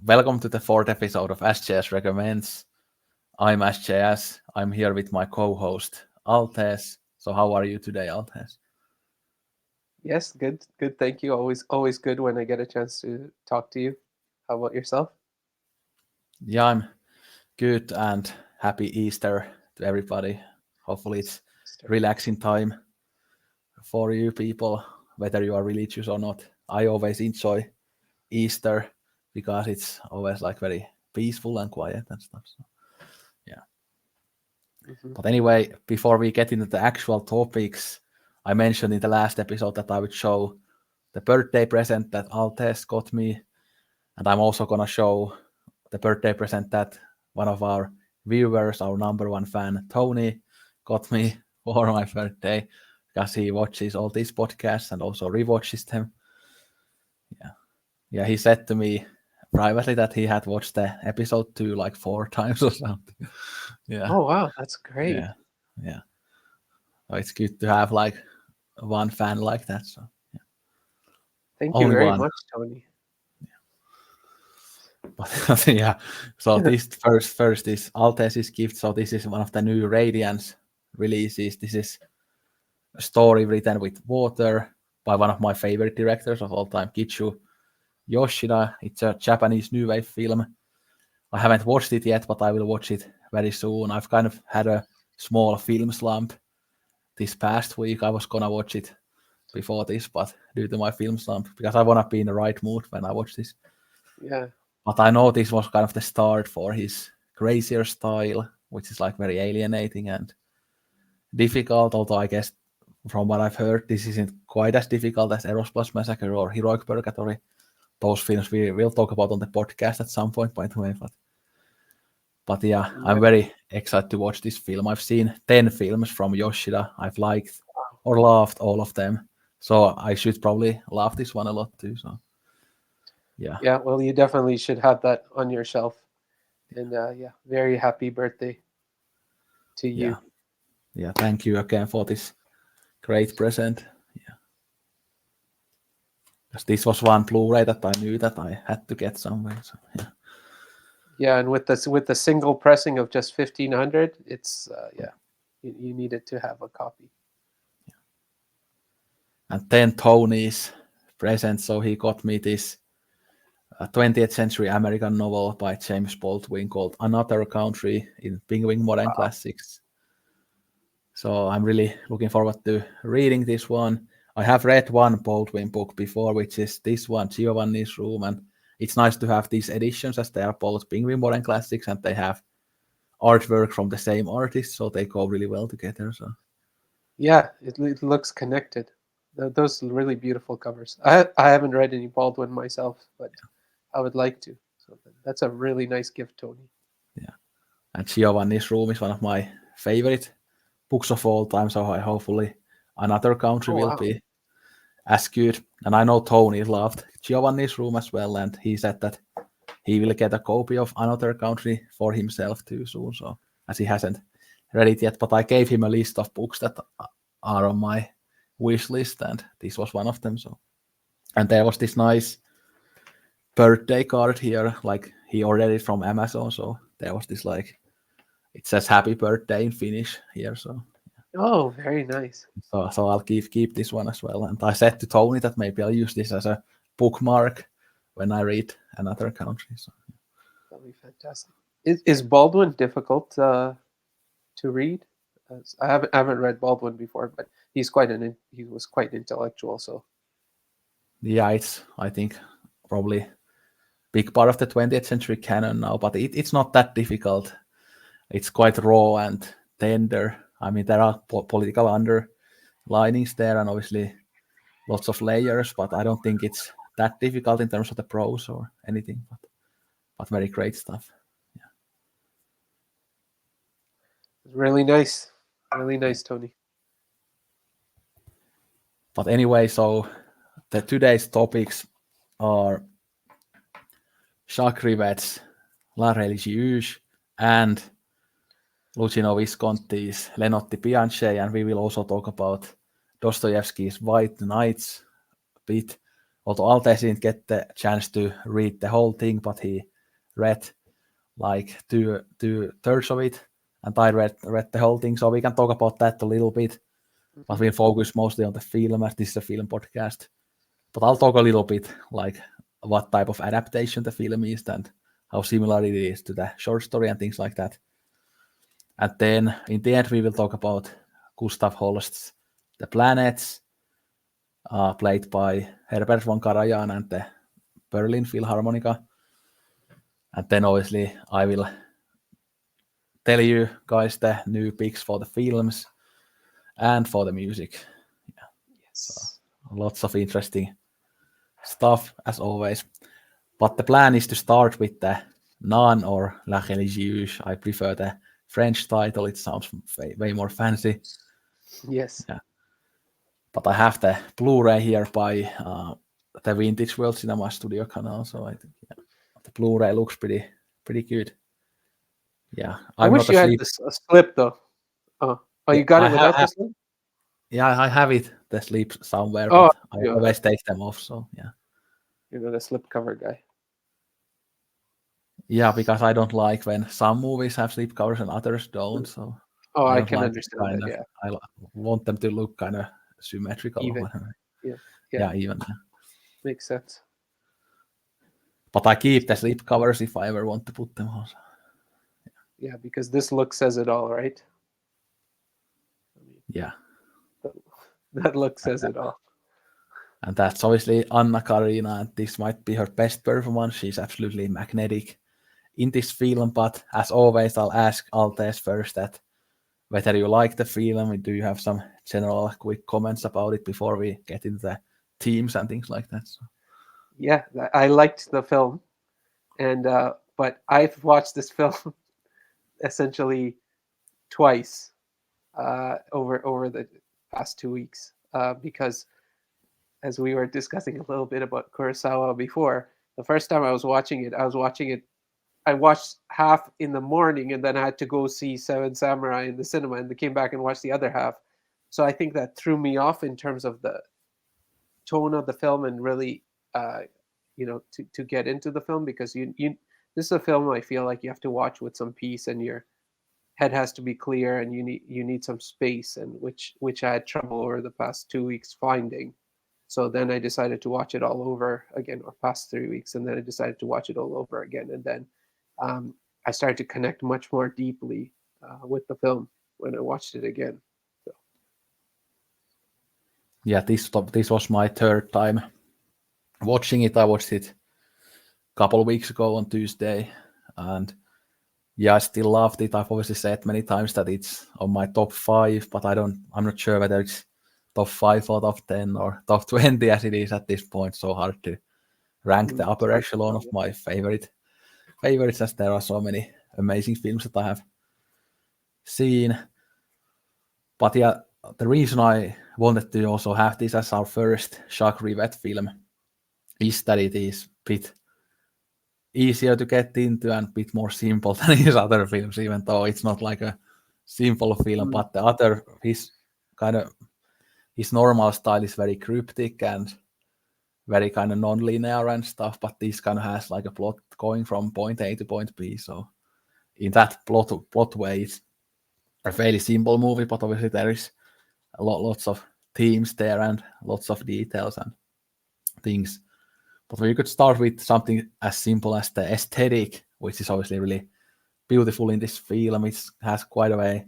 Welcome to the fourth episode of SJS Recommends. I'm SJS. I'm here with my co-host Altaz. So how are you today, Altaz? Yes, good. Thank you. Always good when I get a chance to talk to you. How about yourself? Yeah, I'm good and happy Easter to everybody. Hopefully it's relaxing time for you people, whether you are religious or not. I always enjoy Easter because it's always like very peaceful and quiet and stuff. So yeah. Hmm. But anyway, before we get into the actual topics, I mentioned in the last episode that I would show the birthday present that Altez got me, and I'm also gonna show the birthday present that one of our viewers, our number one fan, Tony, got me for my birthday because he watches all these podcasts and also rewatches them. Yeah, yeah. He said to me privately that he had watched the episode 2 like 4 times or something. Yeah, Oh wow, that's great. yeah, yeah. So it's good to have like one fan like that. So yeah. Thank you Only very one. much, Tony. But yeah. So this first is Altez's gift. So this is one of the new Radiance releases. This is a story written with water by one of my favorite directors of all time, Kichu Yoshida. It's a Japanese new wave film. I haven't watched it yet, but I will watch it very soon. I've kind of had a small film slump this past week. I was gonna watch it before this, but due to my film slump, because I wanna be in the right mood when I watch this. Yeah, But I know this was kind of the start for his crazier style, which is like very alienating and difficult. Although I guess from what I've heard, this isn't quite as difficult as Eros Plus Massacre or Heroic Purgatory. Those films we will talk about on the podcast at some point, by the way. But yeah, I'm yeah. very excited to watch this film. I've seen 10 films from Yoshida. I've liked or loved all of them. So I should probably love this one a lot too. So yeah, Yeah, well, you definitely should have that on your shelf. And yeah, very happy birthday to you. yeah, yeah. Thank you again for this great present. Yeah, because this was one Blu-ray that I knew that I had to get somewhere. So yeah, Yeah, and with the single pressing of just 1,500, it's yeah, you needed to have a copy. and then Tony's present. So he got me this 20th century American novel by James Baldwin called Another Country in Penguin Modern Wow. Classics. So I'm really looking forward to reading this one. I have read one Baldwin book before, which is this one, Giovanni's Room, and it's nice to have these editions as they are both Penguin Modern Classics and they have artwork from the same artist, so they go really well together. So Yeah, it looks connected. Those are really beautiful covers. I haven't read any Baldwin myself, but I would like to. So that's a really nice gift, Tony. yeah, and Giovanni's Room is one of my favorite books of all time. So I hopefully Another Country Oh will wow. be as good. And I know Tony loved Giovanni's Room as well, and he said that he will get a copy of Another Country for himself too soon. So as he hasn't read it yet, but I gave him a list of books that are on my wish list, and this was one of them. So and there was this nice birthday card here, like he ordered it from Amazon. So there was this like it says happy birthday in Finnish here. Oh, very nice. So I'll keep this one as well. And I said to Tony that maybe I'll use this as a bookmark when I read Another Country. So That'll be fantastic. Is Baldwin difficult to read? I haven't read Baldwin before, but he was quite intellectual. So yeah, it's I think probably big part of the 20th century canon now, but it's not that difficult. It's quite raw and tender. I mean, there are political underlinings there, and obviously lots of layers, but I don't think it's that difficult in terms of the prose or anything. But very great stuff. really nice, really nice, Tony. But anyway, so the today's topics are Jacques Rivet's La Religieuse and Luciano Visconti's Le Notti Bianche, and we will also talk about Dostoevsky's White Nights a bit. although Altaz didn't get the chance to read the whole thing, but he read like two-thirds of it, and I read the whole thing, so we can talk about that a little bit, but we'll focus mostly on the film, as this is a film podcast. But I'll talk a little bit like what type of adaptation the film is and how similar it is to the short story and things like that. And then in the end, we will talk about Gustav Holst's The Planets, played by Herbert von Karajan and the Berlin Philharmoniker. And then obviously I will tell you guys the new picks for the films and for the music. Yeah. Yes. So, lots of interesting stuff as always. But the plan is to start with the Non or La Religieuse. I prefer the French title. It sounds way more fancy. Yes. Yeah. But I have the Blu-ray here by the Vintage World Cinema Studio Canal, so I think the Blu-ray looks pretty good. Yeah, I wish you had this slip though. You got it without the slip? Yeah, I have it, the slip somewhere, but I always take them off, so yeah. You're not a slip cover guy. Yeah, because I don't like when some movies have slip covers and others don't, so I can understand that, yeah. I want them to look kind of symmetrical. Even. Or whatever. Yeah, even. Makes sense. But I keep the slip covers if I ever want to put them on. Yeah, because this look says it all, right? Yeah. That look says it all. And that's obviously Anna Karenina, and this might be her best performance. She's absolutely magnetic in this film, but as always, I'll ask Altaz first that whether you like the film, do you have some general quick comments about it before we get into the themes and things like that? So. Yeah, I liked the film, and but I've watched this film essentially twice over the past 2 weeks because, as we were discussing a little bit about Kurosawa before, the first time I watched half in the morning, and then I had to go see Seven Samurai in the cinema, and then came back and watched the other half. So I think that threw me off in terms of the tone of the film, and really, to get into the film, because this is a film I feel like you have to watch with some peace, and your head has to be clear, and you need some space, and which I had trouble over the past 2 weeks finding. So then I decided to watch it all over again, or past 3 weeks, and then I decided to watch it all over again, and then I started to connect much more deeply with the film when I watched it again. So. Yeah, this was my third time watching it. I watched it a couple of weeks ago on Tuesday, and yeah, I still loved it. I've obviously said many times that it's on my top 5, but I'm not sure whether it's top 5 or top 10 or top 20 as it is at this point. So hard to rank the upper echelon of my favorites, as there are so many amazing films that I have seen. But yeah, the reason I wanted to also have this as our first Jacques Rivette film is that it is a bit easier to get into and a bit more simple than his other films, even though it's not like a simple film, but his normal style is very cryptic and very kind of non-linear and stuff, but this kind of has like a plot going from point A to point B. So in that plot way, it's a fairly simple movie, but obviously there is lots of themes there and lots of details and things. But we could start with something as simple as the aesthetic, which is obviously really beautiful in this film. It has quite a way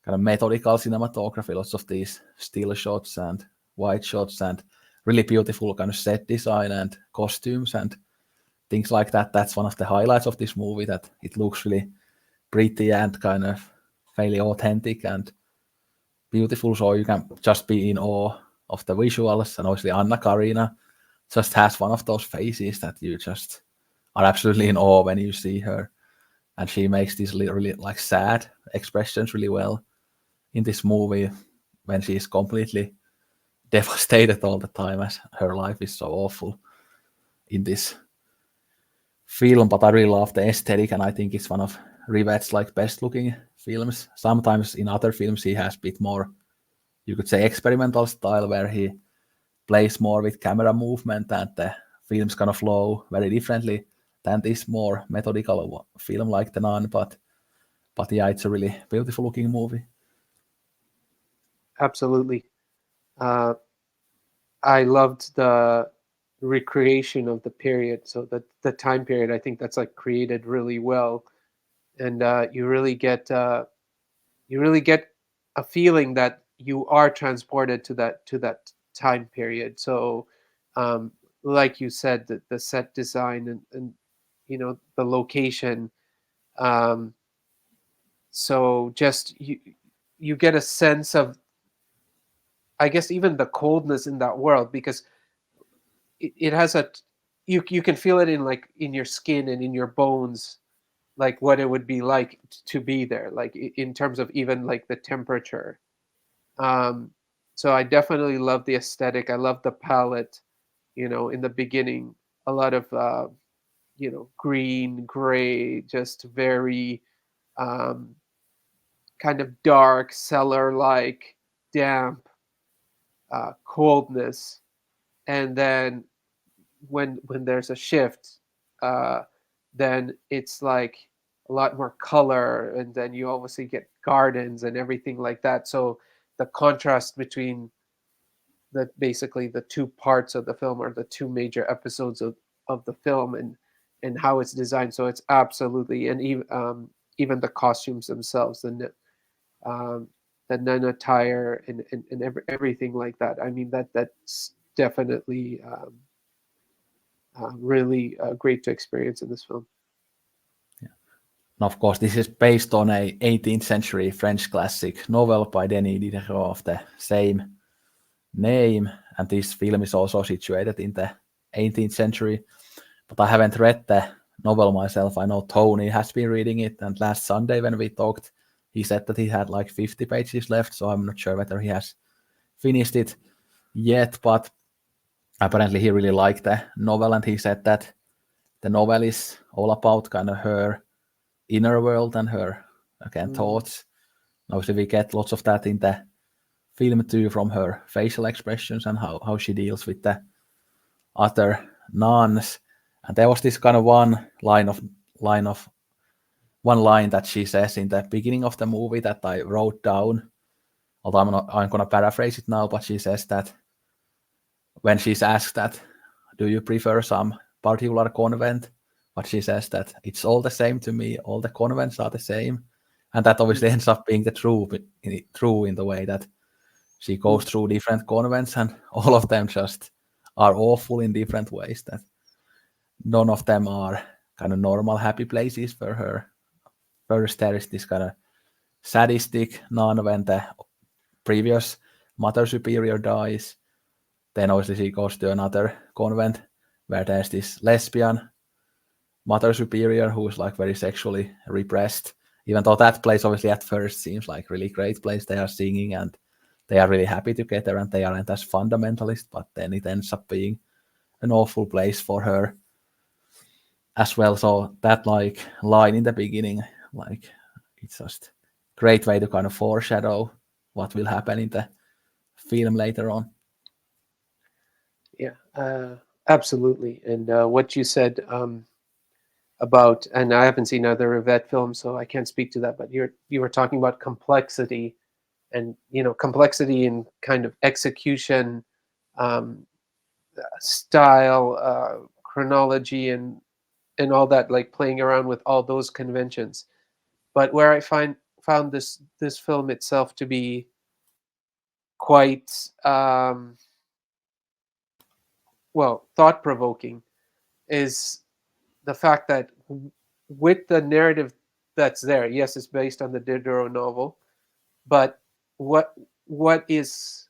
kind of methodical cinematography, lots of these still shots and wide shots and really beautiful kind of set design and costumes and things like that. That's one of the highlights of this movie, that it looks really pretty and kind of fairly authentic and beautiful. So you can just be in awe of the visuals. And obviously Anna Karenina just has one of those faces that you just are absolutely in awe when you see her. And she makes these really like sad expressions really well in this movie when she is completely devastated all the time, as her life is so awful in this film. But I really love the aesthetic, and I think it's one of Rivette's like best looking films. Sometimes in other films he has a bit more, you could say, experimental style, where he plays more with camera movement, and the film's gonna flow very differently than this more methodical film like The Nun. But yeah, it's a really beautiful looking movie. Absolutely. I loved the recreation of the period. So the time period, I think that's like created really well, and you really get a feeling that you are transported to that time period. So, um, like you said, the set design and the location. Um, so just you get a sense of, I guess, even the coldness in that world, because it has you can feel it in, like, in your skin and in your bones, like what it would be like to be there, like in terms of even like the temperature. Um, so I definitely love the aesthetic. I love the palette. In the beginning, a lot of green, gray, just very um, kind of dark, cellar-like, damp, coldness, and then when there's a shift, uh, then it's like a lot more color, and then you obviously get gardens and everything like that. So the contrast between basically the two parts of the film, or the two major episodes of the film, and how it's designed. So it's absolutely, and even the costumes themselves, um, the nun attire, and everything like that. I mean, that's definitely really great to experience in this film. And of course, this is based on a 18th century French classic novel by Denis Diderot of the same name, and this film is also situated in the 18th century. But I haven't read the novel myself. I know Tony has been reading it, and last Sunday when we talked, he said that he had like 50 pages left, so I'm not sure whether he has finished it yet, but apparently he really liked the novel, and he said that the novel is all about kind of her inner world and her, again, thoughts. Obviously, we get lots of that in the film too, from her facial expressions and how she deals with the other nuns. And there was this kind of one line that she says in the beginning of the movie that I wrote down. Although I'm gonna paraphrase it now, but she says that when she's asked that, do you prefer some particular convent? But she says that it's all the same to me. All the convents are the same, and that obviously ends up being the true in the way that she goes through different convents, and all of them just are awful in different ways. That none of them are kind of normal happy places for her. First, there is this kind of sadistic nun when the previous Mother Superior dies. Then obviously she goes to another convent where there's this lesbian Mother Superior who is like very sexually repressed. Even though that place obviously at first seems like really great place. They are singing and they are really happy together and they aren't as fundamentalist, but then it ends up being an awful place for her as well. So that like line in the beginning, like it's just great way to kind of foreshadow what will happen in the film later on. Yeah, absolutely. And what you said about, and I haven't seen other Rivette films, so I can't speak to that. But you were talking about complexity, and complexity in kind of execution, um, style, chronology, and all that, like playing around with all those conventions. But where I found this film itself to be quite well, thought provoking, is the fact that with the narrative that's there, yes, it's based on the Diderot novel, but what what is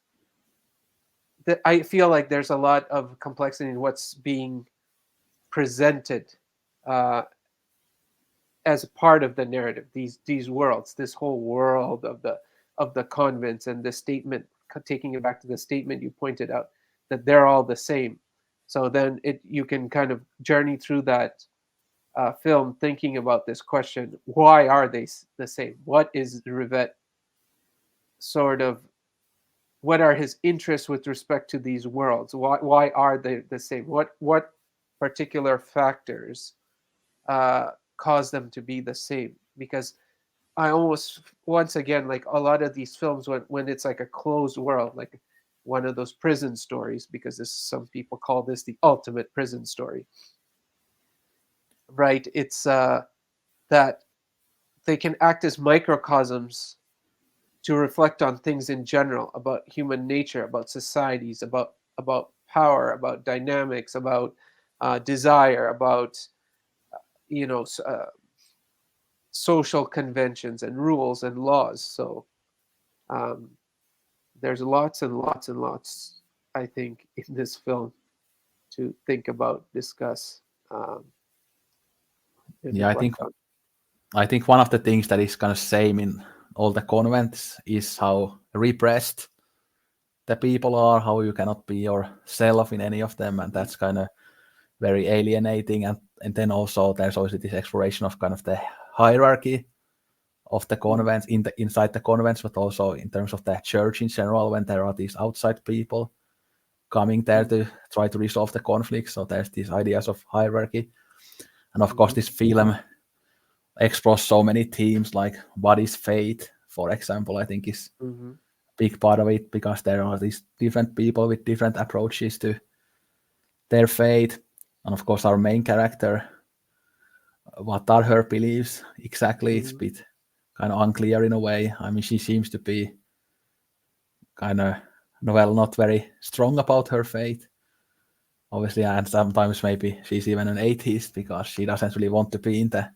that? I feel like there's a lot of complexity in what's being presented uh, as a part of the narrative. These worlds, this whole world of the convents, and the statement, taking it back to the statement you pointed out, that they're all the same. So then you can kind of journey through that film thinking about this question: why are they the same? What is Rivette sort of what are his interests with respect to these worlds? Why are they the same? What particular factors cause them to be the same? Because I almost, once again, like a lot of these films, when it's like a closed world, like one of those prison stories, because this, some people call this the ultimate prison story, right? It's that they can act as microcosms to reflect on things in general, about human nature, about societies, about power, about dynamics, about desire, about you know social conventions and rules and laws. So um, there's lots and lots and lots, I think, in this film to think about, discuss, um, and Yeah, reflect on. I think one of the things that is kind of same in all the convents is how repressed the people are, how you cannot be yourself in any of them, and that's kind of very alienating. And then also there's also this exploration of kind of the hierarchy of the convents inside the convents, but also in terms of the church in general, when there are these outside people coming there to try to resolve the conflict. So there's these ideas of hierarchy, and of course this film explores so many themes like what is faith, for example. I think is Mm-hmm. big part of it, because there are these different people with different approaches to their faith. And of course our main character, what are her beliefs exactly? It's a Mm-hmm. bit kind of unclear in a way. I mean, she seems to be kind of, well, not very strong about her faith, obviously, and sometimes maybe she's even an atheist because she doesn't really want to be in the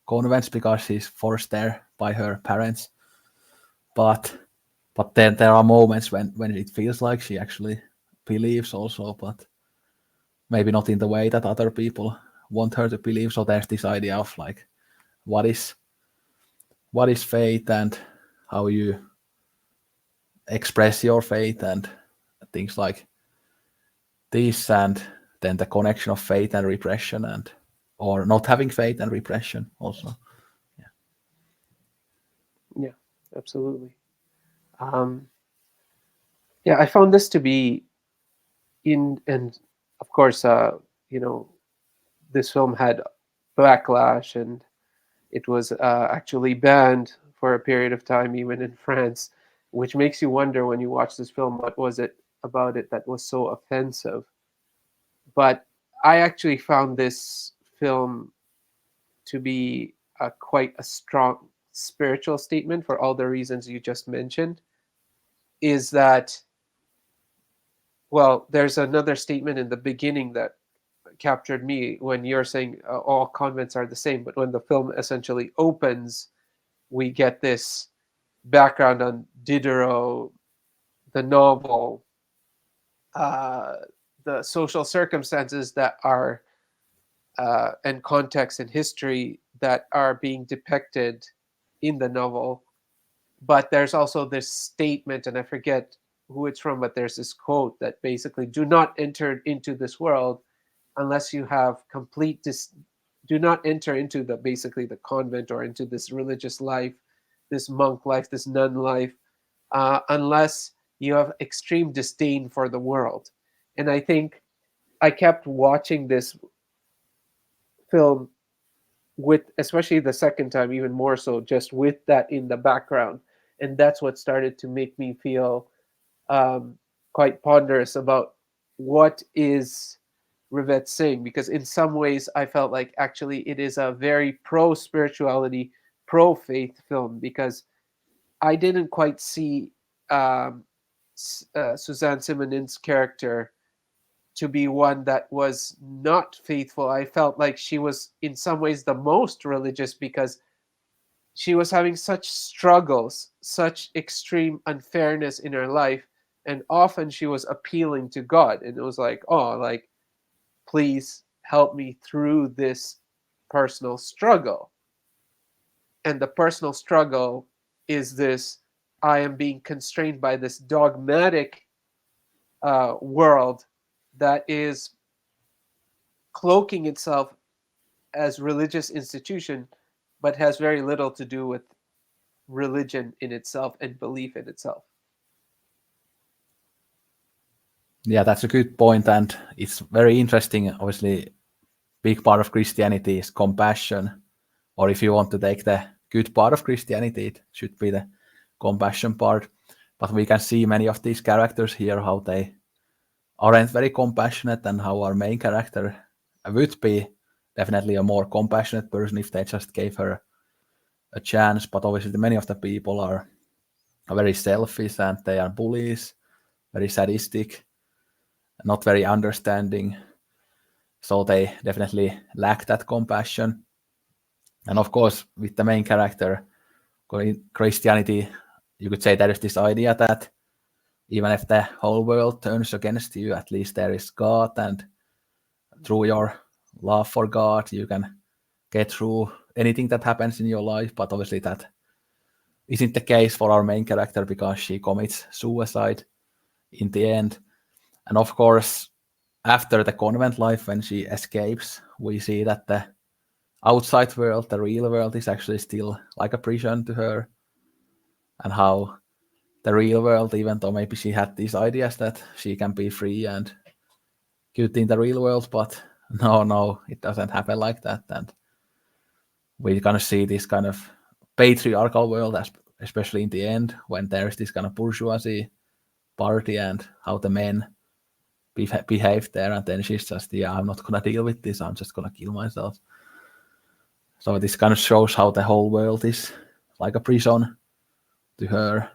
convents because she's forced there by her parents. But then there are moments when it feels like she actually believes also, but maybe not in the way that other people want her to believe. So there's this idea of like what is faith, and how you express your faith, and things like this, and then the connection of faith and repression, and or not having faith and repression also. Yeah, absolutely. Um, yeah, I found this to be in, and of course, you know, this film had backlash, and it was actually banned for a period of time, even in France, which makes you wonder when you watch this film, what was it about it that was so offensive? But I actually found this film to be quite a strong spiritual statement for all the reasons you just mentioned. Is that, well, there's another statement in the beginning that captured me when you're saying all convents are the same, but when the film essentially opens, we get this background on Diderot, the novel, uh, the social circumstances that are and context and history that are being depicted in the novel. But there's also this statement, and I forget who it's from, but there's this quote that basically, do not enter into this world unless you have complete dis- do not enter into the basically the convent or into this religious life, this monk life, this nun life, unless you have extreme disdain for the world. And I think I kept watching this film with, especially the second time, even more so, just with that in the background, and that's what started to make me feel um, quite ponderous about what is Rivette saying, because in some ways I felt like actually it is a very pro spirituality, pro faith film, because I didn't quite see um, Suzanne Simonin's character to be one that was not faithful. I felt like she was in some ways the most religious, because she was having such struggles, such extreme unfairness in her life, and often she was appealing to God, and it was like, oh, like, please help me through this personal struggle. And the personal struggle is this: I am being constrained by this dogmatic world that is cloaking itself as religious institution, but has very little to do with religion in itself and belief in itself. Yeah, that's a good point, and it's very interesting. Obviously, big part of Christianity is compassion, or if you want to take the good part of Christianity, it should be the compassion part. But we can see many of these characters here how they aren't very compassionate, and how our main character would be definitely a more compassionate person if they just gave her a chance. But obviously, many of the people are very selfish, and they are bullies, very sadistic, not very understanding. So they definitely lack that compassion. And of course, with the main character, Christianity, you could say there is this idea that even if the whole world turns against you, at least there is God, and through your love for God, you can get through anything that happens in your life. But obviously, that isn't the case for our main character, because she commits suicide in the end. And of course, after the convent life, when she escapes, we see that the outside world, the real world, is actually still like a prison to her, and how the real world, even though maybe she had these ideas that she can be free and good in the real world, but no, it doesn't happen like that. And we're gonna see this kind of patriarchal world, especially in the end, when there's this kind of bourgeoisie party, and how the men behave there, and then she's just, yeah, I'm not gonna deal with this, I'm just gonna kill myself. So this kind of shows how the whole world is like a prison to her.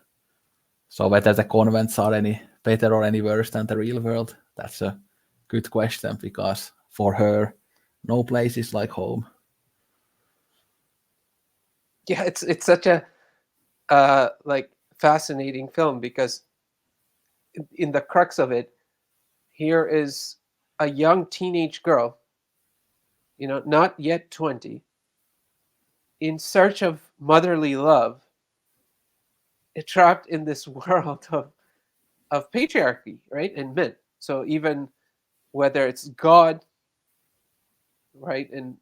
So whether the convents are any better or any worse than the real world, that's a good question, because for her, no place is like home. Yeah, it's such a like fascinating film, because in the crux of it, here is a young teenage girl, not yet 20, in search of motherly love, trapped in this world of patriarchy, right, and men. So even whether it's God, right, and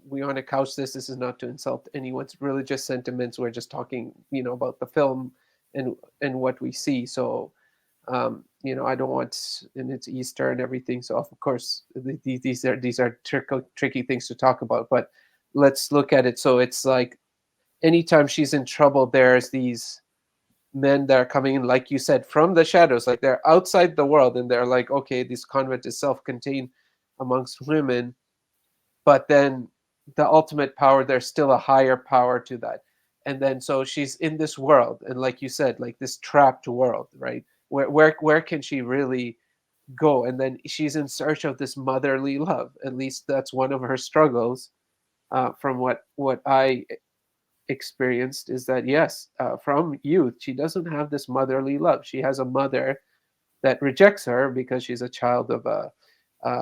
we want to couch this is not to insult anyone's religious sentiments. We're just talking, about the film and what we see. So, I don't want, and it's Easter and everything. So of course, these are tricky things to talk about. But let's look at it. So it's like anytime she's in trouble, there's these men that are coming in, like you said, from the shadows, like they're outside the world, and they're like, okay, this convent is self-contained amongst women, but then the ultimate power, there's still a higher power to that. And then so she's in this world, and like you said, like this trapped world, right, where can she really go? And then she's in search of this motherly love. At least that's one of her struggles, from what I experienced, is that yes, from youth she doesn't have this motherly love. She has a mother that rejects her because she's a child of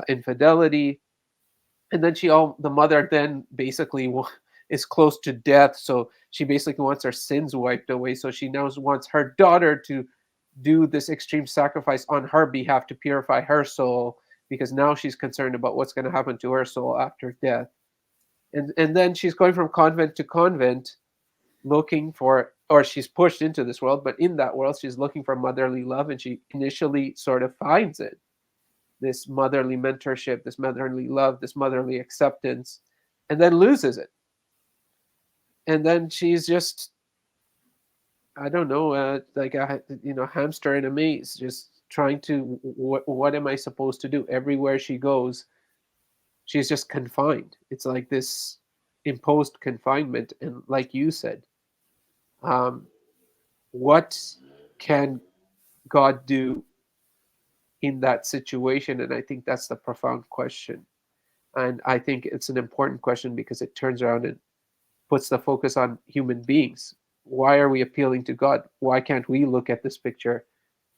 infidelity. And then the mother then basically is close to death, so she basically wants her sins wiped away. So she now wants her daughter to do this extreme sacrifice on her behalf to purify her soul, because now she's concerned about what's going to happen to her soul after death. And then she's going from convent to convent, looking for, or she's pushed into this world, but in that world she's looking for motherly love, and she initially sort of finds it, this motherly mentorship, this motherly love, this motherly acceptance, and then loses it. And then she's just, I don't know, like a hamster in a maze, just trying to, what am I supposed to do? Everywhere she goes, she's just confined. It's like this imposed confinement. And like you said, um, what can God do in that situation? And I think that's the profound question. And I think it's an important question because it turns around and puts the focus on human beings. Why are we appealing to God? Why can't we look at this picture,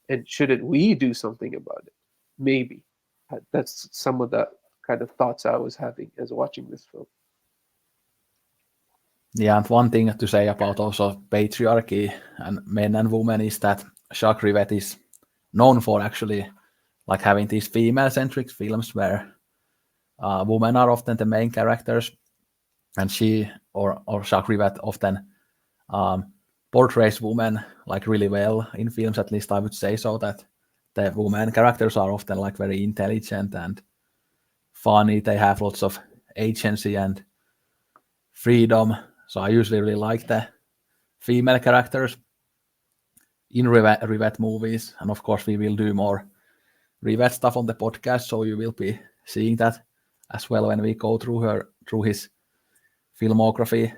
and shouldn't we do something about it? Maybe. That's some of the kind of thoughts I was having as watching this film. Yeah, and one thing to say about also patriarchy and men and women is that Jacques Rivette is known for actually like having these female-centric films where women are often the main characters, and she or Jacques Rivette often portrays women like really well in films. At least I would say so, that the women characters are often like very intelligent and funny. They have lots of agency and freedom. So I usually really like the female characters in Rivet movies. And of course, we will do more Rivet stuff on the podcast, so you will be seeing that as well when we go through his filmography.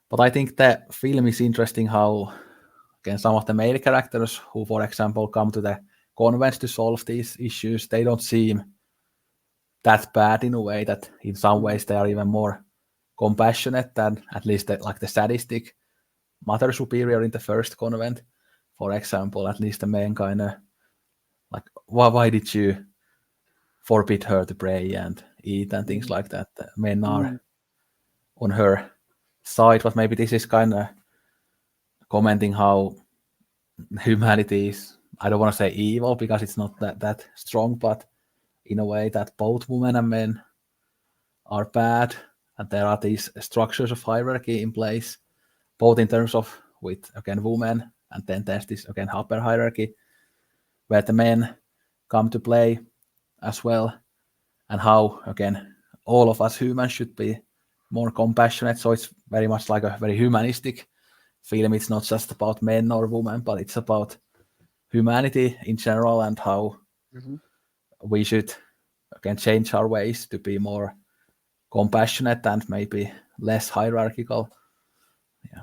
But I think the film is interesting how, again, some of the male characters who, for example, come to the convents to solve these issues, they don't seem that bad in a way that in some ways they are even more compassionate than at least like the sadistic Mother Superior in the first convent. For example, at least the men kind of like, why did you forbid her to pray and eat and things like that? The men are on her side, but maybe this is kind of commenting how humanity is, I don't want to say evil because it's not that strong, but in a way that both women and men are bad, and there are these structures of hierarchy in place, both in terms of with, again, women, and then there's this, again, upper hierarchy where the men come to play as well, and how, again, all of us humans should be more compassionate. So it's very much like a very humanistic film. It's not just about men or women, but it's about humanity in general and how we should, again, change our ways to be more compassionate and maybe less hierarchical. Yeah.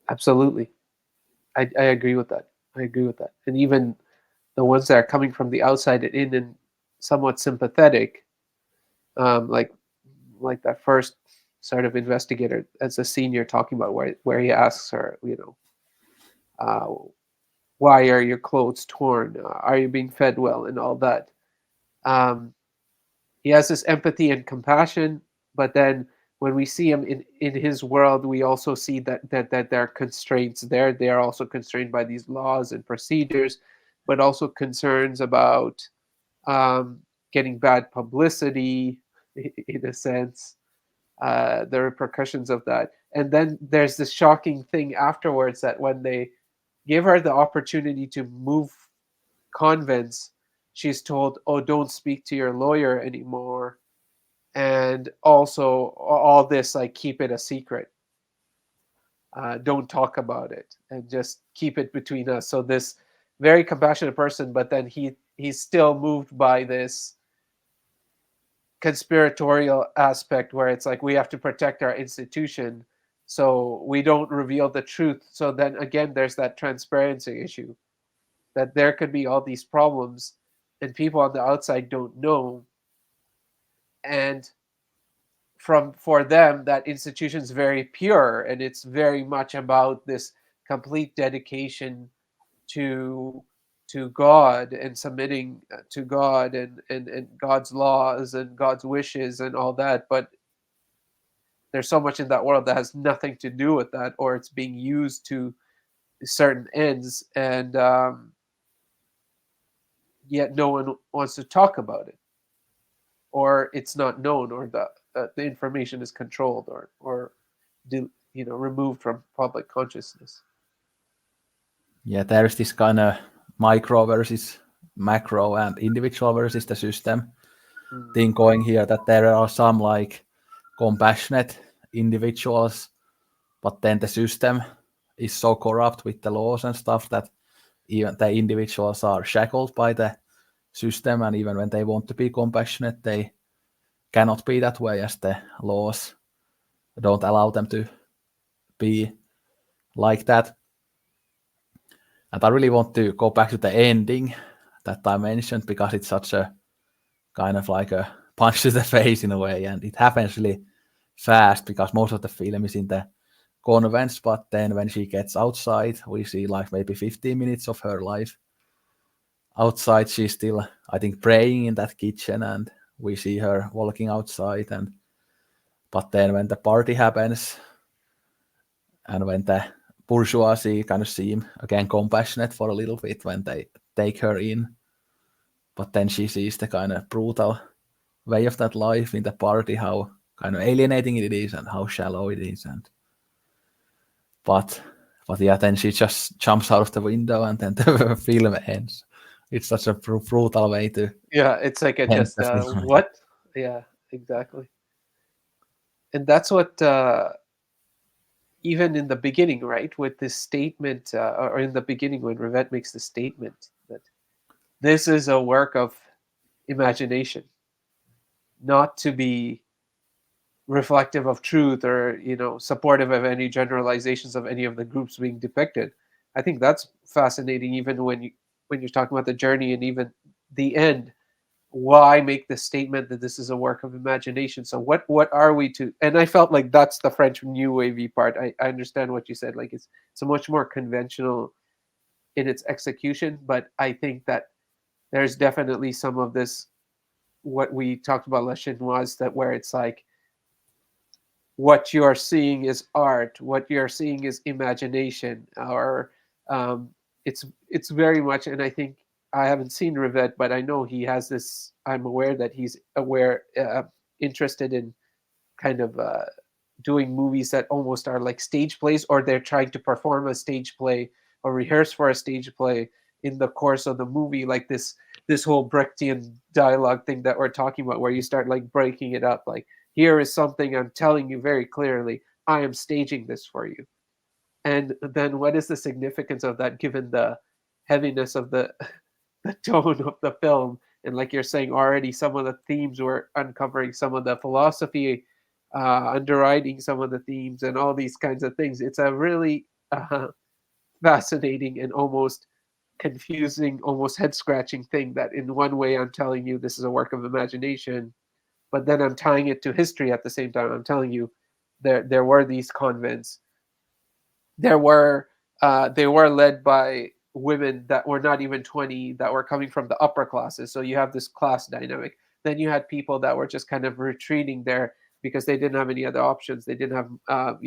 Absolutely. I agree with that. I agree with that. And even the ones that are coming from the outside in and somewhat sympathetic, like that first sort of investigator as a senior talking about where he asks her, why are your clothes torn? Are you being fed well? And all that. He has this empathy and compassion, but then when we see him in his world, we also see that there are constraints there. They are also constrained by these laws and procedures, but also concerns about getting bad publicity, in a sense, the repercussions of that. And then there's this shocking thing afterwards that when they give her the opportunity to move convents, she's told, "Oh, don't speak to your lawyer anymore." And also all this, like, keep it a secret. Don't talk about it and just keep it between us. So this very compassionate person, but then he's still moved by this conspiratorial aspect where it's like we have to protect our institution, so we don't reveal the truth. So then again, there's that transparency issue, that there could be all these problems and people on the outside don't know. And for them, that institution is very pure, and it's very much about this complete dedication to God and submitting to God and God's laws and God's wishes and all that. But there's so much in that world that has nothing to do with that, or it's being used to certain ends, and yet no one wants to talk about it, or it's not known, or the information is controlled, or removed from public consciousness. Yeah, there's this kind of micro versus macro and individual versus the system thing going here, that there are some like compassionate individuals, but then the system is so corrupt with the laws and stuff that even the individuals are shackled by the system, and even when they want to be compassionate, they cannot be that way as the laws don't allow them to be like that. And I really want to go back to the ending that I mentioned, because it's such a kind of like a punch to the face in a way, and it happens really fast because most of the film is in the convents, but then when she gets outside, we see like maybe 15 minutes of her life outside. She's still, I think, praying in that kitchen, and we see her walking outside. But then when the party happens, and when the bourgeoisie kind of seem again compassionate for a little bit when they take her in, but then she sees the kind of brutal way of that life in the party, how kind of alienating it is and how shallow it is. But But yeah, then she just jumps out of the window and then the film ends. It's such a brutal way to Yeah, it's like a end just the film. what? Yeah, exactly. And that's what even in the beginning, right, with this statement, or in the beginning when Rivette makes the statement that this is a work of imagination, not to be reflective of truth or supportive of any generalizations of any of the groups being depicted. I think that's fascinating, even when you're talking about the journey and even the end. Why make the statement that this is a work of imagination? So what are we to? And I felt like that's the French new wavy part. I understand what you said. Like it's a much more conventional in its execution, but I think that there's definitely some of this what we talked about La Chinoise, that where it's like what you are seeing is art, what you're seeing is imagination, or um, it's very much. And I think I haven't seen Rivette, but I know he has this. I'm aware that he's interested in kind of doing movies that almost are like stage plays, or they're trying to perform a stage play or rehearse for a stage play in the course of the movie, like this whole Brechtian dialogue thing that we're talking about, where you start like breaking it up, like here is something I'm telling you very clearly, I am staging this for you. And then what is the significance of that, given the heaviness of the the tone of the film? And like you're saying already, some of the themes were uncovering, some of the philosophy underwriting some of the themes, and all these kinds of things. It's a really fascinating and almost confusing, almost head scratching thing, that in one way I'm telling you this is a work of imagination, but then I'm tying it to history at the same time. I'm telling you there were these convents, there were they were led by women that were not even 20, that were coming from the upper classes. So you have this class dynamic. Then you had people that were just kind of retreating there because they didn't have any other options. They didn't have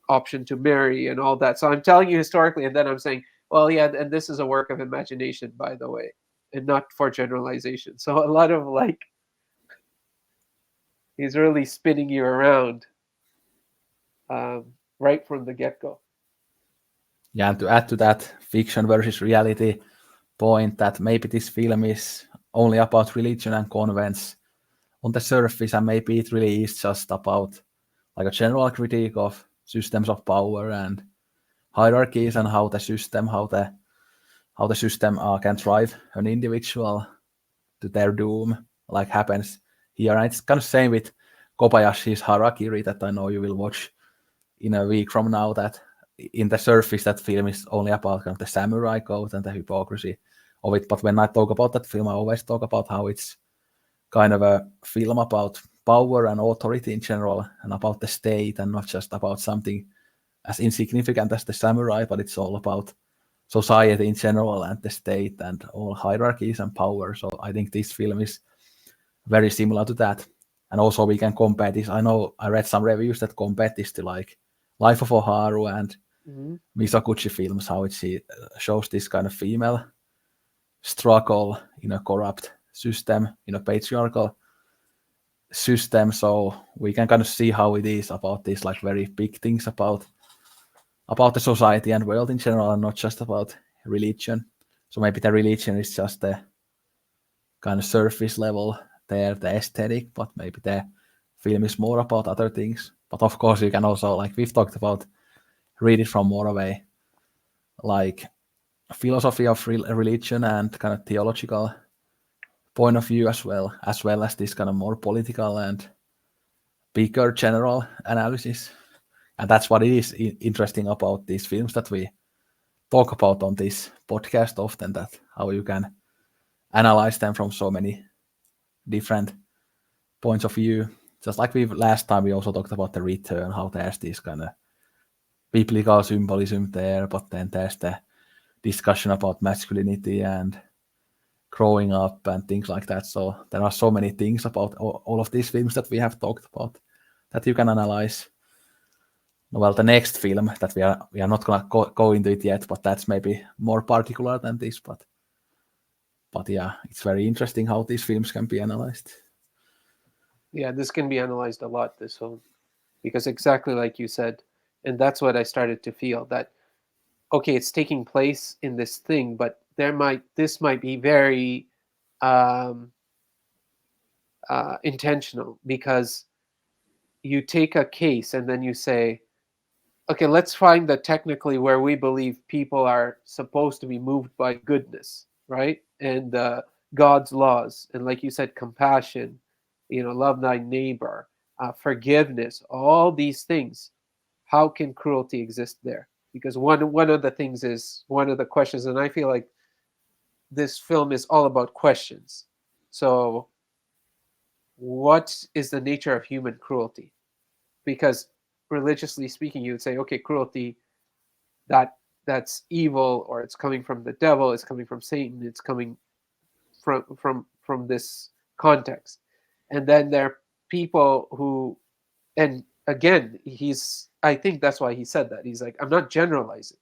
option to marry and all that. So I'm telling you historically, and then I'm saying, well, yeah, and this is a work of imagination, by the way, and not for generalization. So a lot of like, he's really spinning you around um, right from the get-go. Yeah, and to add to that fiction versus reality point, that maybe this film is only about religion and convents on the surface, and maybe it really is just about like a general critique of systems of power and hierarchies, and how the system can drive an individual to their doom, like happens here. And it's kind of same with Kobayashi's Harakiri, that I know you will watch in a week from now, that in the surface that film is only about kind of the samurai code and the hypocrisy of it. But when I talk about that film, I always talk about how it's kind of a film about power and authority in general, and about the state, and not just about something as insignificant as the samurai, but it's all about society in general and the state and all hierarchies and power. So I think this film is very similar to that. And also we can compare this. I know I read some reviews that compare this to like Life of Oharu and Misoguchi films, how it shows this kind of female struggle in a corrupt system, in a patriarchal system. So we can kind of see how it is about these like very big things about the society and world in general, and not just about religion. So maybe the religion is just the kind of surface level there, the aesthetic, but maybe the film is more about other things. But of course, you can also, like we've talked about, read it from more of a like philosophy of religion and kind of theological point of view, as well as this kind of more political and bigger general analysis. And that's what is interesting about these films that we talk about on this podcast often, that how you can analyze them from so many different points of view. Just like last time we also talked about the return, how there's this kind of biblical symbolism there, but then there's the discussion about masculinity and growing up and things like that. So there are so many things about all of these films that we have talked about that you can analyze. Well, the next film that we are not gonna go into it yet, but that's maybe more particular than this. But yeah, it's very interesting how these films can be analyzed. Yeah, this can be analyzed a lot, this film, because exactly like you said, and that's what I started to feel, that okay, it's taking place in this thing, but this might be very um, intentional, because you take a case and then you say, okay, let's find that technically where we believe people are supposed to be moved by goodness, right? And God's laws, and like you said, compassion, love thy neighbor, forgiveness, all these things. How can cruelty exist there? Because one of the things is one of the questions, and I feel like this film is all about questions. So, what is the nature of human cruelty? Because religiously speaking, you would say, okay, cruelty, that's evil, or it's coming from the devil, it's coming from Satan, it's coming from this context. And then there are people who, and again, I think that's why he said that. He's like, I'm not generalizing,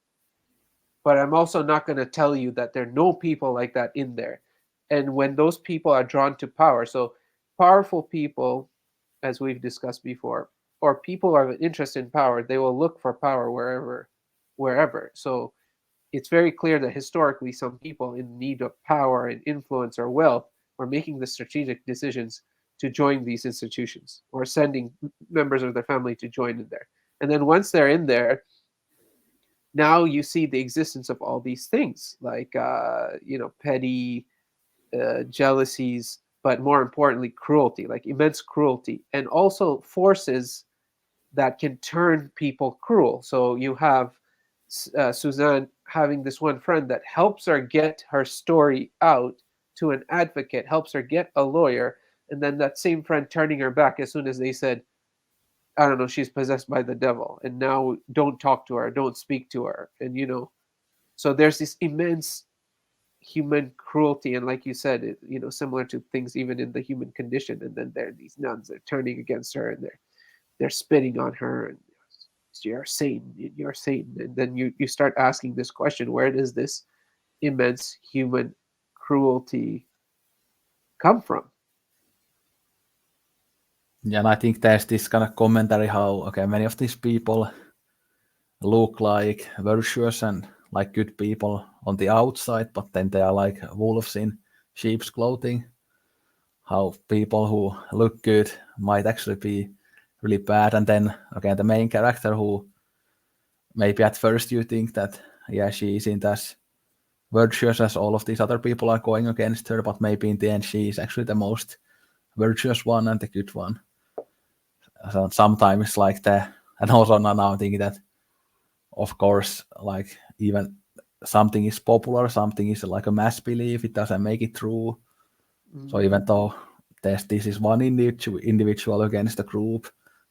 but I'm also not going to tell you that there are no people like that in there. And when those people are drawn to power, so powerful people, as we've discussed before, or people who have an interest in power, they will look for power wherever. So it's very clear that historically some people in need of power and influence or wealth were making the strategic decisions to join these institutions, or sending members of their family to join in there. And then once they're in there, now you see the existence of all these things, like petty jealousies, but more importantly cruelty, like immense cruelty, and also forces that can turn people cruel. So you have Suzanne having this one friend that helps her get her story out to an advocate, helps her get a lawyer, and then that same friend turning her back as soon as they said, I don't know, she's possessed by the devil, and now don't talk to her, don't speak to her. And so there's this immense human cruelty, and like you said, similar to things even in the human condition. And then there are these nuns that are turning against her, and they're spitting on her, and you're Satan, you're Satan. And then you start asking this question: where does this immense human cruelty come from? Yeah, and I think there's this kind of commentary how, okay, many of these people look like virtuous and like good people on the outside, but then they are like wolves in sheep's clothing. How people who look good might actually be really bad. And then, again, the main character who maybe at first you think that, yeah, she isn't as virtuous as all of these other people are going against her, but maybe in the end she is actually the most virtuous one and the good one. So sometimes like and also now I'm thinking that, of course, like even something is popular, something is like a mass belief, it doesn't make it through. So even though this is one individual against the group,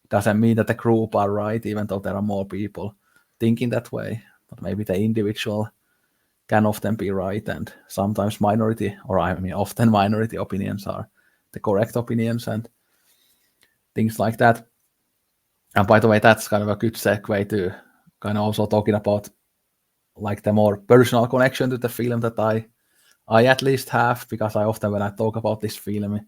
doesn't mean that the group are right, even though there are more people thinking that way. But maybe the individual can often be right, and sometimes often minority opinions are the correct opinions and things like that. And by the way, that's kind of a good segue to kind of also talking about like the more personal connection to the film that I at least have, because I often, when I talk about this film,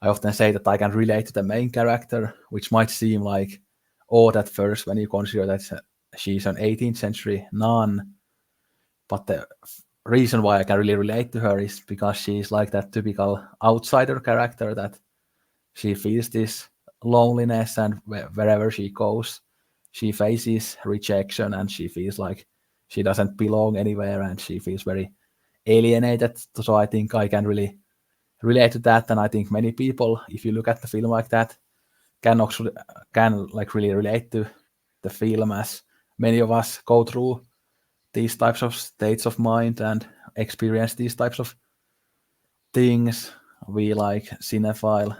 I often say that I can relate to the main character, which might seem like odd at first when you consider that she's an 18th century nun. But the reason why I can really relate to her is because she's like that typical outsider character, that she feels this loneliness, and wherever she goes, she faces rejection, and she feels like she doesn't belong anywhere, and she feels very alienated. So I think I can really relate to that, and I think many people, if you look at the film like that, can like really relate to the film, as many of us go through these types of states of mind and experience these types of things. We like cinephile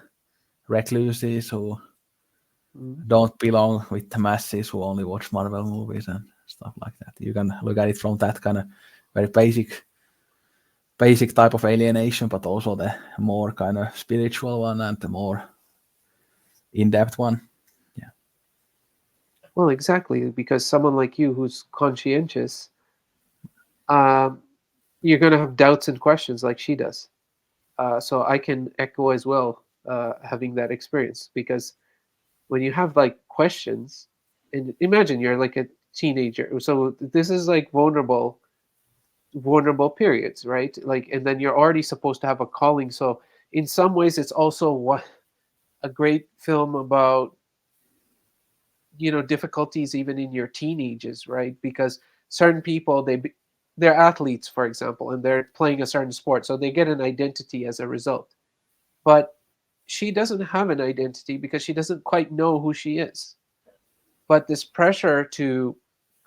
recluses who don't belong with the masses, who only watch Marvel movies and stuff like that. You can look at it from that kind of very basic type of alienation, but also the more kind of spiritual one and the more in-depth one. Yeah. Well, exactly, because someone like you who's conscientious, um, you're going to have doubts and questions like she does. So I can echo as well, having that experience, because when you have like questions, and imagine you're like teenager. So this is like vulnerable periods, right? Like, and then you're already supposed to have a calling. So in some ways, it's also what a great film about, difficulties even in your teenagers, right? Because certain people, they're athletes, for example, and they're playing a certain sport, so they get an identity as a result. But she doesn't have an identity because she doesn't quite know who she is. But this pressure to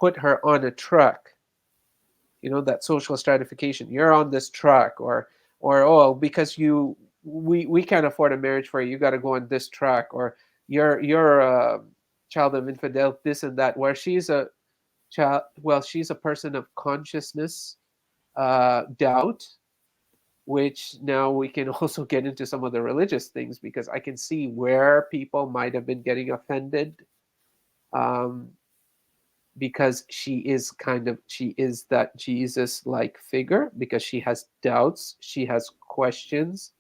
put her on a track, that social stratification, you're on this track, or oh, because we can't afford a marriage for you, you got to go on this track, or you're a child of infidel, this and that, where she's a child, well, she's a person of consciousness, doubt, which now we can also get into some of the religious things, because I can see where people might have been getting offended, um, because she is that Jesus like figure, because she has doubts, she has questions,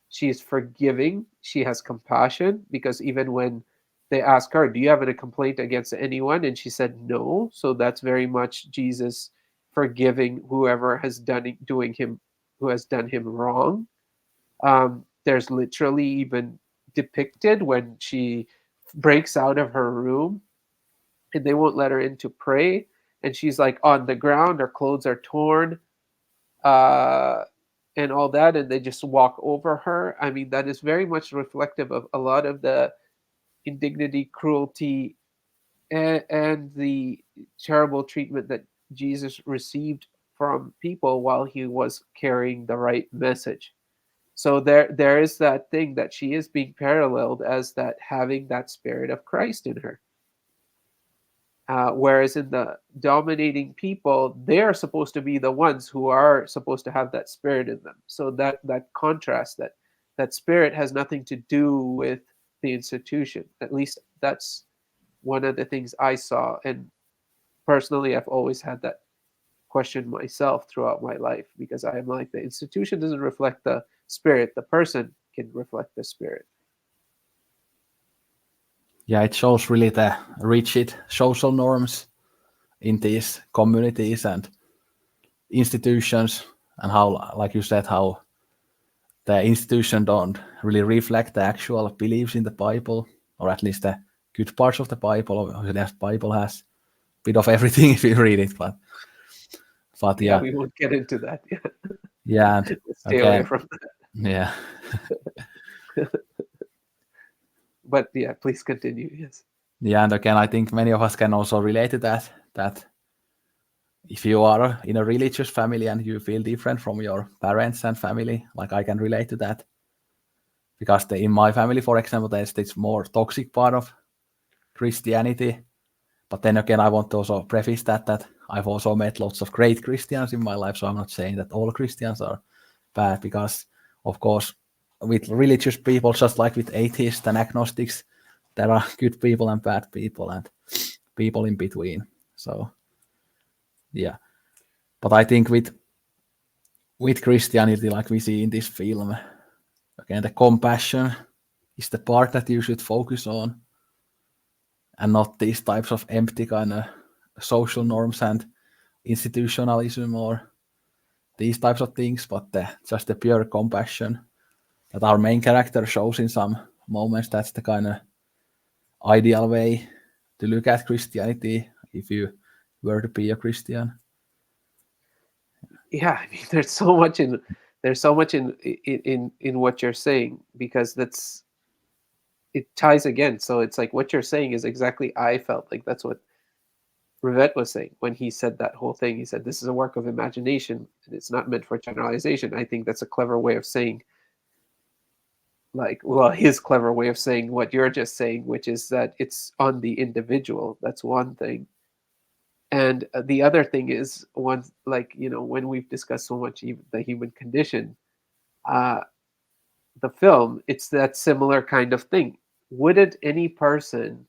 she is forgiving, she has compassion, because even when they ask her, do you have a complaint against anyone, and she said no. So that's very much Jesus forgiving whoever has who has done him wrong. There's literally even depicted when she breaks out of her room and they won't let her in to pray, and she's like on the ground, her clothes are torn, uh, and all that, and they just walk over her. I mean, that is very much reflective of a lot of the indignity, cruelty, and the terrible treatment that Jesus received from people while he was carrying the right message. So there is that thing that she is being paralleled as that, having that spirit of Christ in her. Whereas in the dominating people, they're supposed to be the ones who are supposed to have that spirit in them. So that contrast, that spirit has nothing to do with the institution. At least that's one of the things I saw. And personally, I've always had that question myself throughout my life, because I'm like, the institution doesn't reflect the spirit. The person can reflect the spirit. Yeah, it shows really the rigid social norms in these communities and institutions, and how, like you said, how the institution don't really reflect the actual beliefs in the Bible, or at least the good parts of the Bible. The Bible has a bit of everything if you read it, but Yeah, yeah, we won't get into that. Yeah, yeah, and stay away again, from yeah, that. But yeah, please continue. Yes. yeah, and again, I think many of us can also relate to that if you are in a religious family and you feel different from your parents and family, like I can relate to that, because in my family, for example, there's this more toxic part of Christianity. But then again, I want to also preface that I've also met lots of great Christians in my life, so I'm not saying that all Christians are bad, because of course, with religious people, just like with atheists and agnostics, there are good people and bad people and people in between. So yeah, but I think with Christianity, like we see in this film, again, the compassion is the part that you should focus on, and not these types of empty kind of social norms and institutionalism or these types of things, but just the pure compassion that our main character shows in some moments. That's the kind of ideal way to look at Christianity if you were to be a Christian. Yeah, I mean, there's so much in what you're saying, because it ties again. So it's like what you're saying is exactly, I felt like that's what Rivet was saying when he said that whole thing. He said this is a work of imagination and it's not meant for generalization. I think that's a clever way of saying, like, well, his clever way of saying what you're just saying, which is that it's on the individual. That's one thing. And the other thing is, one, like, when we've discussed so much the human condition, uh, the film, it's that similar kind of thing. Wouldn't any person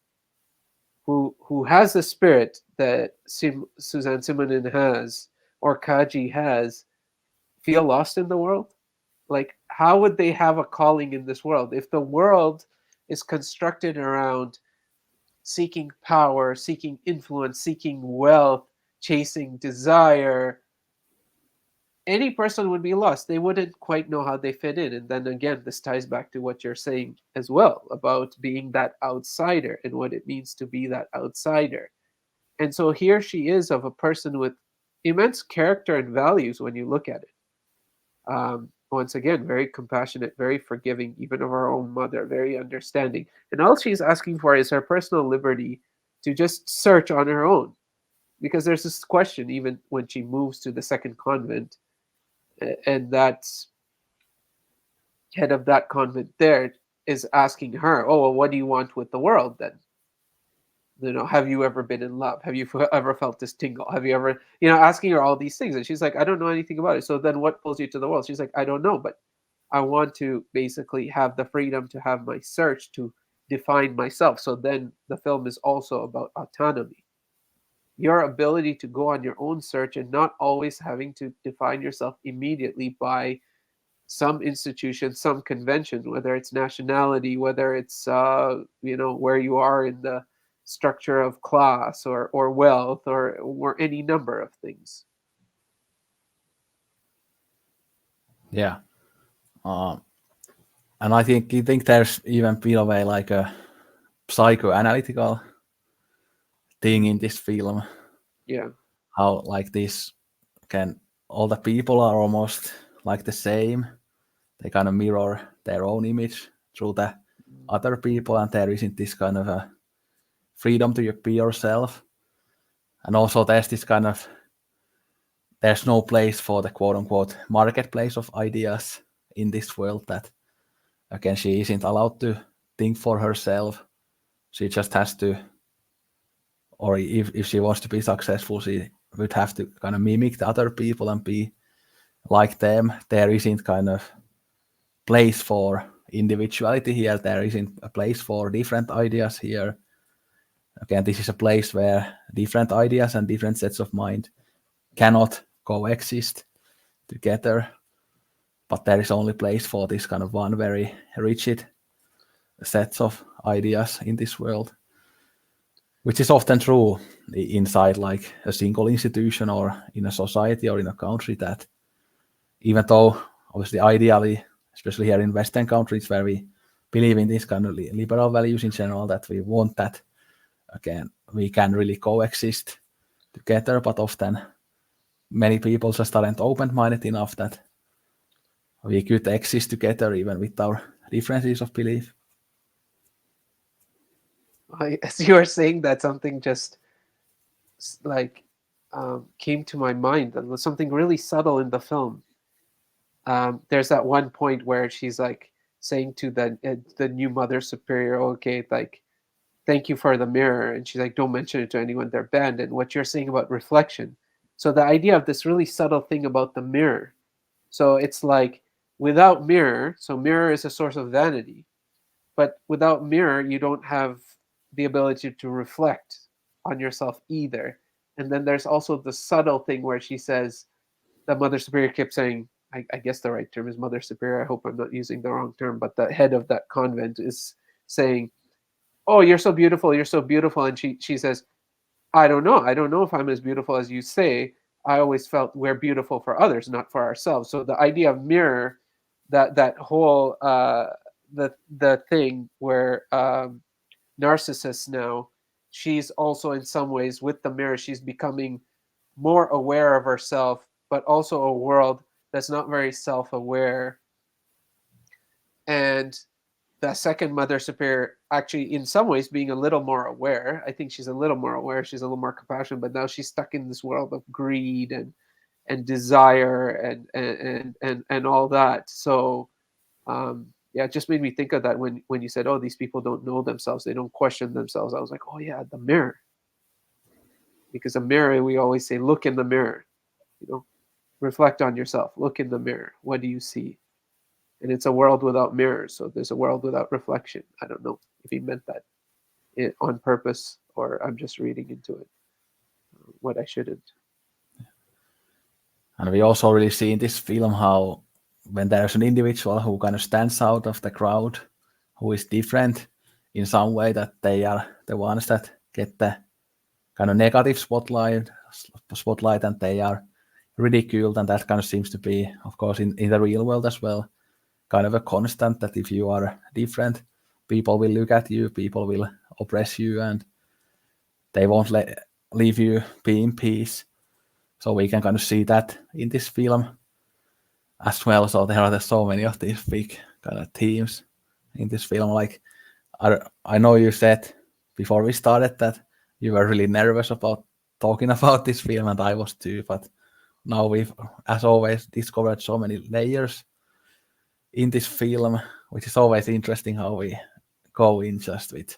who has the spirit that Suzanne Simonin has, or Kaji has, feel lost in the world? Like, how would they have a calling in this world if the world is constructed around seeking power, seeking influence, seeking wealth, chasing desire, any person would be lost. They wouldn't quite know how they fit in. And then again, this ties back to what you're saying as well about being that outsider and what it means to be that outsider. And so here she is, of a person with immense character and values when you look at it. Once again, very compassionate, very forgiving, even of her own mother, very understanding. And all she's asking for is her personal liberty to just search on her own. Because there's this question, even when she moves to the second convent, and that head of that convent there is asking her, "Oh, well, what do you want with the world then? Have you ever been in love? Have you ever felt this tingle? Have you ever, asking her all these things?" And she's like, "I don't know anything about it." So then what pulls you to the world? She's like, "I don't know, but I want to basically have the freedom to have my search to define myself." So then the film is also about autonomy, your ability to go on your own search and not always having to define yourself immediately by some institution, some convention, whether it's nationality, whether it's where you are in the structure of class or wealth or any number of things. Yeah. And I think there's even been a way like a psychoanalytical thing in this film. Yeah. How like this all the people are almost like the same. They kind of mirror their own image through the other people, and there isn't this kind of a freedom to be yourself. And also there's this kind of, there's no place for the quote unquote marketplace of ideas in this world, that again she isn't allowed to think for herself. She just has to, or if she wants to be successful, she would have to kind of mimic the other people and be like them. There isn't kind of place for individuality here. There isn't a place for different ideas here. Again, this is a place where different ideas and different sets of mind cannot coexist together, but there is only place for this kind of one very rigid set of ideas in this world, which is often true inside like a single institution or in a society or in a country, that even though obviously ideally, especially here in Western countries where we believe in these kind of liberal values in general, that we want that, again, we can really coexist together, but often many people just aren't open-minded enough that we could exist together even with our differences of belief. As you were saying that, something just like came to my mind. That was something really subtle in the film. There's that one point where she's like saying to the new mother superior, "Okay, like, thank you for the mirror," and she's like, "Don't mention it to anyone, they're banned." And what you're saying about reflection, so the idea of this really subtle thing about the mirror, so it's like, without mirror, so mirror is a source of vanity, but without mirror you don't have the ability to reflect on yourself either. And then there's also the subtle thing where she says, the mother superior kept saying, I guess the right term is mother superior, I hope I'm not using the wrong term, but the head of that convent is saying, "Oh, you're so beautiful, you're so beautiful." And she says, "I don't know if I'm as beautiful as you say. I always felt we're beautiful for others, not for ourselves." So the idea of mirror, that whole the thing where Narcissus now, she's also in some ways with the mirror, she's becoming more aware of herself, but also a world that's not very self-aware. And the second mother superior actually in some ways being a little more aware. I think she's a little more aware, she's a little more compassionate, but now she's stuck in this world of greed and desire and all that. So yeah, it just made me think of that when you said, "Oh, these people don't know themselves, they don't question themselves." I was like, oh yeah, the mirror. Because a mirror, we always say, look in the mirror, reflect on yourself, look in the mirror, what do you see? And it's a world without mirrors, so there's a world without reflection. I don't know if he meant that on purpose, or I'm just reading into it what I shouldn't. And we also really see in this film how when there's an individual who kind of stands out of the crowd, who is different, in some way that they are the ones that get the kind of negative spotlight, and they are ridiculed, and that kind of seems to be, of course, in the real world as well, kind of a constant, that if you are different, people will look at you, people will oppress you, and they won't leave you be in peace. So we can kind of see that in this film as well. So there are so many of these big kind of themes in this film. Like I know you said before we started that you were really nervous about talking about this film, and I was too. But now we've, as always, discovered so many layers in this film, which is always interesting how we go in just with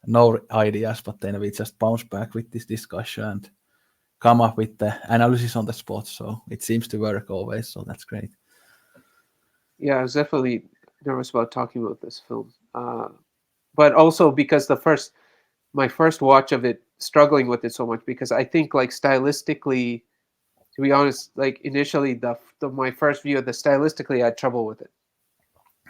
no ideas, but then we just bounce back with this discussion and come up with the analysis on the spot. So it seems to work always. So that's great. Yeah, I was definitely nervous about talking about this film, but also because my first watch of it, struggling with it so much, because I think like stylistically, to be honest, like initially my first view of the stylistically, I had trouble with it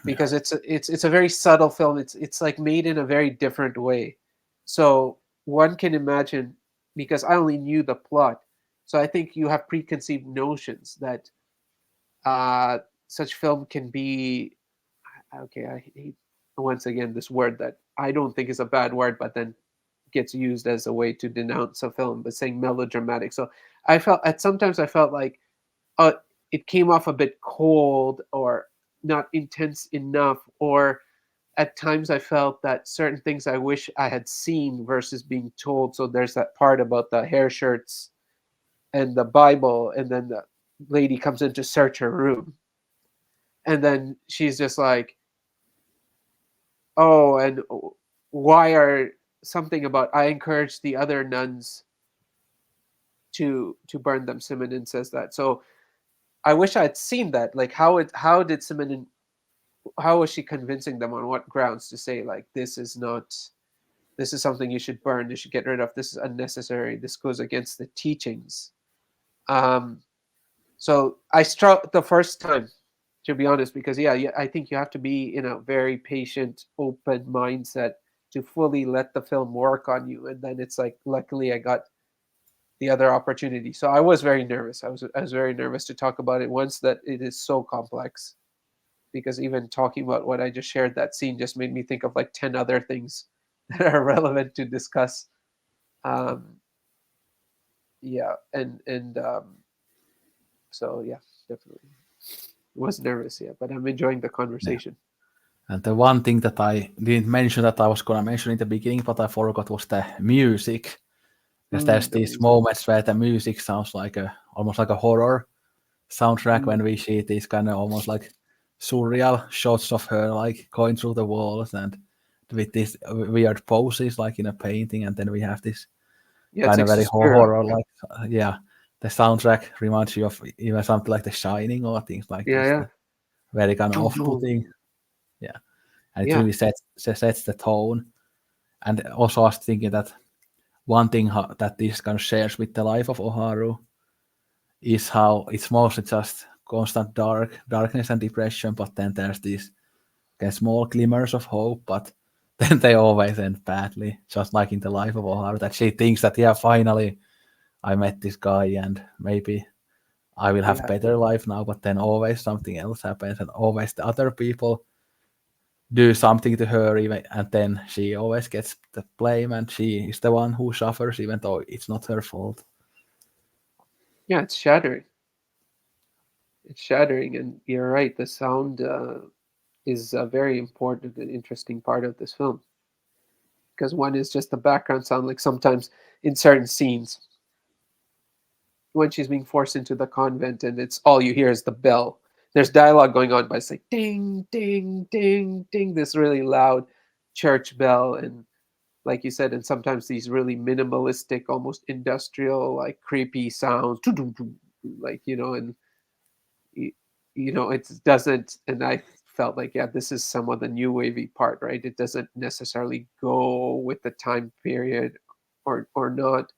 because it's a very subtle film. It's like made in a very different way, so one can imagine, because I only knew the plot, so I think you have preconceived notions that uh, such film can be okay. I hate once again this word that I don't think is a bad word, but then gets used as a way to denounce a film, but saying melodramatic. So sometimes I felt like uh, it came off a bit cold or not intense enough, or at times I felt that certain things I wish I had seen versus being told. So there's that part about the hair shirts and the Bible, and then the lady comes in to search her room, and then she's just like, oh, and why are something about I encourage the other nuns to burn them. Simonin says that. So I wish I had seen that. Like how did Simonin, how was she convincing them, on what grounds to say like this is something you should burn, you should get rid of, this is unnecessary, this goes against the teachings. Um so I struck the first time, to be honest, because yeah, I think you have to be in a very patient, open mindset to fully let the film work on you. And then it's like, luckily I got the other opportunity. So I was very nervous. I was very nervous to talk about it once, that it is so complex. Because even talking about what I just shared, that scene just made me think of like 10 other things that are relevant to discuss. Um, yeah, and so yeah, definitely was nervous, yeah, but I'm enjoying the Yeah. conversation. And the one thing that I didn't mention that I was gonna mention in the beginning, but I forgot, was the music. Because there's The these music. moments where the music sounds like almost like a horror soundtrack, Mm, when we see these kind of almost like surreal shots of her like going through the walls and with these weird poses like in a painting, and then we have this yeah, it's kind like of very Suspiria. horror like yeah. The soundtrack reminds you of even something like The Shining or things like Yeah, this. yeah. That very kind of Dum, off-putting. dum. Yeah, and it Yeah, really sets the tone. And also I was thinking that one thing that this kind of shares with the life of Oharu is how it's mostly just constant darkness and depression, but then there's these small glimmers of hope, but then they always end badly, just like in the life of Oharu, that she thinks that, yeah, finally I met this guy and maybe I will have yeah, better life now, but then always something else happens, and always the other people do something to her, even, and then she always gets the blame, and she is the one who suffers, even though it's not her fault. yeah. It's shattering. It's shattering, and you're right. The sound is a very important and interesting part of this film, because one is just the background sound. Like sometimes in certain scenes, when she's being forced into the convent, and it's all you hear is the bell. There's dialogue going on, but it's like ding, ding, ding, ding. This really loud church bell, and like you said, and sometimes these really minimalistic, almost industrial, like creepy sounds, like and you, it doesn't. And I felt like, yeah, this is some of the new wavy part, right? It doesn't necessarily go with the time period, or not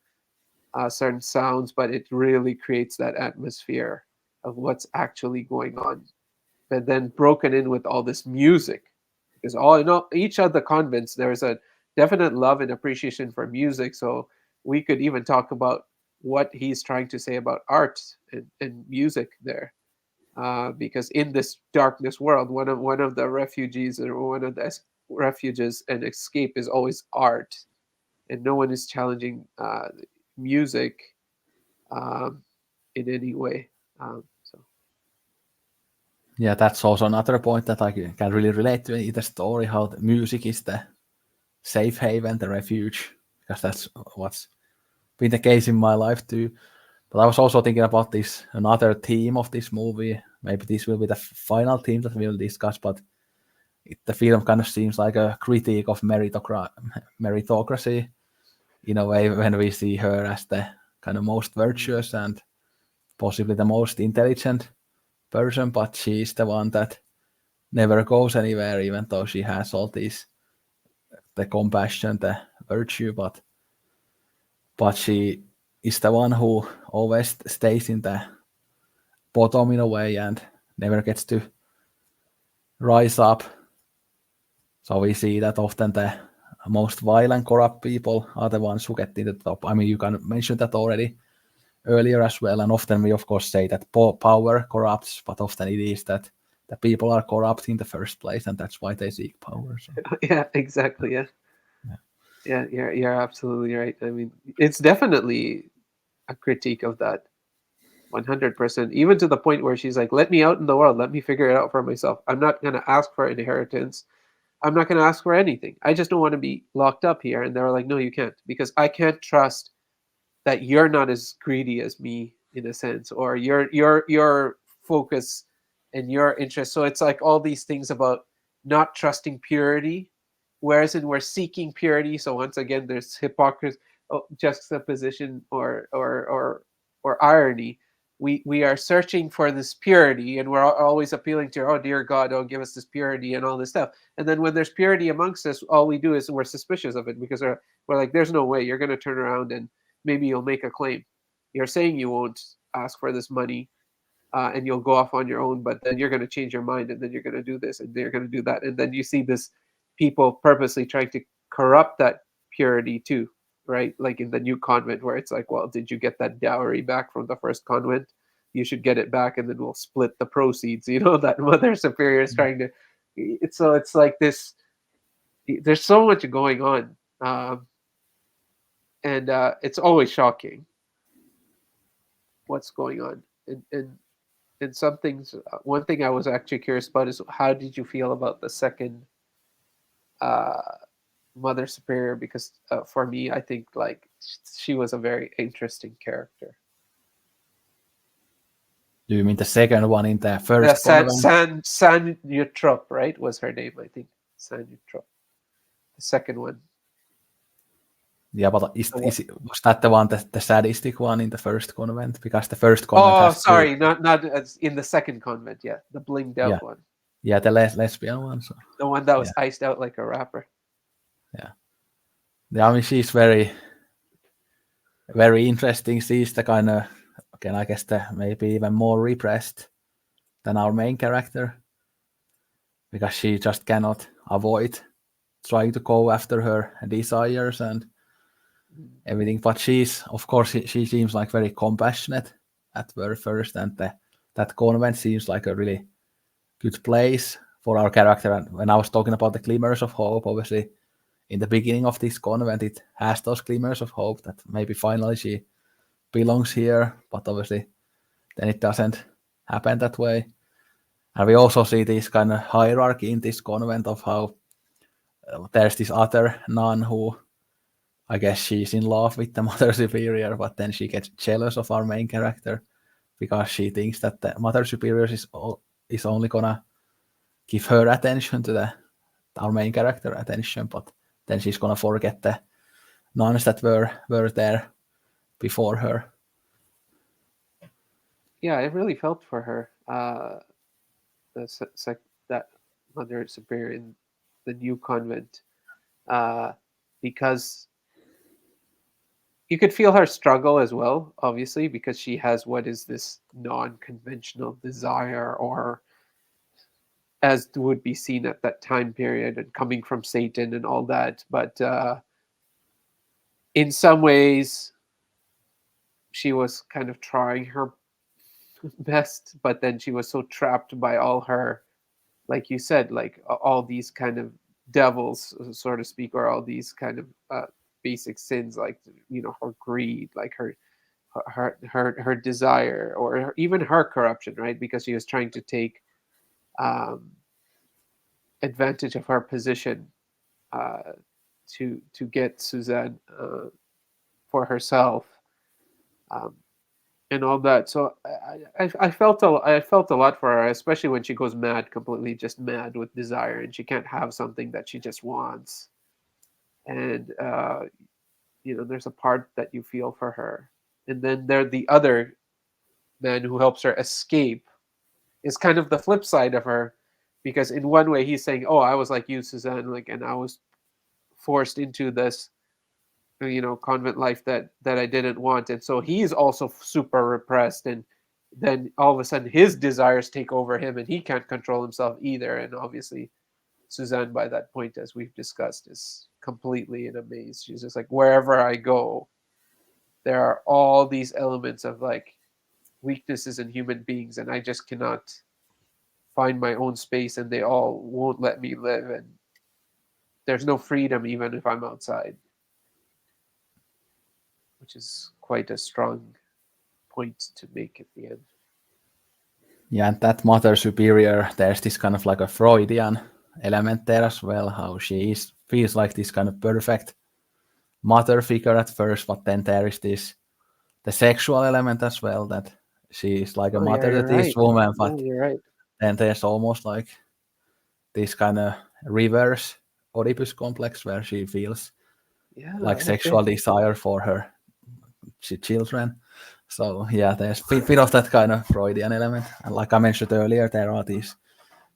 certain sounds, but it really creates that atmosphere of what's actually going on, and then broken in with all this music. because all in all, each of the convents there's a definite love and appreciation for music. So we could even talk about what he's trying to say about art and music there. Because in this darkness world, one of the refugees or one of the refuges and escape is always art, and no one is challenging music um, in any way. So Yeah, that's also another point that I can really relate to in the story, how the music is the safe haven, the refuge, because that's what's been the case in my life too. But I was also thinking about this another theme of this movie. Maybe this will be the final theme that we will discuss, but the film kind of seems like a critique of meritocracy in a way when we see her as the kind of most virtuous and possibly the most intelligent person, but she's the one that never goes anywhere, even though she has all these the compassion, the virtue, but she is the one who always stays in the bottom in a way and never gets to rise up. So we see that often the most violent, corrupt people are the ones who get in the top. I mean, you can mention that already earlier as well, and often we of course say that power corrupts, but often it is that the people are corrupt in the first place, and that's why they seek power. So. yeah, exactly. Yeah, you're absolutely right. I mean, it's definitely a critique of that 100%, even to the point where she's like, let me out in the world, let me figure it out for myself. I'm not going to ask for inheritance. I'm not going to ask for anything. I just don't want to be locked up here. And they're like, no, you can't, because I can't trust that you're not as greedy as me in a sense, or your focus and your interest. So it's like all these things about not trusting purity, whereas in we're seeking purity. So once again, there's hypocrisy, juxtaposition, or irony. We are searching for this purity, and we're always appealing to, oh dear God, oh give us this purity and all this stuff. And then when there's purity amongst us, all we do is we're suspicious of it, because we're like, there's no way you're going to turn around and maybe you'll make a claim. You're saying you won't ask for this money, and you'll go off on your own, but then you're going to change your mind, and then you're going to do this, and you're going to do that, and then you see this people purposely trying to corrupt that purity too, right? Like in the new convent, where it's like, well, did you get that dowry back from the first convent? You should get it back, and then we'll split the proceeds. That Mother Superior is trying to. It's like this. There's so much going on. And it's always shocking what's going on. And some things. One thing I was actually curious about is, how did you feel about the second uh, Mother Superior? Because for me, I think like she was a very interesting character. Do you mean the second one in the first convent? San Eutrop, right? Was her name, I think. San Eutrop. The second one. Yeah, but was that the one, the sadistic one in the first convent? Because the first convent Oh, has two. sorry, not in the second convent. Yeah, the blinged out Yeah, one. yeah, the lesbian one. So The one that was yeah, iced out like a rapper. yeah, yeah. I mean, she's very, very interesting. She's the kind of, again, I guess the maybe even more repressed than our main character, because she just cannot avoid trying to go after her desires and everything. But she's, of course, she seems like very compassionate at very first, and that convent seems like a really good place for our character. And when I was talking about the glimmers of hope, obviously in the beginning of this convent, it has those glimmers of hope that maybe finally she belongs here, but obviously then it doesn't happen that way. And we also see this kind of hierarchy in this convent of how there's this other nun who, I guess she's in love with the Mother Superior, but then she gets jealous of our main character because she thinks that the Mother Superior is only gonna give her attention to our main character attention, but then she's gonna forget the nuns that were there before her. Yeah, I really felt for her. That Mother Superior in the new convent, uh, because you could feel her struggle as well, obviously, because she has what is this non-conventional desire, or as would be seen at that time period and coming from Satan and all that. But in some ways, she was kind of trying her best, but then she was so trapped by all her, like you said, like all these kind of devils, so to speak, or all these kind of basic sins, like her greed, like her desire, or even her corruption, right? Because she was trying to take um, advantage of her position uh, to get Suzanne for herself. Um, and all that. So I felt a lot for her, especially when she goes mad, completely just mad with desire, and she can't have something that she just wants. And there's a part that you feel for her, and then there the other man who helps her escape is kind of the flip side of her, because in one way he's saying, "Oh, I was like you, Suzanne, like, and I was forced into this convent life that I didn't want," and so he's also super repressed, and then all of a sudden his desires take over him and he can't control himself either. And obviously Suzanne by that point, as we've discussed, is completely in a maze. She's just like, wherever I go, there are all these elements of like weaknesses in human beings, and I just cannot find my own space, and they all won't let me live, and there's no freedom even if I'm outside, which is quite a strong point to make at the end. Yeah, and that mother superior, there's this kind of like a Freudian element there as well, how she feels like this kind of perfect mother figure at first, but then there is the sexual element as well, that she is like a Oh yeah, mother to you're this right. woman, Yeah, but you're right. then there's almost like this kind of reverse Oedipus complex where she feels Yeah, like okay. sexual desire for her children. So yeah, there's a bit of that kind of Freudian element. And like I mentioned earlier, there are these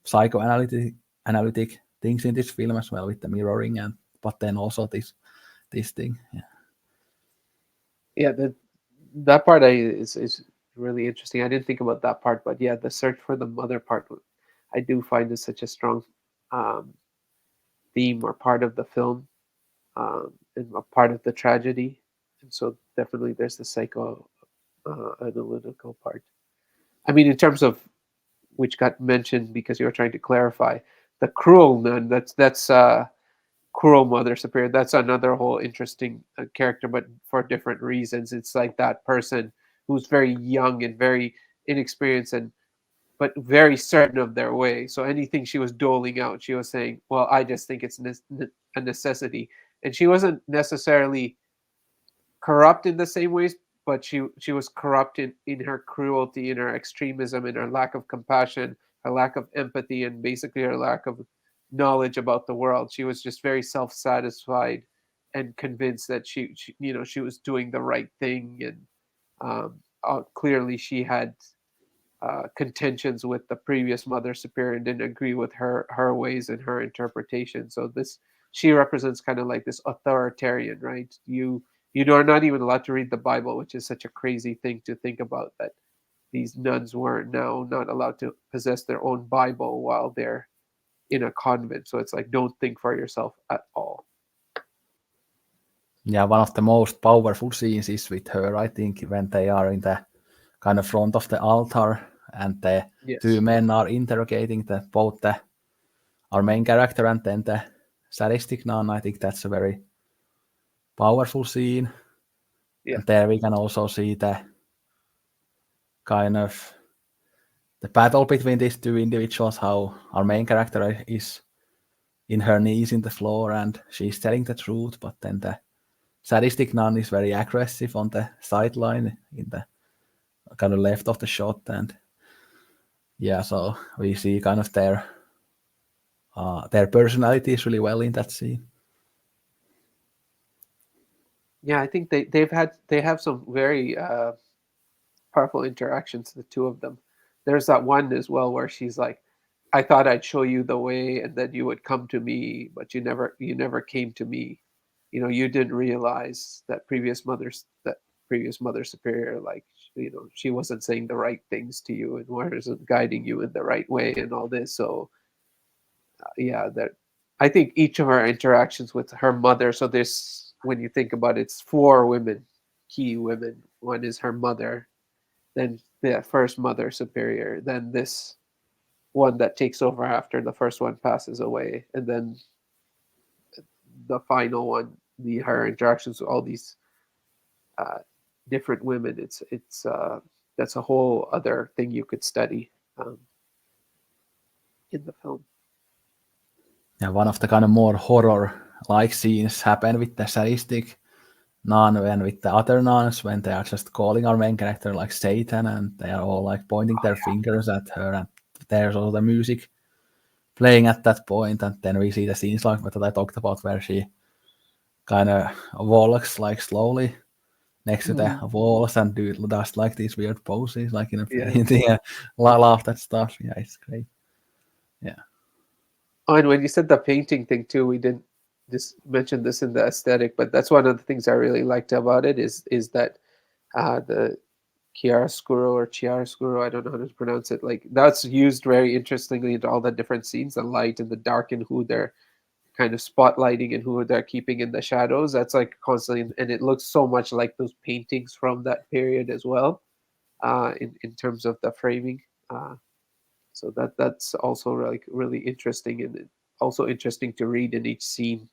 psychoanalytic things in this film as well with the mirroring, and but then also this thing. Yeah. Yeah, that part is really interesting. I didn't think about that part, but yeah, the search for the mother part, I do find is such a strong um, theme or part of the film, and a part of the tragedy. And so definitely there's the psycho analytical part. I mean, in terms of which got mentioned because you were trying to clarify the cruel nun. That's cruel mother superior. That's another whole interesting character, but for different reasons. It's like that person who's very young and very inexperienced, and but very certain of their way. So anything she was doling out, she was saying, "Well, I just think it's a necessity," and she wasn't necessarily corrupt in the same ways, but she was corrupt in her cruelty, in her extremism, in her lack of compassion, her lack of empathy, and basically her lack of knowledge about the world. She was just very self-satisfied and convinced that she was doing the right thing, and clearly she had contentions with the previous mother superior and didn't agree with her ways and her interpretation. So this she represents kind of like this authoritarian, right? You are not even allowed to read the Bible, which is such a crazy thing to think about, that these nuns were now not allowed to possess their own Bible while they're in a convent. So it's like, don't think for yourself at all. Yeah, one of the most powerful scenes is with her, I think, when they are in the kind of front of the altar and the two Yes. men are interrogating both our main character and then the sadistic nun. I think that's a very powerful scene. Yeah. And there we can also see the kind of the battle between these two individuals, how our main character is in her knees in the floor and she's telling the truth, but then the sadistic nun is very aggressive on the sideline in the kind of left of the shot. And yeah, so we see kind of their personalities really well in that scene. Yeah, I think they have some very powerful interactions, the two of them. There's that one as well where she's like, I thought I'd show you the way and that you would come to me, but you never came to me. You didn't realize that previous mother superior, like, she wasn't saying the right things to you and wasn't guiding you in the right way and all this. So yeah, that I think each of her interactions with her mother. So there's when you think about it, it's four women, key women. One is her mother, then the first mother superior, then this one that takes over after the first one passes away, and then the final one, the her interactions with all these uh, different women. It's that's a whole other thing you could study in the film. Yeah, one of the kind of more horror-like scenes happened with the sadistic nun and with the other nuns when they are just calling our main character like Satan and they are all like pointing their fingers at her and there's all the music playing at that point and then we see the scenes like what I talked about where she kind of walks like slowly next to the walls and does like these weird poses like in a Yeah. painting. Yeah, love that stuff. Yeah, it's great. Yeah. Oh, and when you said the painting thing too, we didn't just mention this in the aesthetic, but that's one of the things I really liked about it is that the chiaroscuro or chiaroscuro, I don't know how to pronounce it. Like that's used very interestingly in all the different scenes, the light and the dark, and who they're kind of spotlighting and who they're keeping in the shadows. That's like constantly, and it looks so much like those paintings from that period as well, in terms of the framing. So that's also like really interesting, and also interesting to read in each scene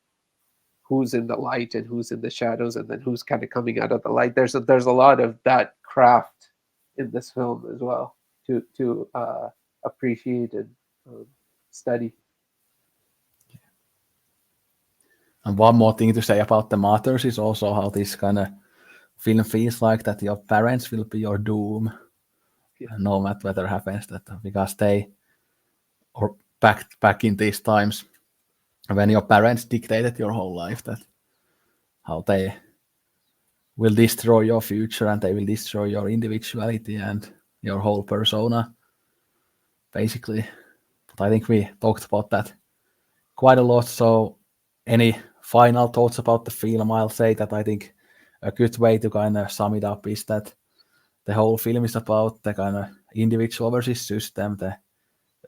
who's in the light and who's in the shadows, and then who's kind of coming out of the light. There's a lot of that craft in this film as well to appreciate and study. And one more thing to say about the mothers is also how this kind of film feels like that your parents will be your doom, Yeah. no matter what happens. That because they, or back in these times, when your parents dictated your whole life, that how they will destroy your future and they will destroy your individuality and your whole persona, basically. But I think we talked about that quite a lot. So, any final thoughts about the film? I'll say that I think a good way to kind of sum it up is that the whole film is about the kind of individual versus system, the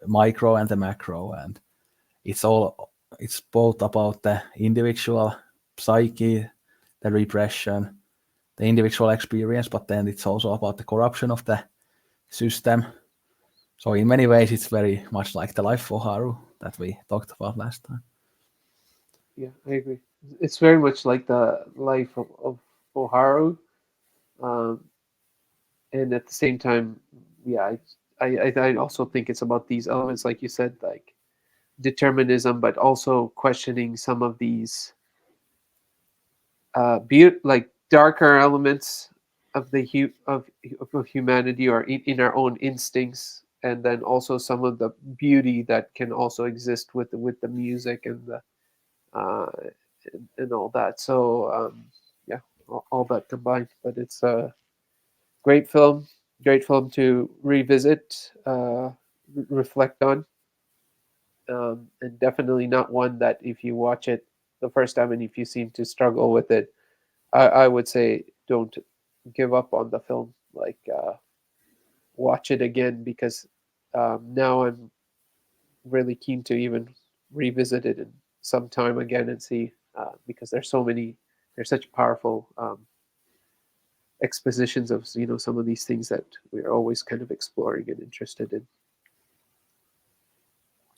micro and the macro, and it's both about the individual psyche, the repression, the individual experience, but then it's also about the corruption of the system. So in many ways, it's very much like the life for Haru that we talked about last time. Yeah, I agree. It's very much like the life of Oharu, um, and at the same time, yeah, I also think it's about these elements, like you said, like determinism, but also questioning some of these like darker elements of the of humanity or in our own instincts, and then also some of the beauty that can also exist with the music and the uh, and all that. So yeah, all that combined. But it's a great film to revisit, reflect on, and definitely not one that if you watch it the first time and if you seem to struggle with it, I would say don't give up on the film. Like watch it again because now I'm really keen to even revisit it in some time again and see because there's such powerful expositions of some of these things that we're always kind of exploring and interested in.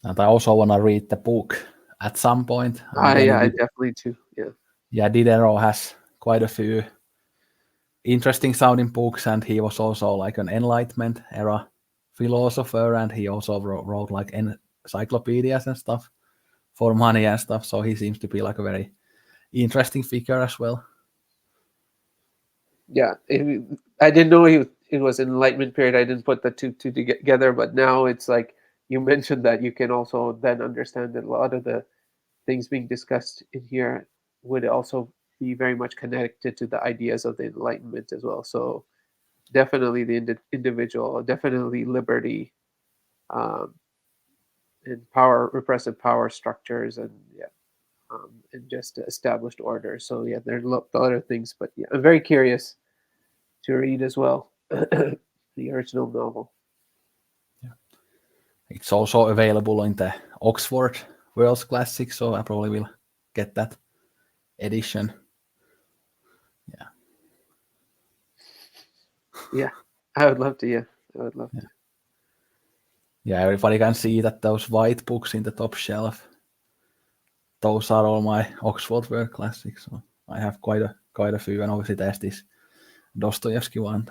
And I also want to read the book at some point. I'm Yeah, getting I it. definitely too. Yeah, Yeah, Diderot has quite a few interesting sounding books, and he was also like an Enlightenment era philosopher, and he also wrote like encyclopedias and stuff for money and stuff. So he seems to be like a very interesting figure as well. yeah. I didn't know it was Enlightenment period. I didn't put the two together, but now it's like you mentioned that you can also then understand that a lot of the things being discussed in here would also be very much connected to the ideas of the Enlightenment as well. So definitely the individual, definitely liberty, um, and power, repressive power structures, and yeah, and just established order. So yeah, there are a lot of things, but yeah, I'm very curious to read as well the original novel. It's also available in the Oxford world's classic, so I probably will get that edition. Yeah. Yeah, I would love to. Yeah, I would love to. Yeah, everybody can see that those white books in the top shelf, those are all my Oxford World Classics. So I have quite a few, and obviously there's this Dostoevsky one.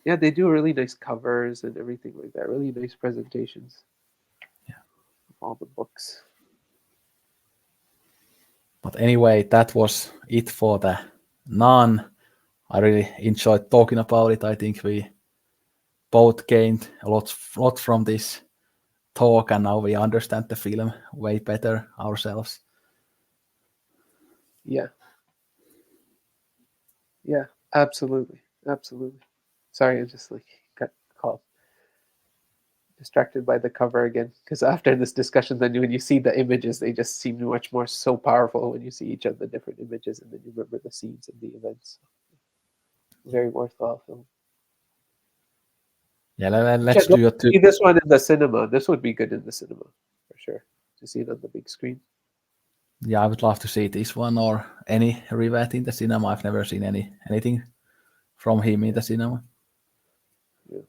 Yeah, they do really nice covers and everything like that. Really nice presentations. Yeah. Of all the books. But anyway, that was it for the Nun. I really enjoyed talking about it. I think we both gained a lot from this talk, and now we understand the film way better ourselves. Yeah. Yeah, absolutely. Absolutely. Sorry, I just got called distracted by the cover again. Because after this discussion, then when you see the images, they just seem much more so powerful when you see each of the different images and then you remember the scenes and the events. Very worthwhile film. Yeah, let's do your two. See this one in the cinema. This would be good in the cinema for sure to see it on the big screen. Yeah, I would love to see this one or any Rivet in the cinema. I've never seen anything from him in the cinema. Yeah.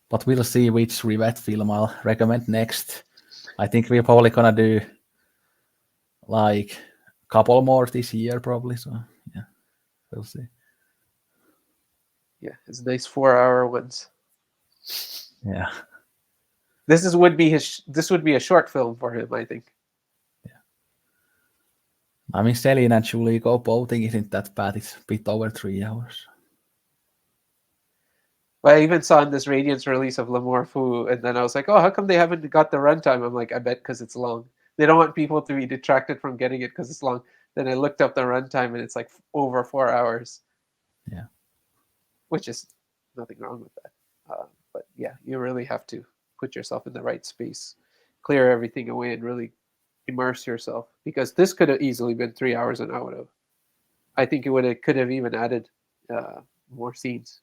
But we'll see which Rivet film I'll recommend next. I think we're probably gonna do like a couple more this year, probably. So yeah, we'll see. Yeah, it's nice 4-hour ones. Yeah. This would be a short film for him, I think. Yeah. I mean, Celine and Julie go boating isn't that bad. It's a bit over 3 hours. But I even saw in this Radiance release of L'Amour Fou, and then I was like, oh, how come they haven't got the runtime? I'm like, I bet because it's long. They don't want people to be detracted from getting it because it's long. Then I looked up the runtime, and it's like over 4 hours. Yeah. Which is nothing wrong with that. But yeah, you really have to put yourself in the right space, clear everything away, and really immerse yourself. Because this could have easily been 3 hours, and I think it could have even added more sceens.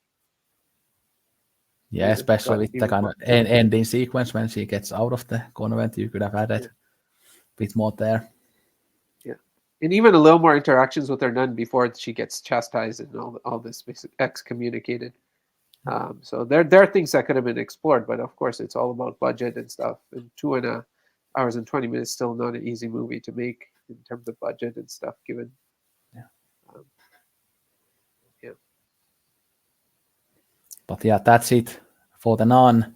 Yeah, especially with the kind of ending sequence when she gets out of the convent, you could have added a bit more there. Yeah, and even a little more interactions with her nun before she gets chastised and all this excommunicated. So there are things that could have been explored, but of course it's all about budget and stuff. And 2.5 hours and 20 minutes still not an easy movie to make in terms of budget and stuff. Given, yeah. But yeah, that's it for the Nun.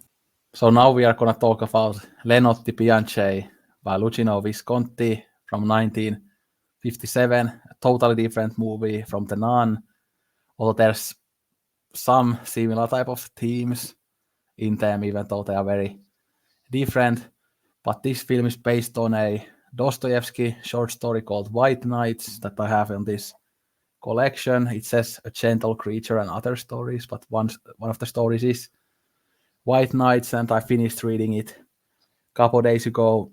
So now we are gonna talk about Notti Bianche by Luchino Visconti from 1957. A totally different movie from the Nun. Although there's some similar type of themes in them, even though they are very different. But this film is based on a Dostoevsky short story called White Nights that I have in this collection. It says A Gentle Creature and Other Stories, but one of the stories is White Nights, and I finished reading it a couple days ago,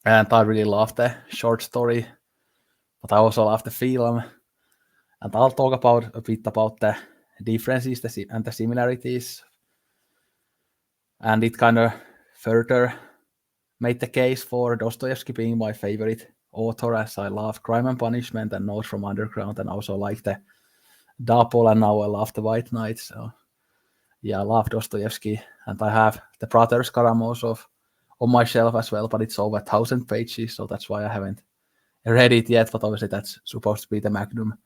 and I really loved the short story, but I also love the film, and I'll talk a bit about the differences and the similarities, and it kind of further made the case for Dostoevsky being my favorite author, as I love Crime and Punishment and Notes from Underground, and also like the Double, and now I love the White Nights. So yeah, I love Dostoevsky, and I have the Brothers Karamazov on my shelf as well, but it's over 1,000 pages, so that's why I haven't read it yet, but obviously that's supposed to be the magnum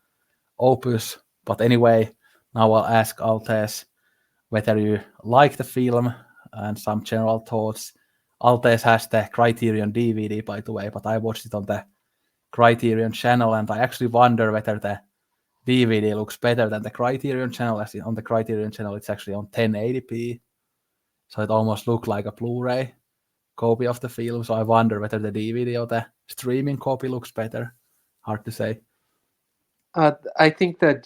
opus. But anyway, now I'll ask Altaz whether you like the film and some general thoughts. Altaz has the Criterion DVD, by the way, but I watched it on the Criterion channel, and I actually wonder whether the DVD looks better than the Criterion channel, as on the Criterion channel it's actually on 1080p, so it almost looked like a Blu-ray copy of the film, so I wonder whether the DVD or the streaming copy looks better. Hard to say. I think the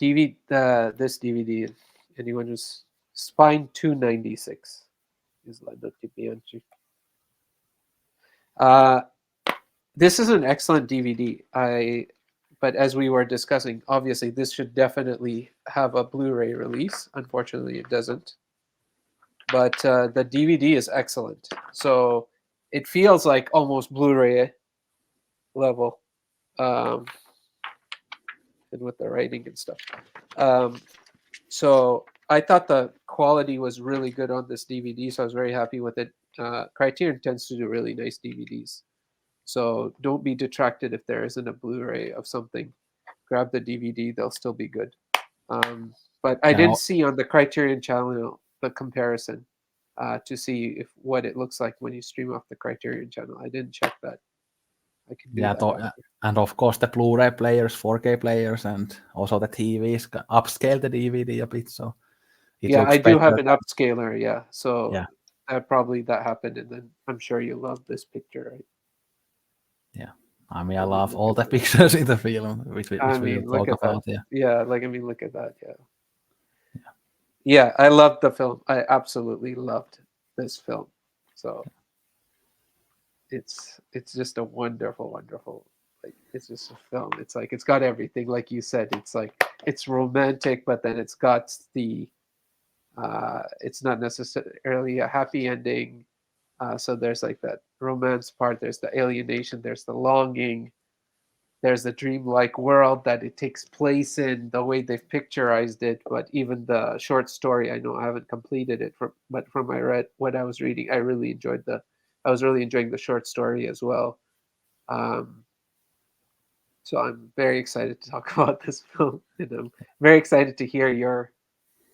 this DVD, anyone who's Spine 296 is La Notte Bianche. This is an excellent DVD. But as we were discussing, obviously this should definitely have a Blu-ray release. Unfortunately, it doesn't. but the DVD is excellent. So it feels like almost Blu-ray level, and with the writing and stuff. So I thought the quality was really good on this DVD, so I was very happy with it. Criterion tends to do really nice DVDs, so don't be detracted if there isn't a Blu-ray of something. Grab the DVD; they'll still be good. But I didn't see on the Criterion channel the comparison to see if what it looks like when you stream off the Criterion channel. I didn't check that. I can do that after. And of course the Blu-ray players, 4K players, and also the TVs upscale the DVD a bit, so it looks I do have better. an upscaler, yeah. So Yeah. Probably that happened, and then I'm sure you love this picture, right? Yeah, I mean, I love all the pictures in the film, which we will talk about. That. Yeah, like I mean, look at that. Yeah, I loved the film. I absolutely loved this film. So it's just a wonderful, like it's just a film. It's like it's got everything, like you said. It's like it's romantic, but then it's got the it's not necessarily a happy ending. So there's like that romance part, there's the alienation, there's the longing, there's the dreamlike world that it takes place in, the way they've picturized it. But even the short story, I know I haven't completed it, but from what I was reading, I was really enjoying the short story as well. So I'm very excited to talk about this film, and I'm very excited to hear your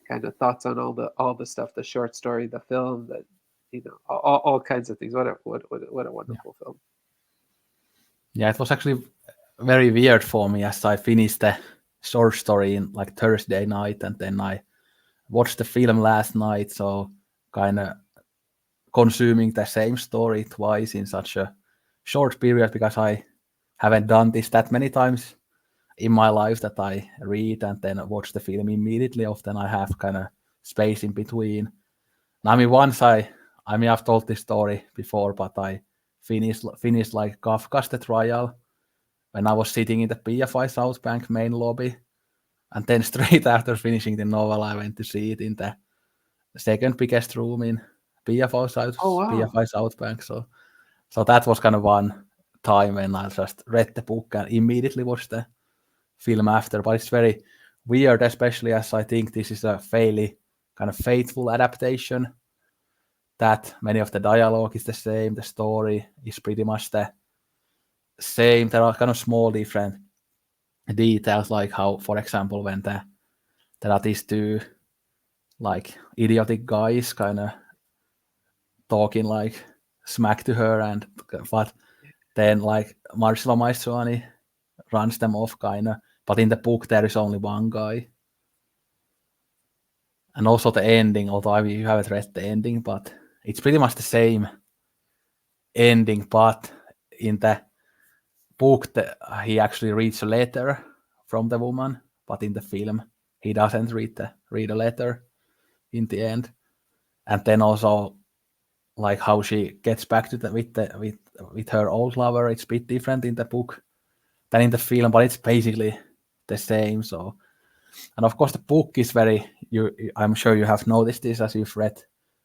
kind of thoughts on all the stuff, the short story, the film, that all kinds of things. What a wonderful film. Yeah, it was actually very weird for me as I finished the short story in like Thursday night, and then I watched the film last night, so kind of consuming the same story twice in such a short period, because I haven't done this that many times in my life, that I read and then watch the film immediately. Often I have kind of space in between. I mean, I've told this story before, but I finished like Kafka's The Trial when I was sitting in the PFI South Bank main lobby, and then straight after finishing the novel, I went to see it in the second biggest room in PFI South Bank. So that was kind of one time when I just read the book and immediately watched the film after. But it's very weird, especially as I think this is a fairly kind of faithful adaptation, that many of the dialogue is the same, the story is pretty much the same. There are kind of small different details, like how, for example, when there are these two like idiotic guys kind of talking like smack to her, but then like Marcelo Maestrani runs them off kind of. But in the book there is only one guy. And also the ending, although you haven't read the ending, but it's pretty much the same ending, but in the book he actually reads a letter from the woman, but in the film he doesn't read a letter in the end. And then also like how she gets back to with her old lover, it's a bit different in the book than in the film, but it's basically the same. So, and of course the book is I'm sure you have noticed this as you've read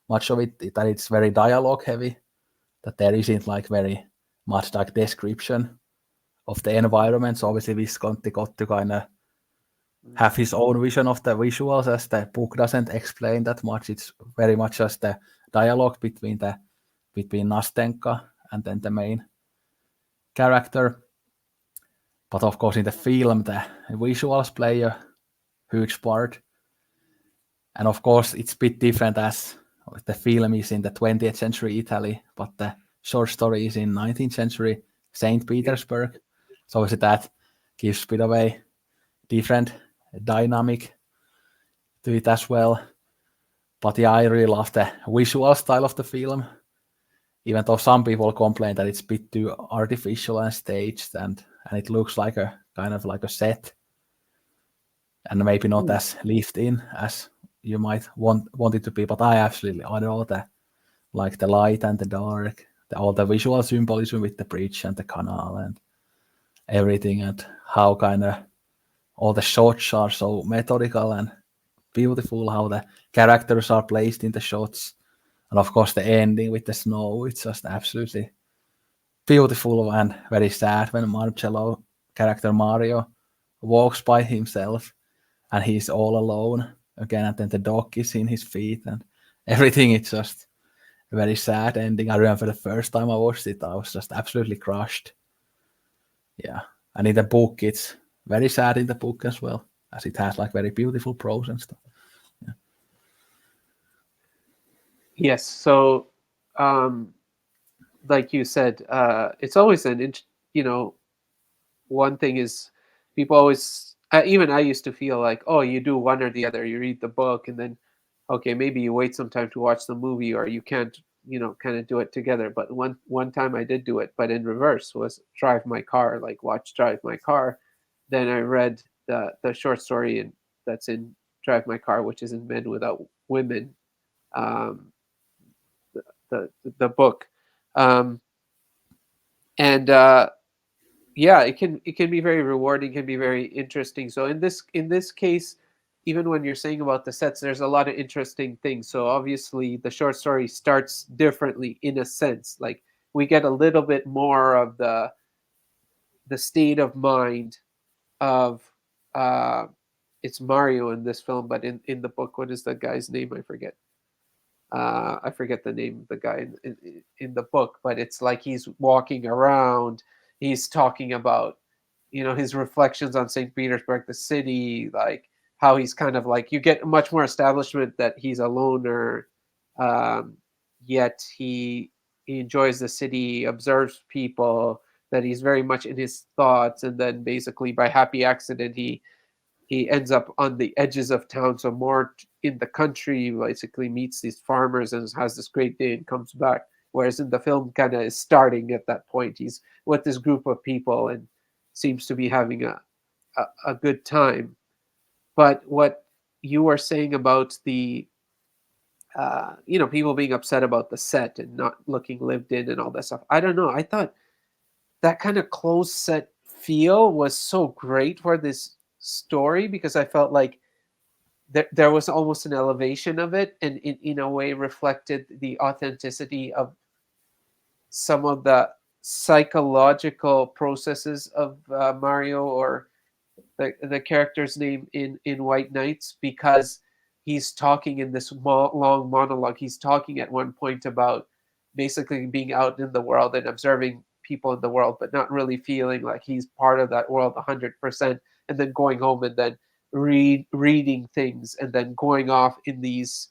much of it, that it's very dialogue heavy, that there isn't like very much like description of the environment. So obviously Visconti got to kind of have his own vision of the visuals, as the book doesn't explain that much. It's very much just the dialogue between Nastenka and then the main character. But of course in the film the visuals play a huge part. And of course it's a bit different, as the film is in the 20th century Italy, but the short story is in 19th century St. Petersburg. So obviously that gives a bit of a different dynamic to it as well. But yeah, I really love the visual style of the film, even though some people complain that it's a bit too artificial and staged, and it looks like a kind of like a set, and maybe not as lived in as you might want it to be. But I know the like the light and the dark, all the visual symbolism with the bridge and the canal and everything, and how kind of all the shots are so methodical and beautiful, how the characters are placed in the shots. And of course, the ending with the snow, it's just absolutely beautiful and very sad when Marcello character Mario walks by himself and he's all alone again, and then the dog is in his feet and everything. It's just a very sad ending. I remember the first time I watched it, I was just absolutely crushed. Yeah, and in the book, it's very sad in the book as well, as it has like very beautiful prose and stuff. Yeah. Yes. So, like you said, it's always one thing is people always, even I used to feel like, oh, you do one or the other. You read the book and then, okay, maybe you wait some time to watch the movie, or you can't, kind of do it together. But one time I did do it, but in reverse, was Drive My Car, like watch Drive My Car. Then I read the short story that's in Drive My Car, which is in Men Without Women, um, the book, um, and yeah, it can be very rewarding, can be very interesting. So in this case, even when you're saying about the sets, there's a lot of interesting things. So obviously the short story starts differently in a sense. Like we get a little bit more of the state of mind of uh it's Mario in this film, but in the book, what is the guy's name? I forget the name of the guy in the book, but it's like he's walking around, he's talking about, his reflections on St. Petersburg, the city, like how he's kind of like, you get much more establishment that he's a loner, um, yet he enjoys the city, observes people, that he's very much in his thoughts, and then basically by happy accident he ends up on the edges of town, so more in the country, basically meets these farmers and has this great day and comes back. Whereas in the film, kind of is starting at that point. He's with this group of people and seems to be having a good time. But what you were saying about the, people being upset about the set and not looking lived in and all that stuff, I don't know. I thought that kind of closed set feel was so great for this story, because I felt like there was almost an elevation of it, and in a way reflected the authenticity of some of the psychological processes of Mario, or the character's name in White Knights, because he's talking in this long monologue. He's talking at one point about basically being out in the world and observing people in the world, but not really feeling like he's part of that world 100%, and then going home and then reading things, and then going off in these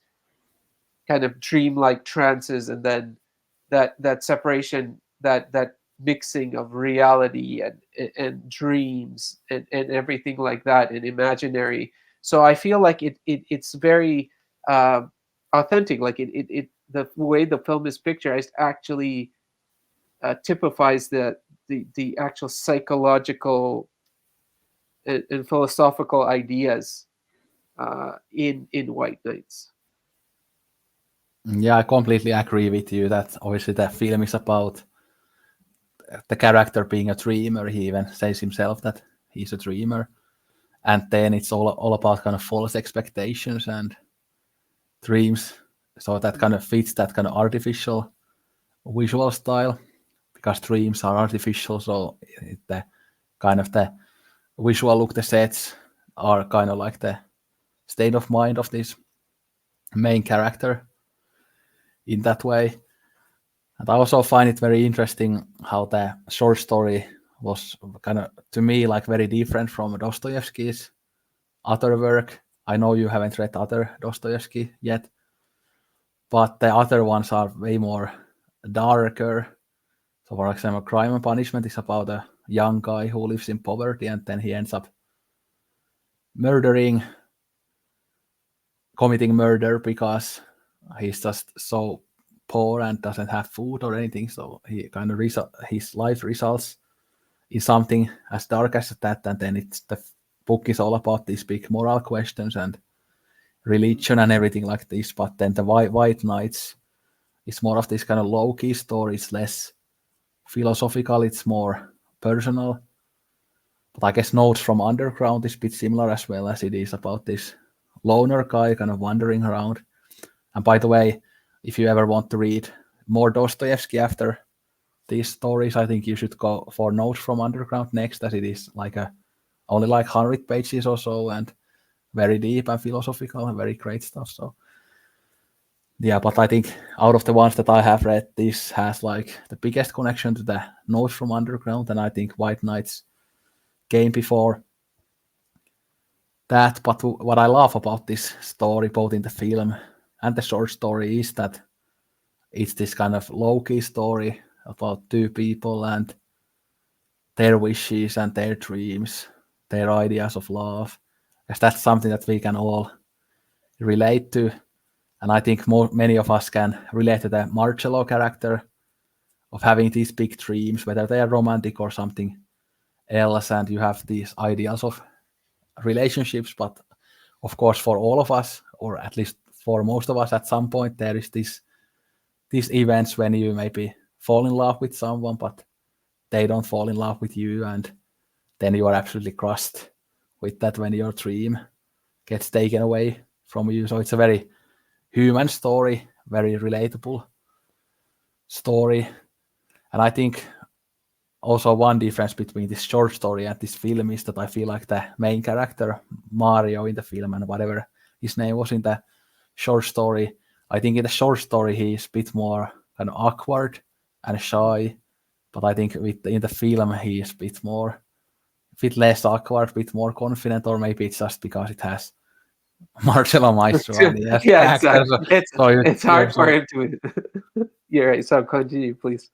kind of dreamlike trances, and then that separation, that mixing of reality and dreams and everything like that, and imaginary. So I feel like it's very uh, authentic. Like the way the film is pictured actually typifies the actual psychological and philosophical ideas in White Knights. Yeah, I completely agree with you that obviously the film is about the character being a dreamer. He even says himself that he's a dreamer. And then it's all about kind of false expectations and dreams. So that kind of fits that kind of artificial visual style, because dreams are artificial. So the kind of the visual look, the sets are kind of like the state of mind of this main character in that way. And I also find it very interesting how the short story was kind of, to me, like very different from Dostoevsky's other work. I know you haven't read other Dostoevsky yet, but the other ones are way more darker. So, for example, Crime and Punishment is about a young guy who lives in poverty, and then he ends up committing murder because he's just so poor and doesn't have food or anything. So he kind of his life results in something as dark as that, and then the book is all about these big moral questions and religion and everything like this. But then the White Knights is more of this kind of low-key story. It's less philosophical, it's more personal. But I guess Notes from Underground is a bit similar as well, as it is about this loner guy kind of wandering around. And by the way, if you ever want to read more Dostoevsky after these stories, I think you should go for Notes from Underground next, as it is like only like 100 pages or so, and very deep and philosophical and very great stuff. So yeah, but I think out of the ones that I have read, this has like the biggest connection to the Notes from Underground, and I think White Knights came before that. But what I love about this story, both in the film and the short story, is that it's this kind of low-key story about two people and their wishes and their dreams, their ideas of love. Because that's something that we can all relate to. And I think many of us can relate to the Marcello character of having these big dreams, whether they are romantic or something else. And you have these ideals of relationships. But of course, for all of us, or at least for most of us, at some point, there is these events when you maybe fall in love with someone, but they don't fall in love with you. And then you are absolutely crushed with that when your dream gets taken away from you. So it's a very human story, very relatable story. And I think also one difference between this short story and this film is that I feel like the main character, Mario in the film, and whatever his name was in the short story, I think in the short story he is a bit more kind of awkward and shy, but I think in the film he is a bit less awkward, a bit more confident, or maybe it's just because it has Marcello Maestro as Yeah, actor. exactly. It's hard for him to. You're right. So continue, please.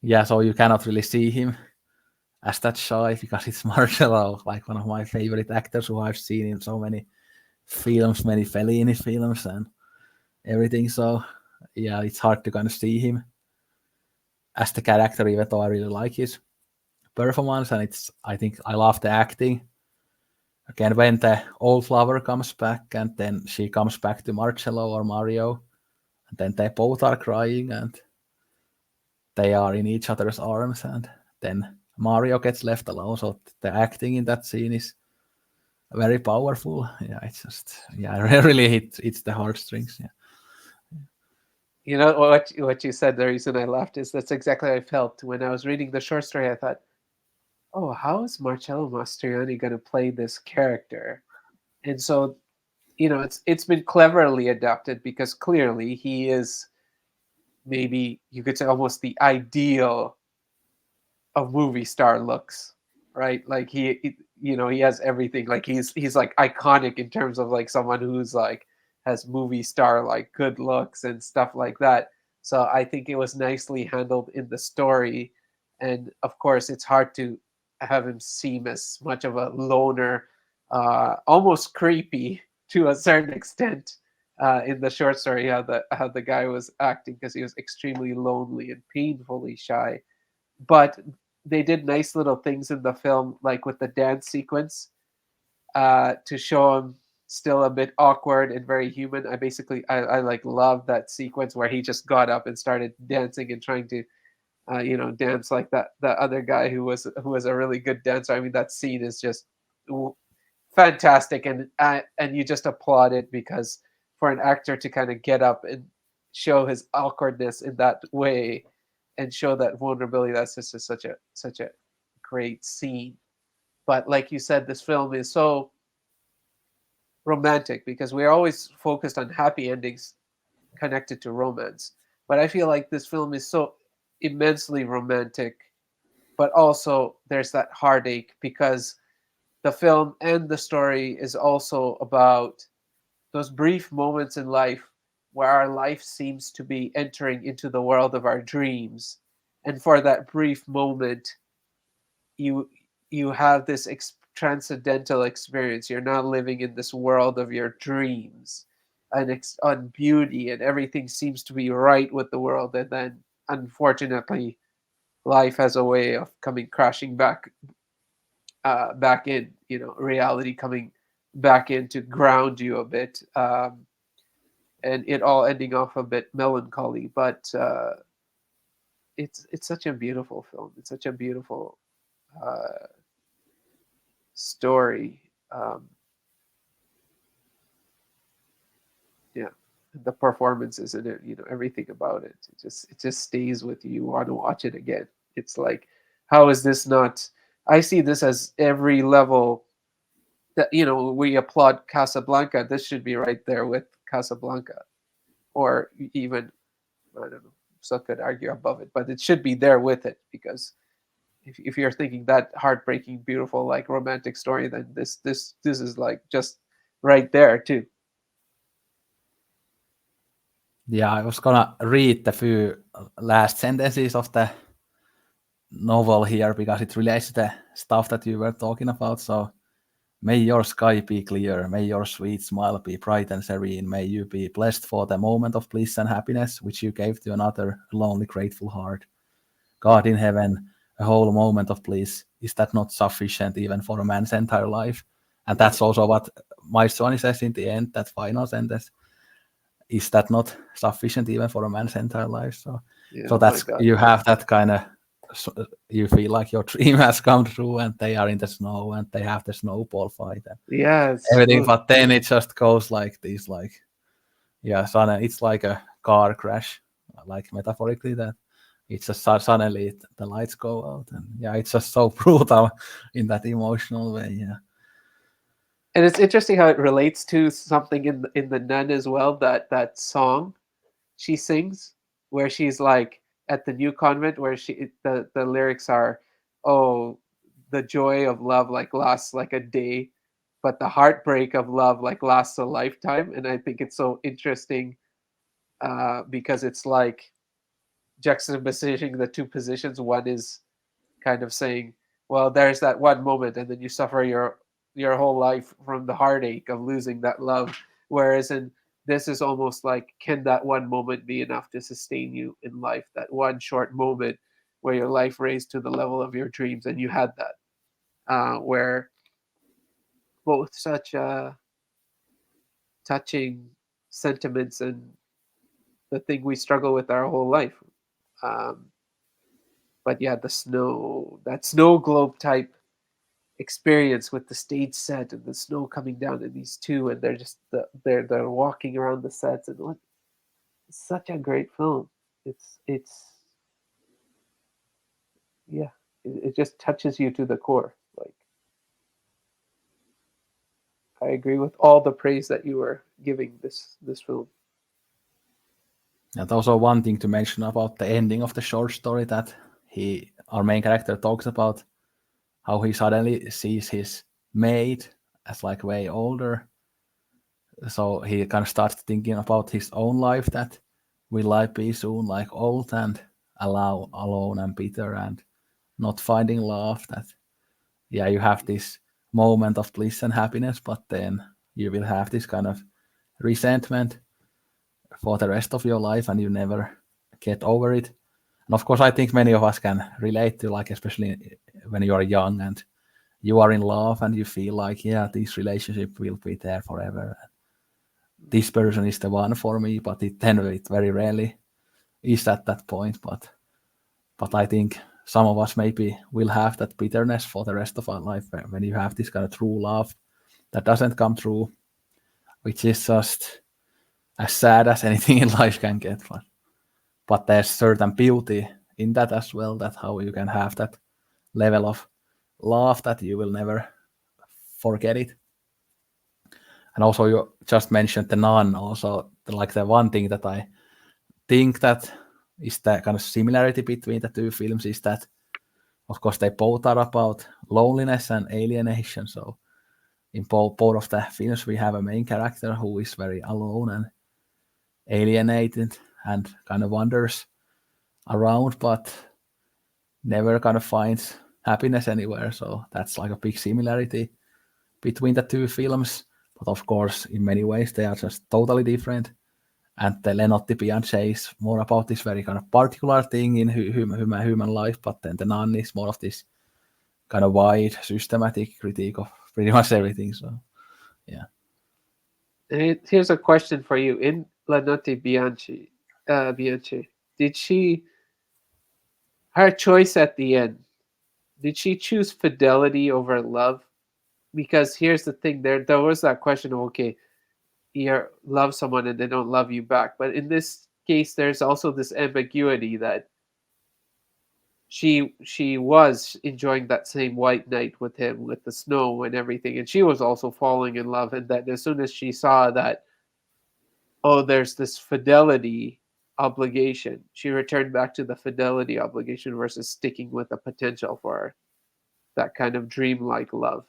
Yeah, so you cannot really see him as that shy because it's Marcello, like one of my favorite actors who I've seen in so many films, many Fellini films and everything. So yeah, it's hard to kind of see him as the character, even though I really like his performance. And I think I love the acting. Again, when the old lover comes back and then she comes back to Marcello or Mario, and then they both are crying and they are in each other's arms, and then Mario gets left alone. So the acting in that scene is very powerful. Yeah, it's just really hits the heartstrings. Yeah. You know what you said. The reason I laughed is that's exactly how I felt when I was reading the short story. I thought, oh, how is Marcello Mastroianni going to play this character? And so, it's been cleverly adapted because clearly he is, maybe you could say, almost the ideal of movie star looks, right? Like he has everything. Like he's like iconic in terms of like someone who's like has movie star like good looks and stuff like that. So I think it was nicely handled in the story, and of course it's hard to have him seem as much of a loner, almost creepy to a certain extent. In the short story, how the guy was acting, because he was extremely lonely and painfully shy, but they did nice little things in the film, like with the dance sequence, to show him still a bit awkward and very human. I like love that sequence where he just got up and started dancing and trying to dance like that other guy who was a really good dancer. I mean, that scene is just fantastic, and you just applaud it, because for an actor to kind of get up and show his awkwardness in that way and show that vulnerability, that's just such a great scene. But like you said, this film is so romantic because we're always focused on happy endings connected to romance. But I feel like this film is so immensely romantic, but also there's that heartache, because the film and the story is also about those brief moments in life where our life seems to be entering into the world of our dreams. And for that brief moment, you you have this transcendental experience. You're now living in this world of your dreams, and on beauty, and everything seems to be right with the world. And then, unfortunately, life has a way of coming crashing back in. Reality coming back in to ground you a bit, and it all ending off a bit melancholy. But it's such a beautiful film. It's such a beautiful uh, story. Um, yeah. the performances and it, everything about it. It just stays with you. You want to watch it again. It's like, how is this not? I see this as every level that we applaud Casablanca. This should be right there with Casablanca, or even I don't know. Some could argue above it, but it should be there with it because if you're thinking that heartbreaking, beautiful, like romantic story, then this is like just right there too. Yeah, I was gonna read the few last sentences of the novel here because it relates to the stuff that you were talking about. So, may your sky be clear, may your sweet smile be bright and serene, may you be blessed for the moment of bliss and happiness which you gave to another lonely, grateful heart. God in heaven, a whole moment of bliss, is that not sufficient even for a man's entire life? And that's also what my son says in the end, that final sentence. Is that not sufficient even for a man's entire life? So, Yeah, so oh my that's God. you have that kind of you feel like your dream has come true, and they are in the snow, and they have the snowball fight and Yeah, everything. But then it just goes like this, like it's like a car crash, like metaphorically that it's just suddenly the lights go out, and it's just so brutal in that emotional way. Yeah. and it's interesting how it relates to something in the Nun as well. That song she sings, where she's like at the new convent, where the lyrics are, oh, the joy of love like lasts like a day, but the heartbreak of love like lasts a lifetime. And I think it's so interesting because it's like juxtaposing the two positions. One is kind of saying, well, there's that one moment, and then you suffer your whole life from the heartache of losing that love. Whereas in this is almost like, can that one moment be enough to sustain you in life? That one short moment where your life raised to the level of your dreams, and you had that, where both such touching sentiments and the thing we struggle with our whole life. Um, but yeah, that snow globe type experience with the stage set and the snow coming down and these two, and they're walking around the sets, and it's such a great film. It's yeah, it just touches you to the core. Like, I agree with all the praise that you were giving this film. And also one thing to mention about the ending of the short story, that our main character talks about how he suddenly sees his maid as like way older. So he kind of starts thinking about his own life, that will I be soon like old and alone and bitter and not finding love, that you have this moment of bliss and happiness, but then you will have this kind of resentment for the rest of your life and you never get over it. And of course, I think many of us can relate to, like, especially when you are young and you are in love and you feel like, this relationship will be there forever. This person is the one for me, but it very rarely is at that point. But I think some of us maybe will have that bitterness for the rest of our life when you have this kind of true love that doesn't come true, which is just as sad as anything in life can get. But there's certain beauty in that as well, that how you can have that level of love that you will never forget it. And also you just mentioned the Nun, also like the one thing that I think that is the kind of similarity between the two films is that, of course, they both are about loneliness and alienation. So in both of the films, we have a main character who is very alone and alienated and kind of wanders around, but never kind of finds happiness anywhere. So that's like a big similarity between the two films. But of course, in many ways, they are just totally different. And the Notti Bianche is more about this very kind of particular thing in human life, but then the Nun is more of this kind of wide, systematic critique of pretty much everything. So, yeah. And here's a question for you: in La Notte Bianche, did she her choice at the end? Did she choose fidelity over love? Because here's the thing: there was that question of, okay, you love someone and they don't love you back. But in this case, there's also this ambiguity that she was enjoying that same white night with him, with the snow and everything, and she was also falling in love. And that as soon as she saw that, oh, there's this fidelity obligation, she returned back to the fidelity obligation versus sticking with the potential for that kind of dreamlike love.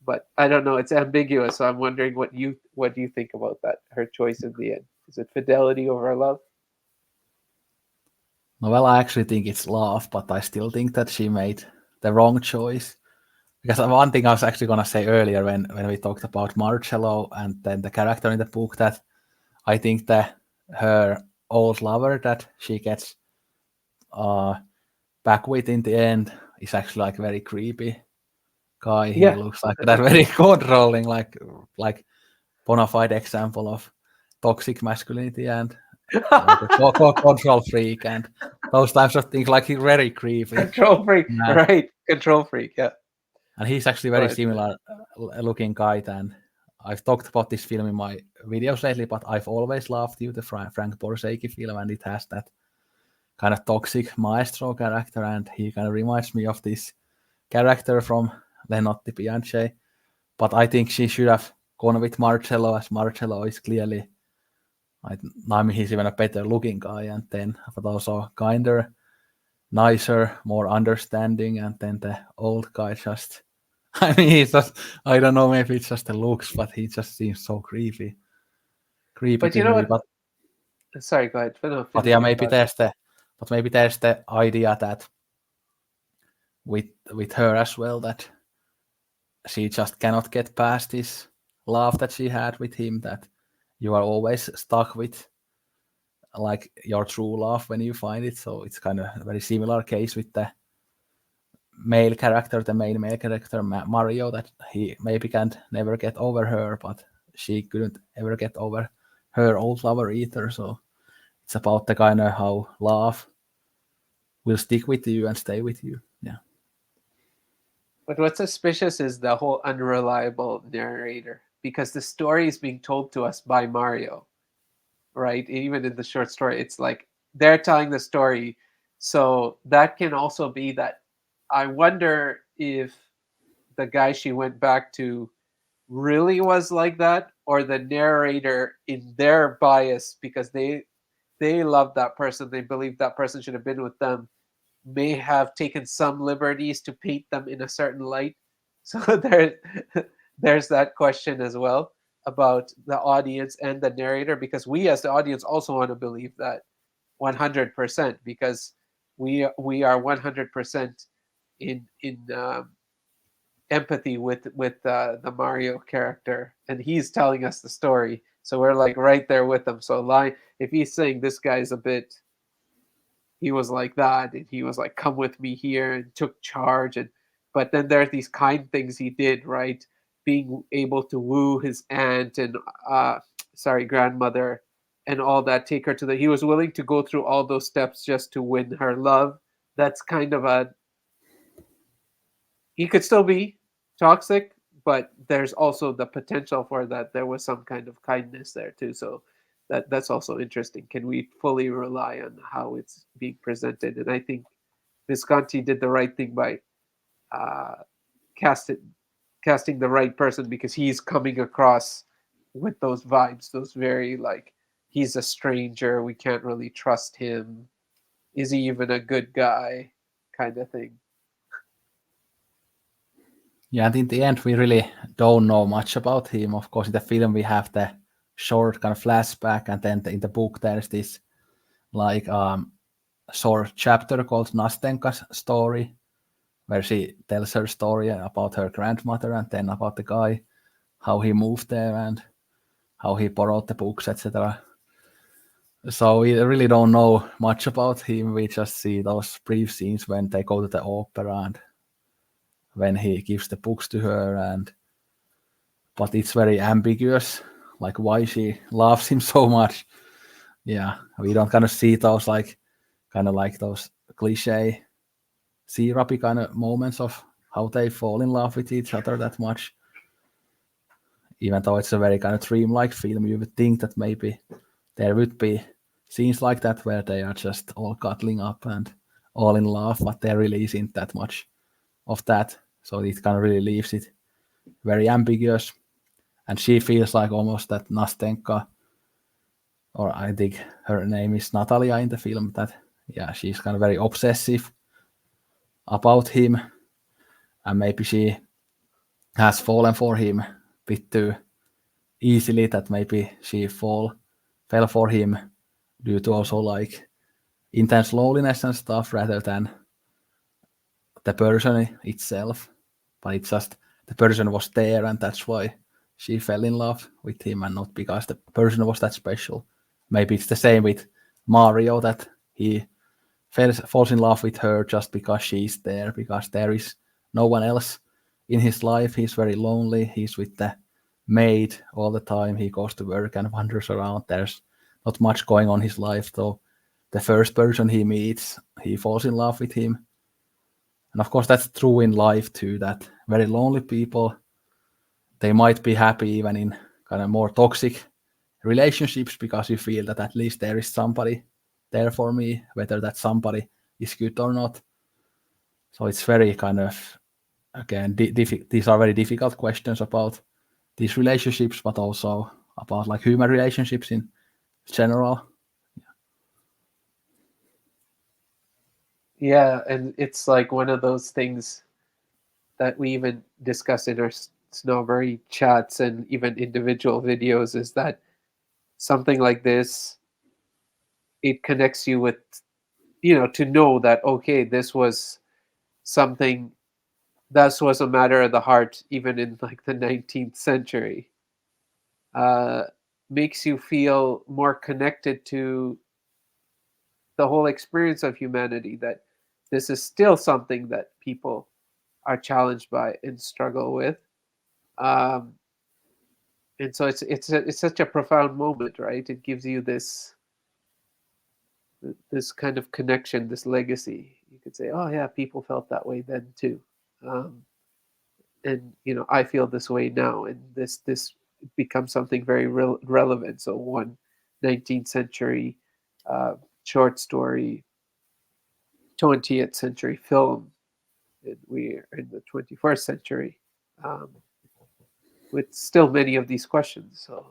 But I don't know, it's ambiguous, so I'm wondering what do you think about that, her choice in the end? Is it fidelity over love? Well, I actually think it's love, but I still think that she made the wrong choice. Because one thing I was actually going to say earlier when we talked about Marcello and then the character in the book, that I think that her old lover that she gets back with in the end is actually like very creepy guy. He Yeah. looks like that very controlling, like bona fide example of toxic masculinity and like a control freak and those types of things. Like he's very creepy. Control freak, Yeah. right? Control freak, yeah. And he's actually very similar looking guy. And I've talked about this film in my videos lately, but I've always loved the Frank Borzage film, and it has that kind of toxic maestro character, and he kind of reminds me of this character from the Notti Bianche. But I think she should have gone with Marcello, as Marcello is clearly, I mean, he's even a better looking guy, and then, but also kinder, nicer, more understanding, and then the old guy just, I mean, he's just, I don't know, maybe it's just the looks, but he just seems so creepy But to you know me. what? Sorry, go ahead. But Finish yeah, your thought. maybe there's the idea that with her as well, that she just cannot get past this love that she had with him, that you are always stuck with like your true love when you find it. So it's kind of a very similar case with the main male character Mario, that he maybe can't never get over her, but she couldn't ever get over her old lover either. So it's about the kind of how love will stick with you and stay with you. Yeah. But what's suspicious is the whole unreliable narrator, because the story is being told to us by Mario, right? Even in the short story, it's like they're telling the story. So that can also be that. I wonder if the guy she went back to really was like that, or the narrator in their bias, because they love that person, they believe that person should have been with them, may have taken some liberties to paint them in a certain light. So there's that question as well about the audience and the narrator, because we as the audience also want to believe that 100%, because we are 100% in empathy with the Mario character, and he's telling us the story, so we're like right there with him. So if he's saying this guy's a bit, he was like that, and he was like, come with me here, and took charge, and but then there are these kind things he did, right? Being able to woo his aunt and uh grandmother and all that, take her to the, he was willing to go through all those steps just to win her love. That's kind of a, he could still be toxic, but there's also the potential for that there was some kind of kindness there too. So that's also interesting. Can we fully rely on how it's being presented? And I think Visconti did the right thing by uh, casting casting the right person, because he's coming across with those vibes, those very like, he's a stranger, we can't really trust him. Is he even a good guy? Kind of thing. Yeah, and in the end, we really don't know much about him. Of course, in the film, we have the short kind of flashback, and then in the book, there's this like short chapter called Nastenka's story, where she tells her story about her grandmother and then about the guy, how he moved there and how he borrowed the books, etc. So we really don't know much about him. We just see those brief scenes when they go to the opera and when he gives the books to her, and but it's very ambiguous, like why she loves him so much. Yeah, we don't kind of see those kind of like those cliche syrupy kind of moments of how they fall in love with each other that much. even though it's a very kind of dreamlike film, you would think that maybe there would be scenes like that where they are just all cuddling up and all in love, but there really isn't that much of that. So it kind of really leaves it very ambiguous. And she feels like almost that Nastenka, or I think her name is Natalia in the film, that yeah, she's kind of very obsessive about him, and maybe she has fallen for him a bit too easily, that maybe she fell for him due to also like intense loneliness and stuff rather than the person itself. But it's just the person was there and that's why she fell in love with him and not because the person was that special. Maybe it's the same with Mario, that he falls in love with her just because she's there, because there is no one else in his life. He's very lonely. He's with the maid all the time. He goes to work and wanders around. There's not much going on in his life. So the first person he meets, he falls in love with him. And of course, that's true in life too, that very lonely people, they might be happy even in kind of more toxic relationships because you feel that at least there is somebody there for me, whether that somebody is good or not. So it's very kind of, again, these are very difficult questions about these relationships, but also about like human relationships in general. Yeah, and it's like one of those things that we even discuss in our Snowberry chats and even individual videos, is that something like this, it connects you with, to know that, okay, this was something, that was a matter of the heart, even in like the 19th century. uh, Makes you feel more connected to the whole experience of humanity, that this is still something that people are challenged by and struggle with. um, and so it's such a profound moment, right? It gives you this kind of connection, this legacy. You could say, oh yeah, people felt that way then too. um, and I feel this way now, and this becomes something very relevant. So one 19th century uh, short story, 20th century film, and we're in the 21st century, um, with still many of these questions. So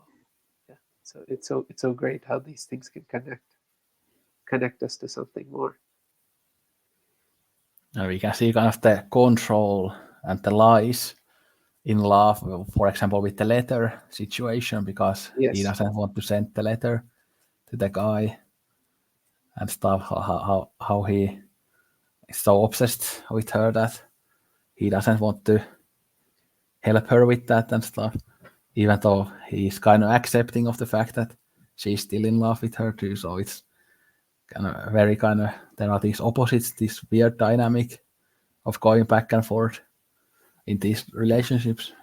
yeah, so it's so great how these things can connect us to something more. And we can see kind of the control and the lies in love, for example, with the letter situation, because he Yes. doesn't want to send the letter to the guy and stuff, how he is so obsessed with her that he doesn't want to help her with that and stuff, even though he's kind of accepting of the fact that she's still in love with her too. So it's kind of very kind of, there are these opposites, this weird dynamic of going back and forth in these relationships.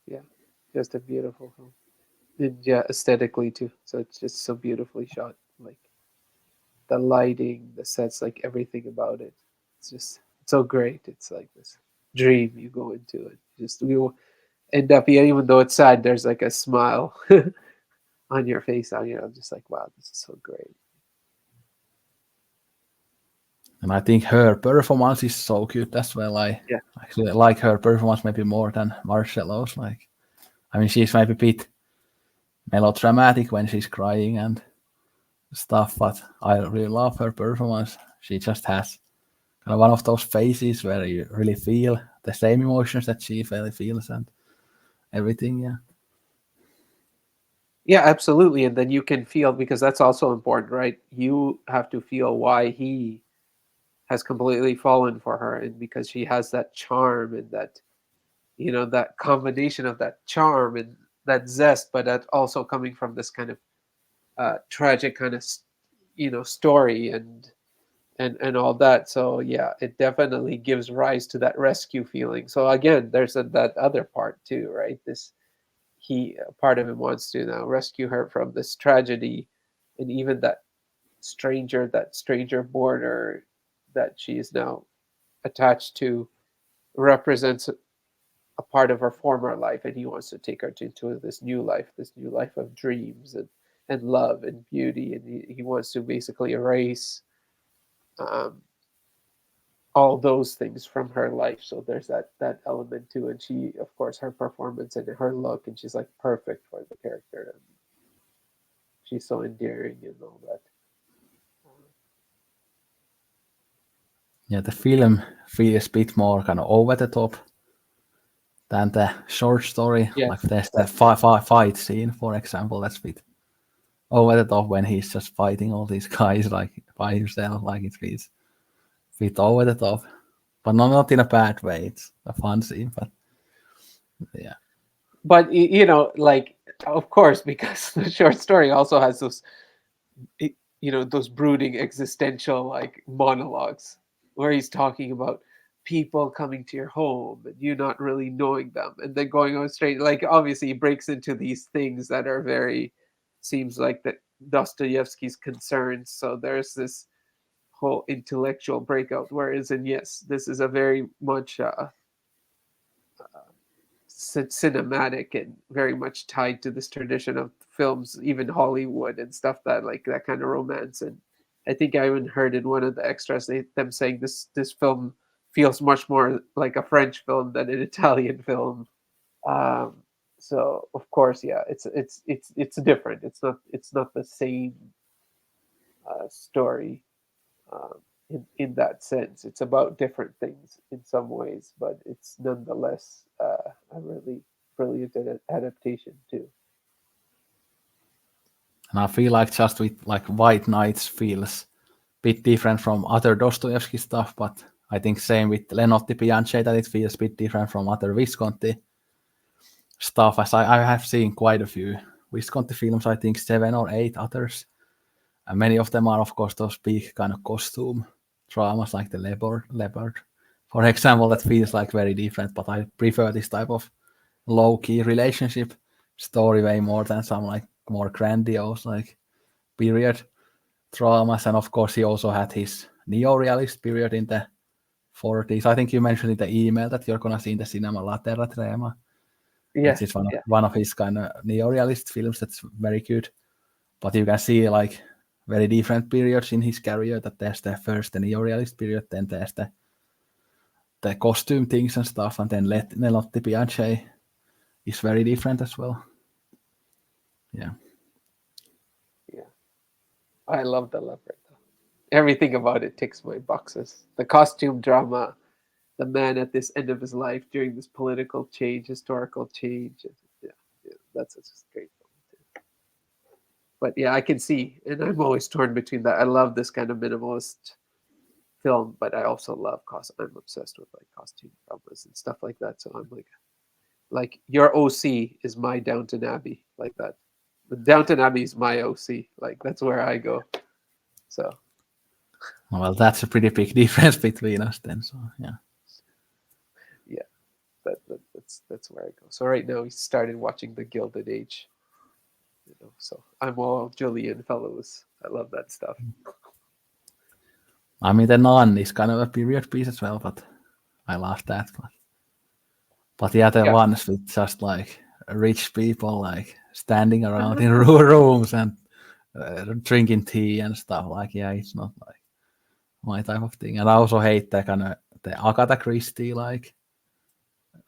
Yeah, just a beautiful film. And yeah, aesthetically too. So it's just so beautifully shot. Like the lighting, the sets, like everything about it. It's just so great. It's like this dream you go into it. Just you end up, yeah, even though it's sad, there's like a smile on your face. I'm just like, wow, this is so great. And I think her performance is so good as well. I Yeah, actually like her performance maybe more than Marcello's. Like, I mean, she's maybe a bit melodramatic when she's crying and stuff, but I really love her performance. She just has kind of one of those faces where you really feel the same emotions that she feels and everything. Yeah. yeah, absolutely. And then you can feel, because that's also important, right? You have to feel why he has completely fallen for her, and because she has that charm, and that that combination of that charm and that zest, but that also coming from this kind of tragic kind of story, and all that. So yeah, it definitely gives rise to that rescue feeling. So again, there's that other part too, right? This he part of him wants to now rescue her from this tragedy, and even that stranger border that she is now attached to represents a part of her former life, and he wants to take her into this new life of dreams and love and beauty, and he wants to basically erase um, all those things from her life. So there's that element too, and she, of course, her performance and her look, and she's like perfect for the character, and she's so endearing and all that. Yeah, the film feels a bit more kind of over the top than the short story. Like Yes, there's the fight scene, for example, that's a bit over the top when he's just fighting all these guys like by himself. Like it feels a bit over the top, but not in a bad way. It's a fun scene, but yeah. but like, of course, because the short story also has those, those brooding existential like monologues where he's talking about people coming to your home and you not really knowing them, and then going on straight, like, obviously he breaks into these things that are very, seems like that Dostoevsky's concerns. So there's this whole intellectual breakout, whereas in yes, this is a very much cinematic and very much tied to this tradition of films, even Hollywood and stuff, that like that kind of romance. And I think I even heard in one of the extras them saying this film feels much more like a French film than an Italian film. Um, so of course, yeah, it's different. It's not the same story, um, in that sense. It's about different things in some ways, but it's nonetheless a really brilliant adaptation too. And I feel like just with like White Knights feels a bit different from other Dostoevsky stuff, but I think same with Notti Bianche that it feels a bit different from other Visconti stuff. As I have seen quite a few Visconti films, I think 7 or 8 others, and many of them are of course those big kind of costume dramas like the Leopard, for example, that feels like very different. But I prefer this type of low key relationship story way more than some like more grandiose like period dramas. And of course, he also had his neo-realist period in the 40s. I think you mentioned in the email that you're gonna see in the cinema Latera Trema, which Yes, is one of yeah, one of his kind of neo-realist films that's very good. But you can see like very different periods in his career. That there's the first the neo-realist period, then there's the costume things and stuff, and then Lotti Bianche is very different as well. Yeah. yeah. I love the Leopard. Everything about it ticks my boxes. The costume drama, the man at this end of his life during this political change, historical change. Yeah, yeah, that's a great film too. But yeah, I can see, and I'm always torn between that. I love this kind of minimalist film, but I also love I'm obsessed with like costume dramas and stuff like that. So I'm like your OC is my Downton Abbey, like that. The Downton Abbey is my OC. Like that's where I go. So Well, that's a pretty big difference between us then. So yeah. yeah, that's where I go. So right now we started watching The Gilded Age. So I'm all Julian Fellows. I love that stuff. I mean, the Nun is kind of a period piece as well, but I love that. But the other Yeah, ones with just like rich people like standing around in rooms and drinking tea and stuff. Like, yeah, it's not like my type of thing. And I also hate the kind of the Agatha Christie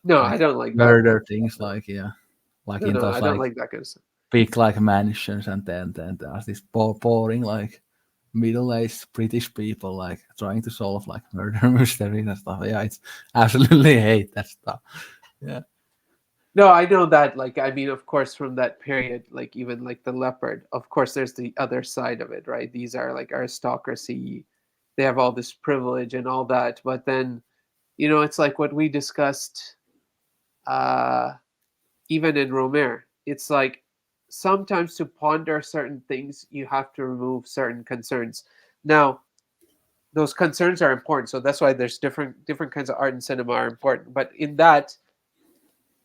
no, I like don't like that. murder things. Like, yeah, like No, in no, those I don't like like that kind of stuff. big like mansions, and then there's this boring like middle-aged British people like trying to solve like murder mysteries and stuff. Yeah, it's absolutely hate that stuff. Yeah. No, I know that. Like, I mean, of course, from that period, like even like the Leopard. Of course, there's the other side of it, right? These are like aristocracy. They have all this privilege and all that. But then, it's like what we discussed, uh, even in Romer. It's like sometimes to ponder certain things, you have to remove certain concerns. Now, those concerns are important, so that's why there's different kinds of art and cinema are important. But in that,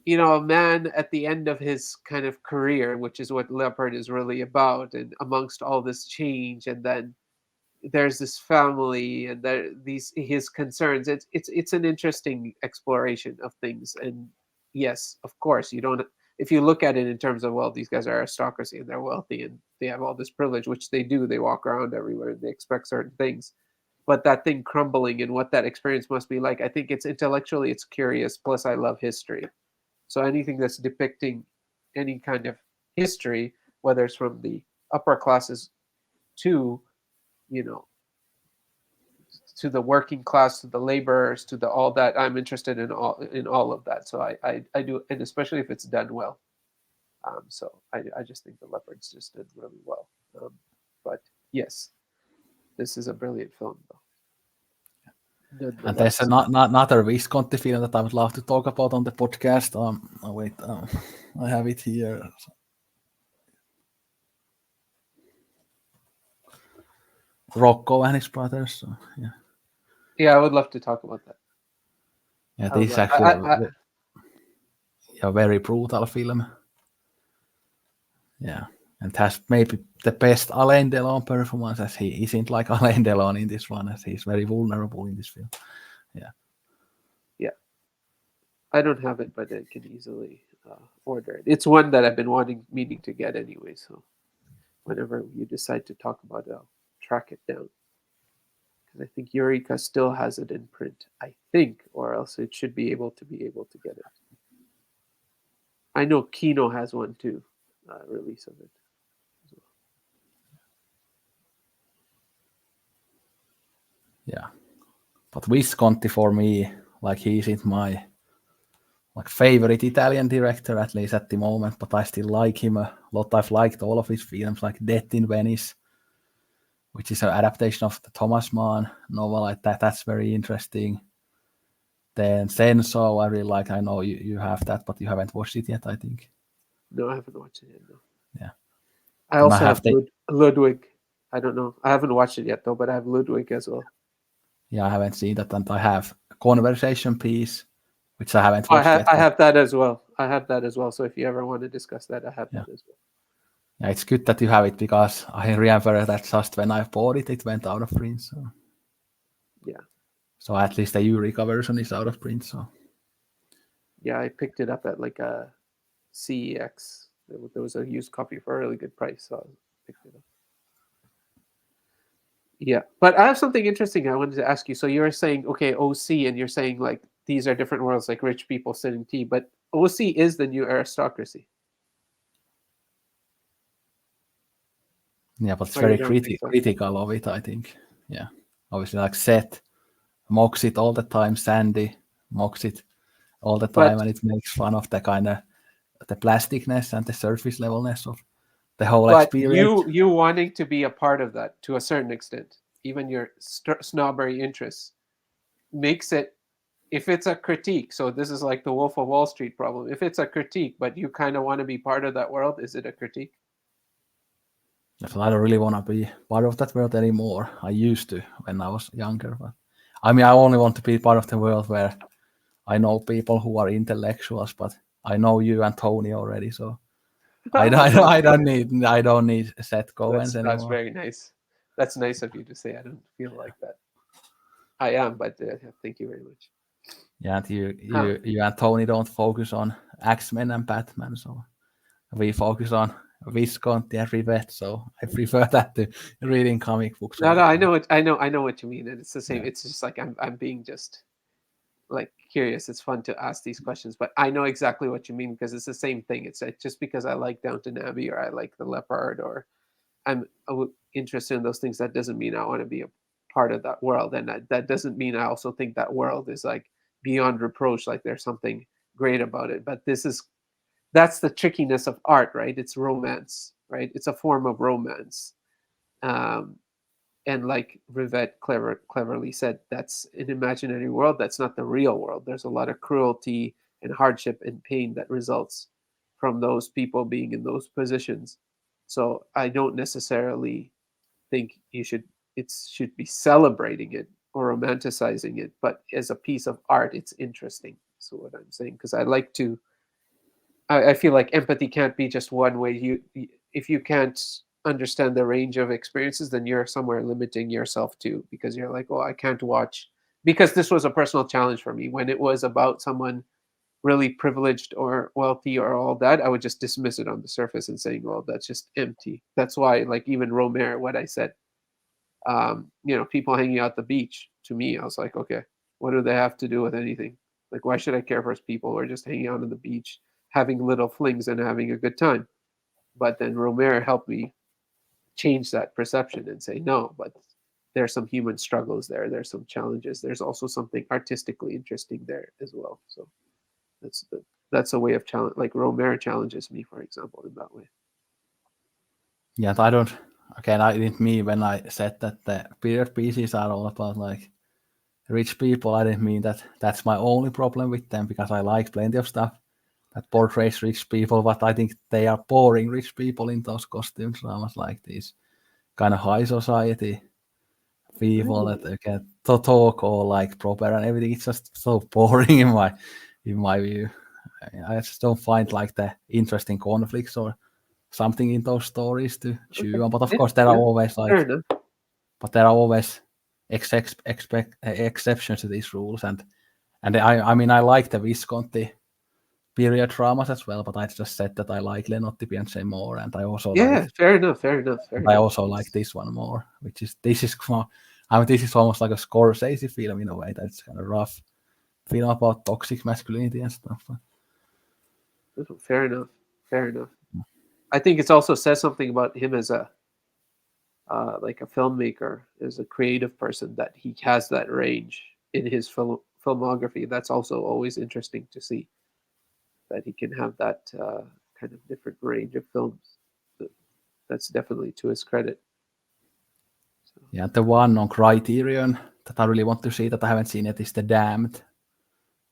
a man at the end of his kind of career, which is what Leopard is really about, and amongst all this change, and then there's this family, and there these his concerns. It's an interesting exploration of things, and yes, of course, you don't. If you look at it in terms of, well, these guys are aristocracy and they're wealthy and they have all this privilege, which they do. They walk around everywhere and they expect certain things. But that thing crumbling and what that experience must be like, I think it's intellectually, it's curious. Plus, I love history. So anything that's depicting any kind of history, whether it's from the upper classes to, you know, to the working class, to the laborers, to the all that, I'm interested in all of that. So I do, and especially if it's done well. So I just think the Leopards just did really well. But yes, this is a brilliant film, though. And there's another Visconti film that I would love to talk about on the podcast. Wait, I have it here. Rocco and his brothers. So, yeah. Yeah, I would love to talk about that. Yeah, this is actually a very brutal film. Yeah, and has maybe the best Alain Delon performance, as he isn't like Alain Delon in this one, as he's very vulnerable in this film. Yeah. Yeah. I don't have it, but I can easily order it. It's one that I've been meaning to get anyway, so whenever you decide to talk about it, I'll track it down. Because I think Eureka still has it in print, I think, or else it should be able to get it. I know Kino has one too, release of it. Yeah, but Visconti for me, like he isn't my favorite Italian director, at least at the moment, but I still like him a lot. I've liked all of his films, like Death in Venice, which is an adaptation of the Thomas Mann novel. Like that's very interesting. Then Senso, I really like. I know you have that, but you haven't watched it yet, I think. No, I haven't watched it yet. No. Yeah. I also have Ludwig. I don't know. I haven't watched it yet though, but I have Ludwig as well. Yeah, I haven't seen that, and I have a Conversation Piece, which I haven't watched yet. I have that as well. So if you ever want to discuss that, I have that as well. Yeah, it's good that you have it, because I remember that just when I bought it, it went out of print. So yeah. So at least the Eureka version is out of print. So yeah, I picked it up at like a CEX. There was a used copy for a really good price, so I picked it up. Yeah, but I have something interesting I wanted to ask you. So you're saying, okay, OC, and you're saying like these are different worlds, like rich people sitting tea, but OC is the new aristocracy. Yeah, but it's very critical of it, I think. Yeah, obviously, like Seth mocks it all the time, Sandy mocks it all the time, and it makes fun of the kind of the plasticness and the surface levelness of the whole experience. You wanting to be a part of that to a certain extent, even your snobbery interests, makes it, if it's a critique, so this is like the Wolf of Wall Street problem. If it's a critique, but you kind of want to be part of that world, is it a critique? So I don't really want to be part of that world anymore. I used to when I was younger, but I mean, I only want to be part of the world where I know people who are intellectuals, but I know you and Tony already, so I don't need Seth Cohen's anymore. That's very nice. That's nice of you to say. I don't feel like that. I am, but thank you very much. Yeah, and you and Tony don't focus on X-Men and Batman, so we focus on Visconti and Rivet, so I prefer that to reading comic books. No, I know what you mean, and it's the same. Yeah. It's just like I'm being just like curious. It's fun to ask these questions, but I know exactly what you mean, because it's the same thing. It's like, just because I like Downton Abbey or I like The Leopard or I'm interested in those things, that doesn't mean I want to be a part of that world, and that doesn't mean I also think that world is like beyond reproach, like there's something great about it. But that's the trickiness of art, right? It's romance, right? It's a form of romance. And like Rivet cleverly said, that's an imaginary world. That's not the real world. There's a lot of cruelty and hardship and pain that results from those people being in those positions. So I don't necessarily think it should be celebrating it or romanticizing it, but as a piece of art, it's interesting. So what I'm saying, because I feel like empathy can't be just one way. If you can't understand the range of experiences, then you're somewhere limiting yourself too, because you're like, oh, I can't watch, because this was a personal challenge for me when it was about someone really privileged or wealthy or all that, I would just dismiss it on the surface and saying, well, that's just empty. That's why, like, even Romer, what I said, people hanging out at the beach, to me, I was like, okay, what do they have to do with anything? Like, why should I care for people who are just hanging out on the beach, having little flings and having a good time? But then Romer helped me change that perception and say, no, but there's some human struggles there. There's some challenges. There's also something artistically interesting there as well. So that's a way of challenge. Like Romer challenges me, for example, in that way. Yeah, I don't. Again, I didn't mean when I said that the period pieces are all about like rich people. I didn't mean that that's my only problem with them, because I like plenty of stuff that portrays rich people, but I think they are boring rich people in those costume dramas, like these kind of high society people that they get to talk all like proper and everything. It's just so boring in my view. I just don't find like the interesting conflicts or something in those stories to chew on. But of course, there are always like, but there are always exceptions to these rules. And I mean, I like the Visconti period dramas as well, but I just said that I like Le Notti Bianche more, and I also like. Fair enough. I also like this one more, which is this is almost like a Scorsese film in a way. That's kind of rough film about toxic masculinity and stuff. Fair enough. I think it also says something about him as a like a filmmaker, as a creative person, that he has that range in his filmography. That's also always interesting to see, that he can have that kind of different range of films. That's definitely to his credit. So. Yeah, the one on Criterion that I really want to see that I haven't seen yet is The Damned.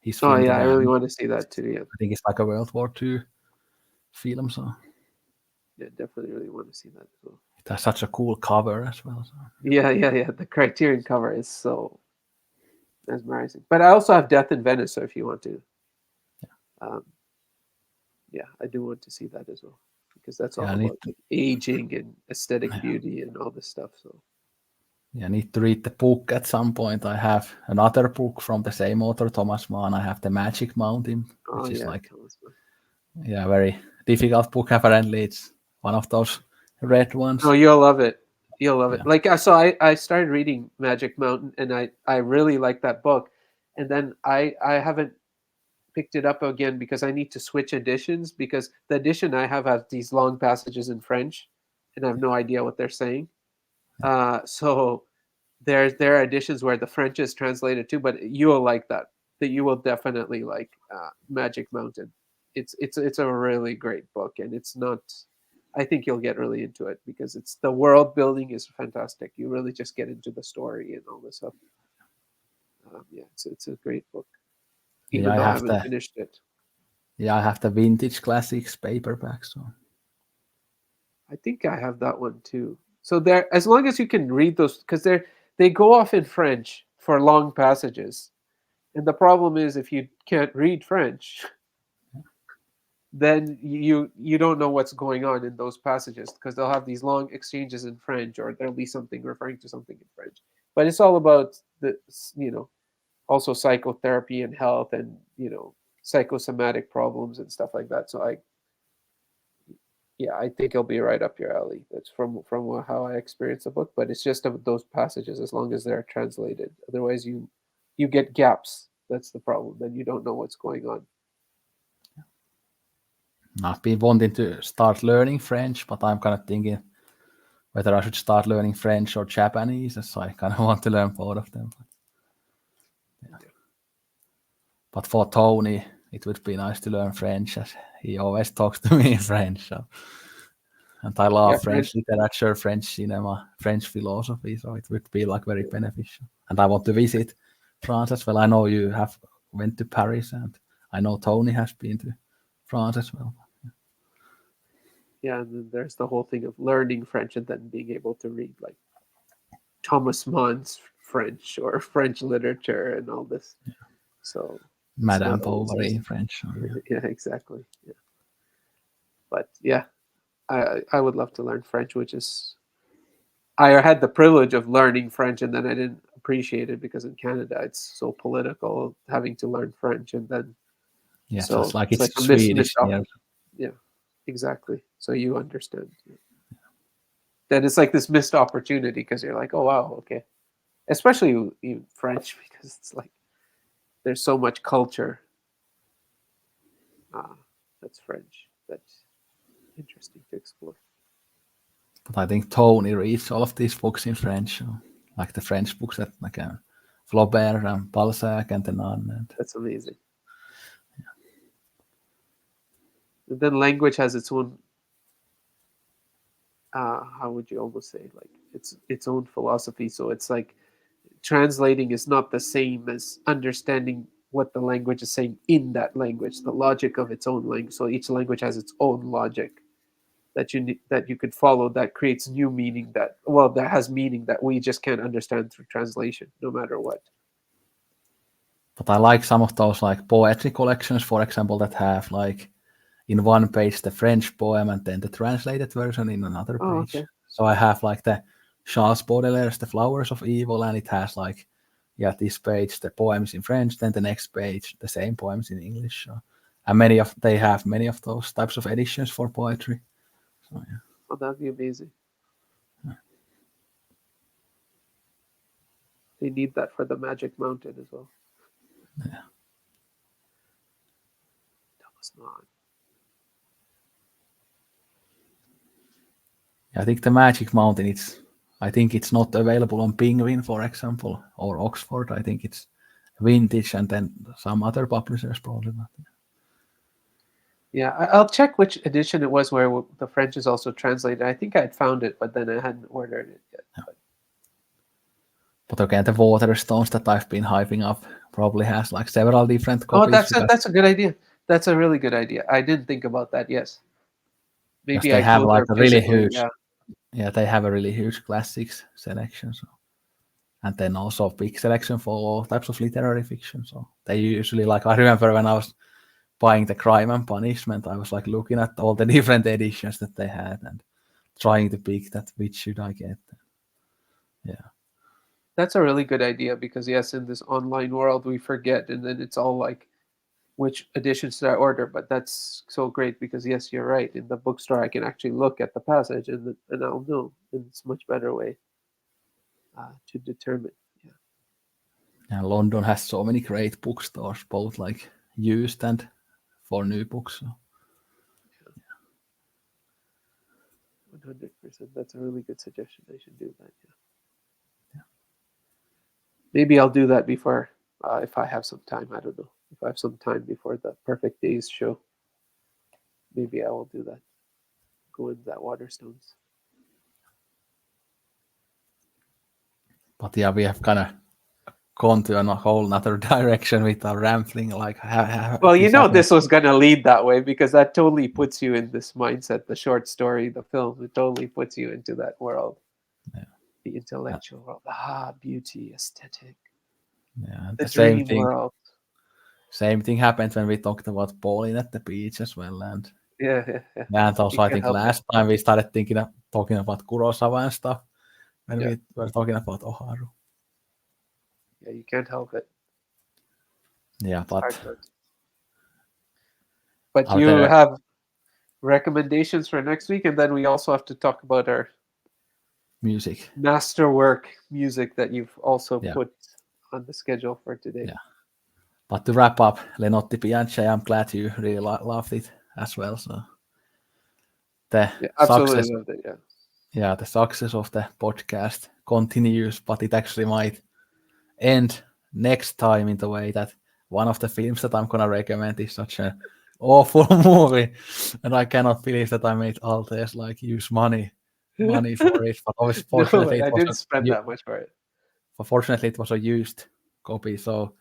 His film, I really want to see that too. Yeah, I think it's like a World War II film. So yeah, definitely really want to see that as well. It has such a cool cover as well. So. Yeah. The Criterion cover is so mesmerizing. But I also have Death in Venice, so if you want to, I do want to see that as well, because that's all about like aging and aesthetic beauty and all this stuff. So I need to read the book at some point. I have another book from the same author, Thomas Mann. I have The Magic Mountain, which is like very difficult book. Apparently, it's one of those red ones. Oh, you'll love it. Like, so I started reading Magic Mountain, and I really like that book, and then I haven't picked it up again because I need to switch editions, because the edition I have these long passages in French, and I have no idea what they're saying. So there are editions where the French is translated too, but you will like that. That you will definitely like Magic Mountain. It's a really great book, and it's not. I think you'll get really into it because it's the world building is fantastic. You really just get into the story and all this stuff. It's a great book. Even though I haven't finished it. Yeah, I have the Vintage Classics paperback. So I think I have that one too. So there, as long as you can read those, because they go off in French for long passages, and the problem is if you can't read French, then you don't know what's going on in those passages, because they'll have these long exchanges in French, or there'll be something referring to something in French. But it's all about the also psychotherapy and health and psychosomatic problems and stuff like that. So I think it'll be right up your alley. That's from how I experience the book. But it's just those passages, as long as they're translated. Otherwise, you get gaps. That's the problem. Then you don't know what's going on. I've been wanting to start learning French, but I'm kind of thinking whether I should start learning French or Japanese, as I kind of want to learn both of them. But for Tony, it would be nice to learn French, as he always talks to me in French. So. And I love French literature, French cinema, French philosophy, so it would be like very beneficial. And I want to visit France as well. I know you have went to Paris, and I know Tony has been to France as well. Yeah, and then there's the whole thing of learning French and then being able to read like Thomas Mann's French or French literature and all this. Yeah. So Madame Bovary in French. Yeah, exactly. Yeah. But yeah, I would love to learn French, which is I had the privilege of learning French, and then I didn't appreciate it because in Canada it's so political having to learn French, and then Yeah, So just like it's it's like a Swedish. yeah, exactly. So you understand. Yeah. Then it's like this missed opportunity because you're like, oh wow, okay. Especially in French because it's like there's so much culture that's French. That's interesting to explore. But I think Tony reads all of these books in French, so, like the French books that like Flaubert and Balzac and the Nun. And That's amazing. And then language has its own. How would you almost say, like its own philosophy? So it's like translating is not the same as understanding what the language is saying in that language, the logic of its own language. So each language has its own logic that you could follow that creates new meaning that has meaning that we just can't understand through translation, no matter what. But I like some of those like poetry collections, for example, that have like in one page the French poem and then the translated version in another Oh, page. okay. So I have like the Charles Baudelaire's The Flowers of Evil, and it has like, yeah, this page the poems in French, then the next page the same poems in English. So, and they have many of those types of editions for poetry. So yeah. Oh, that'd be amazing. They need that for the Magic Mountain as well. Yeah. That was not. I think the Magic Mountain, I think it's not available on Penguin, for example, or Oxford. I think it's Vintage and then some other publishers probably. Yeah, I'll check which edition it was where the French is also translated. I think I'd found it, but then I hadn't ordered it yet. Yeah. But again, the Waterstones that I've been hyping up probably has like several different Oh, copies. that's a good idea. That's a really good idea. I didn't think about that. Yes, Because maybe they I have go like there a really physically. huge, yeah, they have a really huge classics selection. So. And then also a big selection for all types of literary fiction. So they usually, like, I remember when I was buying the Crime and Punishment, I was like looking at all the different editions that they had and trying to pick that which should I get. Yeah. That's a really good idea because yes, in this online world we forget, and then it's all like, which editions did I order? But that's so great because yes, you're right. In the bookstore, I can actually look at the passage and I'll know. And it's a much better way to determine. Yeah. And London has so many great bookstores, both like used and for new books. So. 100%. That's a really good suggestion. I should do that. Yeah. Maybe I'll do that before, if I have some time. I don't know. If I have some time before the Perfect Days show, maybe I will do that. Go into that Waterstones. But yeah, we have kind of gone to a whole other direction with our rambling. Like, well, this was going to lead that way because that totally puts you in this mindset. The short story, the film, it totally puts you into that world. Yeah. The intellectual world. Beauty, aesthetic. Yeah, the dream world. Same thing happened when we talked about bowling at the beach as well. And yeah. And also, I think last time we started talking about Kurosawa and stuff when we were talking about Oharu. Yeah, you can't help it. Yeah, but you have recommendations for next week, and then we also have to talk about our music masterwork music that you've also put on the schedule for today. Yeah. But to wrap up, Le Notti Bianche, I'm glad you really loved it as well. So absolutely loved it. Yeah, the success of the podcast continues, but it actually might end next time in the way that one of the films that I'm gonna recommend is such an awful movie, and I cannot believe that I made Altaz like use money for it. But obviously, fortunately, I didn't spend that much for it. Fortunately, it was a used copy. So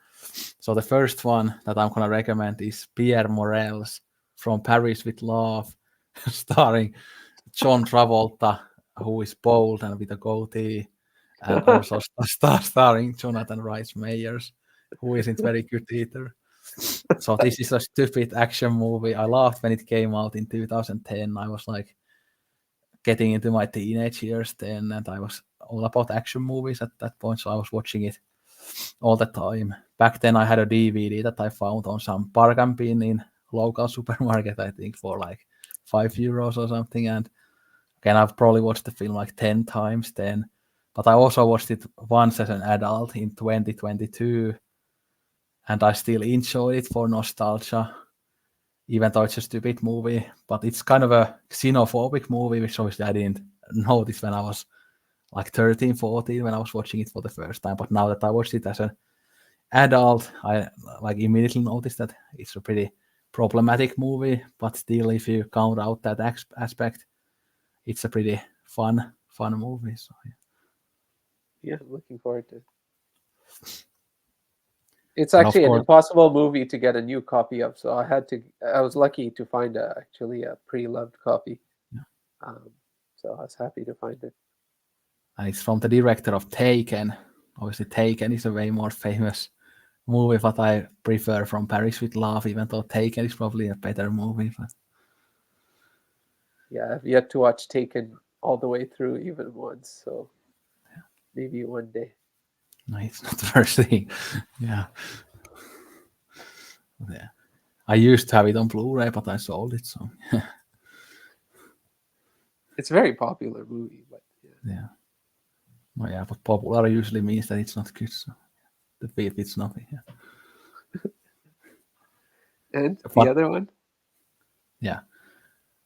the first one that I'm gonna recommend is Pierre Morel's From Paris with Love, starring John Travolta, who is bold and with a goatee, and also starring Jonathan Rhys Meyers, who isn't very good either. So this is a stupid action movie. I laughed when it came out in 2010. I was like getting into my teenage years then, and I was all about action movies at that point, so I was watching it all the time. Back then I had a DVD that I found on some bargain bin in local supermarket, I think for like €5 or something. And again, I've probably watched the film like 10 times then. But I also watched it once as an adult in 2022. And I still enjoy it for nostalgia, even though it's a stupid movie. But it's kind of a xenophobic movie, which obviously I didn't notice when I was like 13, 14, when I was watching it for the first time. But now that I watched it as an adult, I like immediately noticed that it's a pretty problematic movie. But still, if you count out that aspect, it's a pretty fun movie. So Yeah, I'm looking forward to it. It's and of actually an course, impossible movie to get a new copy of, so I was lucky to find actually a pre-loved copy. So I was happy to find it. and it's from the director of Taken. Obviously, Taken is a way more famous movie, but I prefer From Paris with Love, even though Taken is probably a better movie. But Yeah, I've yet to watch Taken all the way through even once, so maybe one day. no, it's not the first thing. Yeah. I used to have it on Blu-ray, but I sold it. So It's a very popular movie, but yeah. Well, yeah, but popular usually means that it's not good. So the beat it's nothing. Yeah. And the But other one? yeah.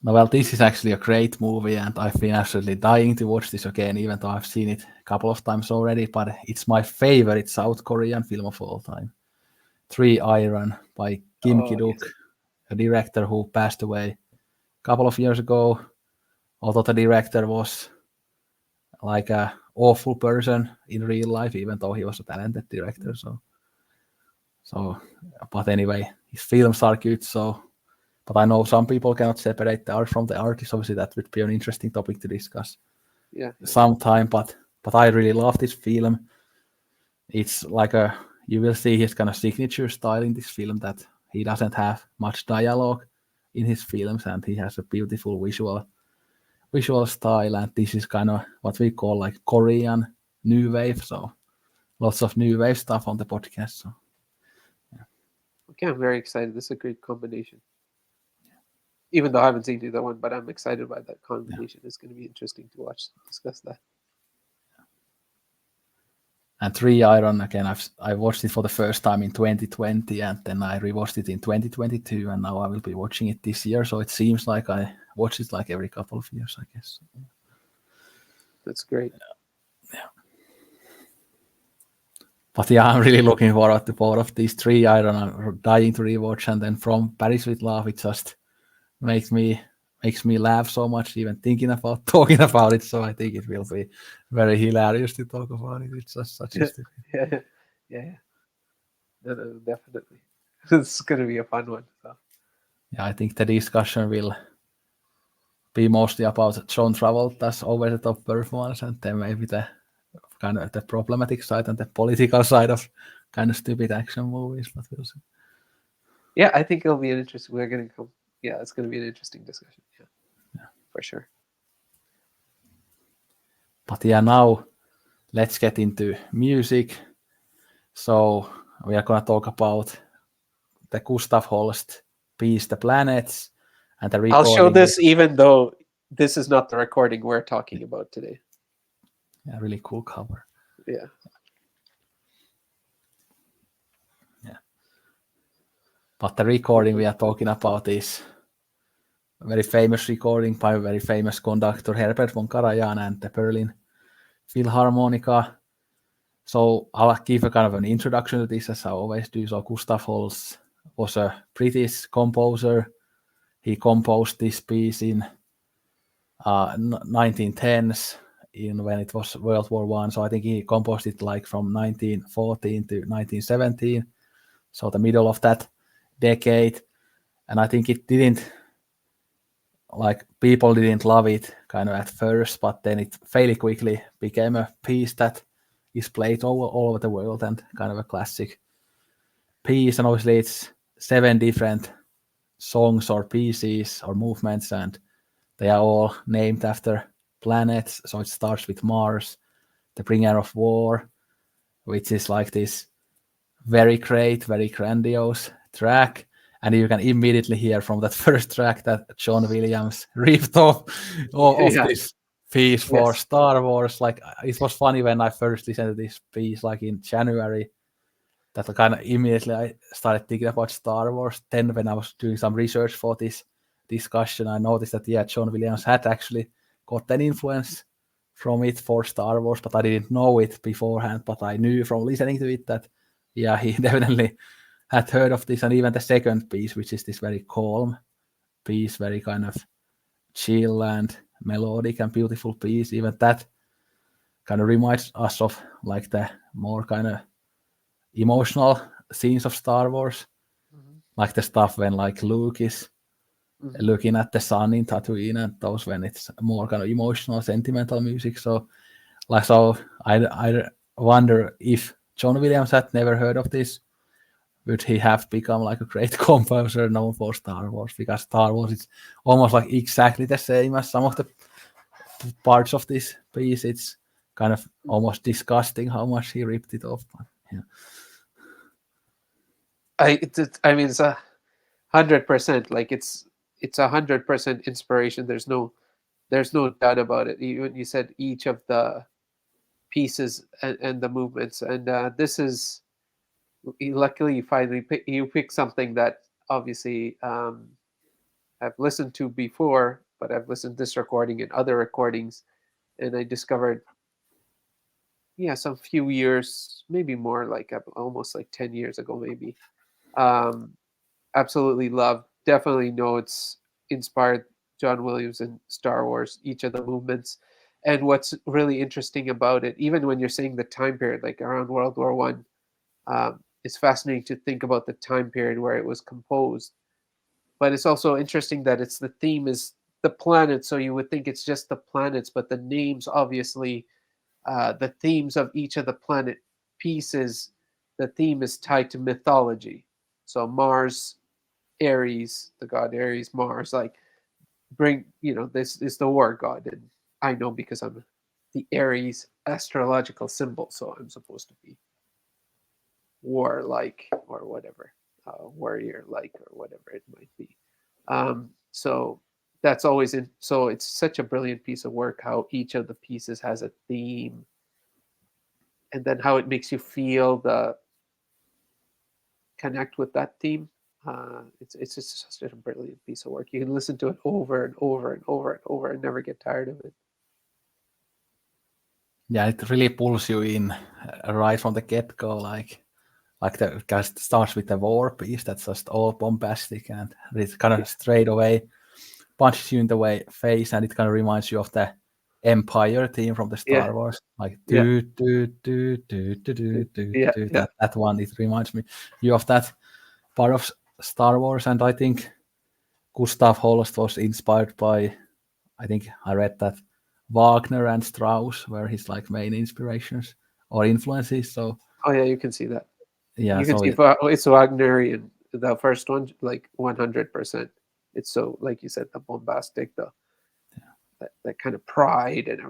No, well, this is actually a great movie, and I've been absolutely dying to watch this again, even though I've seen it a couple of times already. But it's my favorite South Korean film of all time, Three Iron by Kim Oh, Ki-duk, yes. a director who passed away a couple of years ago. Although the director was like a awful person in real life, even though he was a talented director. So, but anyway, his films are good. So, but I know some people cannot separate the art from the artist. Obviously, that would be an interesting topic to discuss Yeah. sometime. But I really love this film. It's like you will see his kind of signature style in this film, that he doesn't have much dialogue in his films, and he has a beautiful visual style. And this is kind of what we call like Korean new wave. So lots of new wave stuff on the podcast. So Okay, I'm very excited. This is a great combination. Even though I haven't seen either one, but I'm excited by that combination. It's going to be interesting to discuss that. And Three Iron, again, I watched it for the first time in 2020, and then I rewatched it in 2022, and now I will be watching it this year. So it seems like I watch it like every couple of years, I guess. That's great. Yeah. But yeah, I'm really looking forward to both of these. Three Iron, I'm dying to rewatch, and then From Paris with Love, it just makes me laugh so much even thinking about talking about it. So I think it will be very hilarious to talk about it. It's just such a stupid. Yeah. No, definitely. It's going to be a fun one. So. Yeah, I think the discussion will be mostly about John Travolta's over the top performance, and then maybe the kind of the problematic side and the political side of kind of stupid action movies. But we'll see. Yeah, I think it'll be an interesting. We're going to come. Yeah, it's going to be an interesting discussion. Yeah, for sure. But yeah, now let's get into music. So we are going to talk about the Gustav Holst piece, The Planets, and the recording. I'll show this even though this is not the recording we're talking about today. Yeah, really cool cover. Yeah. But the recording we are talking about is a very famous recording by a very famous conductor, Herbert von Karajan, and the Berlin Philharmoniker. So I'll give a kind of an introduction to this, as I always do. So Gustav Holst was a British composer. He composed this piece in 1910s, when it was World War I. So I think he composed it like from 1914 to 1917. So the middle of that decade. And I think it didn't, like, people didn't love it kind of at first, but then it fairly quickly became a piece that is played all over the world and kind of a classic piece. And obviously it's 7 different songs or pieces or movements, and they are all named after planets. So it starts with Mars, the bringer of war, which is like this very great, very grandiose track. And you can immediately hear from that first track that John Williams ripped off of Yeah. this piece for Yes. Star Wars. Like, it was funny when I first listened to this piece, like in January, that kind of immediately I started thinking about Star Wars. Then when I was doing some research for this discussion, I noticed that, yeah, John Williams had actually got an influence from it for Star Wars, but I didn't know it beforehand. But I knew from listening to it that, yeah, he definitely had heard of this. And even the second piece, which is this very calm piece, very kind of chill and melodic and beautiful piece, even that kind of reminds us of like the more kind of emotional scenes of Star Wars, Mhm. like the stuff when like Luke is Mhm. looking at the sun in Tatooine, and those when it's more kind of emotional, sentimental music. So I wonder if John Williams had never heard of this, would he have become like a great composer known for Star Wars? Because Star Wars is almost like exactly the same as some of the parts of this piece. It's kind of almost disgusting how much he ripped it off. But, yeah. I mean, it's 100%. Like it's 100% inspiration. There's no doubt about it. You said each of the pieces and the movements, and this is luckily you finally you pick something that obviously I've listened to before, but I've listened to this recording and other recordings, and I discovered, yeah, some few years, maybe more, like almost like 10 years ago, maybe. Um, Absolutely love. Definitely know it's inspired John Williams and Star Wars, each of the movements. And what's really interesting about it, even when you're saying the time period, like around World War I, it's fascinating to think about the time period where it was composed. But it's also interesting that it's the theme is the planet, so you would think it's just the planets, but the names obviously, the themes of each of the planet pieces, the theme is tied to mythology. So Mars, Aries, the god Aries, Mars, like this is the war god, and I know because I'm the Aries astrological symbol, so I'm supposed to be warlike or whatever, warrior like or whatever it might be. So that's always in. So it's such a brilliant piece of work how each of the pieces has a theme, and then how it makes you feel the connect with that theme. It's just such a brilliant piece of work. You can listen to it over and over and over and over and never get tired of it. Yeah, it really pulls you in right from the get go. Like the cast starts with the war piece that's just all bombastic, and it kind of straight away punches you in the face, and it kind of reminds you of the Empire theme from the Yeah, Star Wars, like yeah, yeah, yeah. that one. It reminds me you of that part of Star Wars, and I think Gustav Holst was inspired by. I think I read that Wagner and Strauss were his like main inspirations or influences. So Oh yeah, you can see that. yeah, You can so see it's Wagnerian. The first one, like 100%. It's so, like you said, the bombastic, the that kind of pride and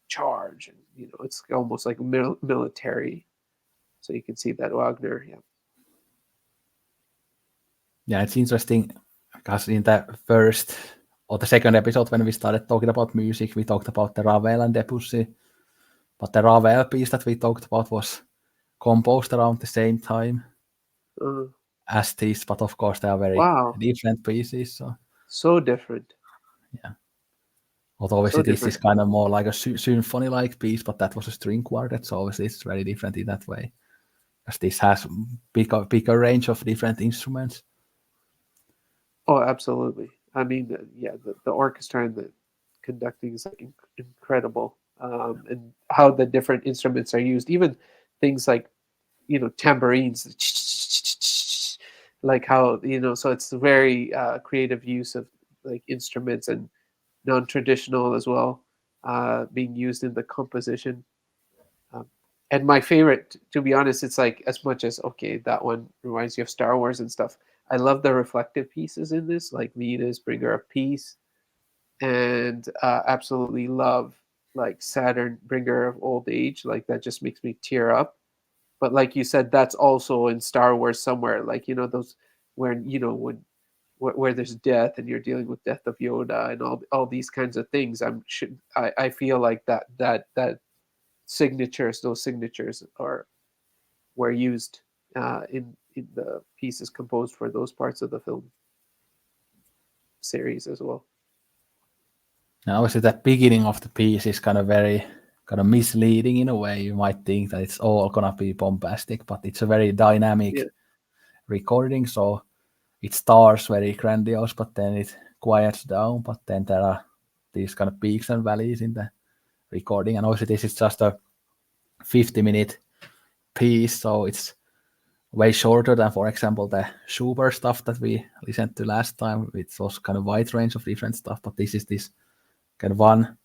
charge, and it's almost like military. So you can see that Wagner. Yeah. yeah, it's interesting because in the first or the second episode when we started talking about music, we talked about the Ravel and Debussy, but the Ravel piece that we talked about was composed around the same time Uh, as this, but of course they are very wow. different pieces. So So different. yeah, although So obviously this is different. kind of more like a symphony-like piece, but that was a string quartet, so obviously it's very different in that way. Because this has bigger range of different instruments. Oh, absolutely. I mean, yeah, the orchestra and the conducting is like incredible, and how the different instruments are used. Even things like tambourines, like how So it's very creative use of like instruments and non-traditional as well, being used in the composition. Um, and my favorite, to be honest, it's like as much as okay, that one reminds you of Star Wars and stuff. I love the reflective pieces in this, like Venus, Bringer of Peace, and absolutely love like Saturn, Bringer of Old Age. Like that just makes me tear up. But like you said, that's also in Star Wars somewhere. Like, those where, where there's death and you're dealing with death of Yoda and all these kinds of things. I feel like that those signatures were used in the pieces composed for those parts of the film series as well. And obviously, that beginning of the piece is kind of very kind of misleading in a way. You might think that it's all gonna be bombastic, but it's a very dynamic recording. So it starts very grandiose, but then it quiets down. But then there are these kind of peaks and valleys in the recording. And obviously, this is just a 50-minute piece, so it's way shorter than, for example, the Schubert stuff that we listened to last time. It was kind of wide range of different stuff, but this is this kind of one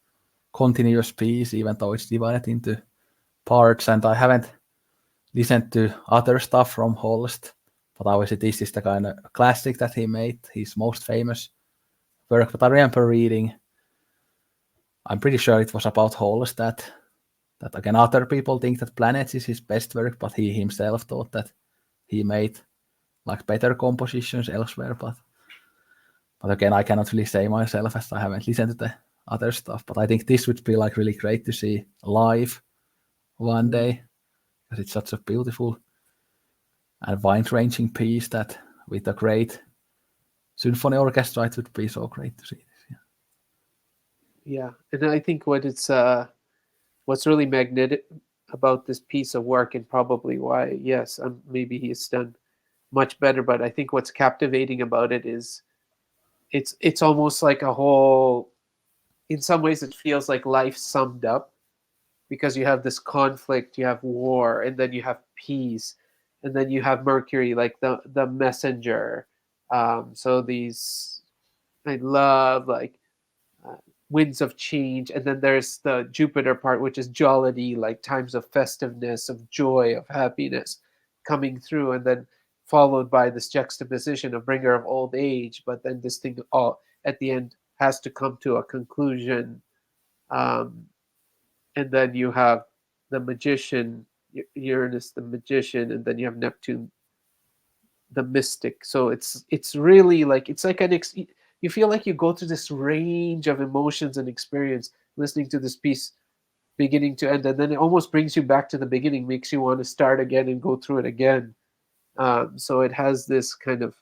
continuous piece, even though it's divided into parts. And I haven't listened to other stuff from Holst, but obviously this is the kind of classic that he made, his most famous work. But I remember reading, I'm pretty sure it was about Holst, that again other people think that Planets is his best work, but he himself thought that he made like better compositions elsewhere. But again, I cannot really say myself as I haven't listened to the other stuff. But I think this would be like really great to see live one day, because it's such a beautiful and wide-ranging piece that with a great symphony orchestra, it would be so great to see this. Yeah, and I think what's really magnetic about this piece of work, and probably why, yes, maybe he's done much better, but I think what's captivating about it is it's almost like a whole, in some ways it feels like life summed up, because you have this conflict, you have war, and then you have peace, and then you have Mercury, like the messenger. So these, I love, like, winds of change, and then there's the Jupiter part, which is jollity, like times of festiveness, of joy, of happiness coming through, and then followed by this juxtaposition of bringer of old age. But then this thing all at the end has to come to a conclusion. And then you have the magician, Uranus the magician, and then you have Neptune the mystic. So it's really like, it's like you feel like you go through this range of emotions and experience listening to this piece beginning to end, and then it almost brings you back to the beginning, makes you want to start again and go through it again. So it has this kind of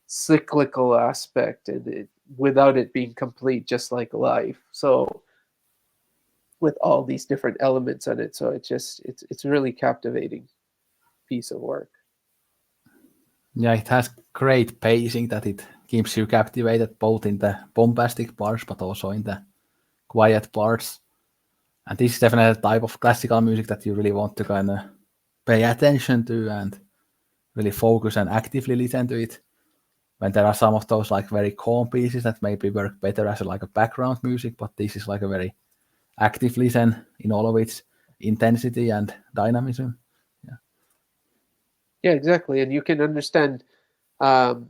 cyclical aspect, and without it being complete, just like life. So with all these different elements in it, so it's a really captivating piece of work. Yeah, it has great pacing that it keeps you captivated both in the bombastic parts but also in the quiet parts. And this is definitely a type of classical music that you really want to kind of pay attention to and really focus and actively listen to it. When there are some of those like very calm pieces that maybe work better as like a background music, but this is like a very active listen in all of its intensity and dynamism. Yeah, exactly. And you can understand John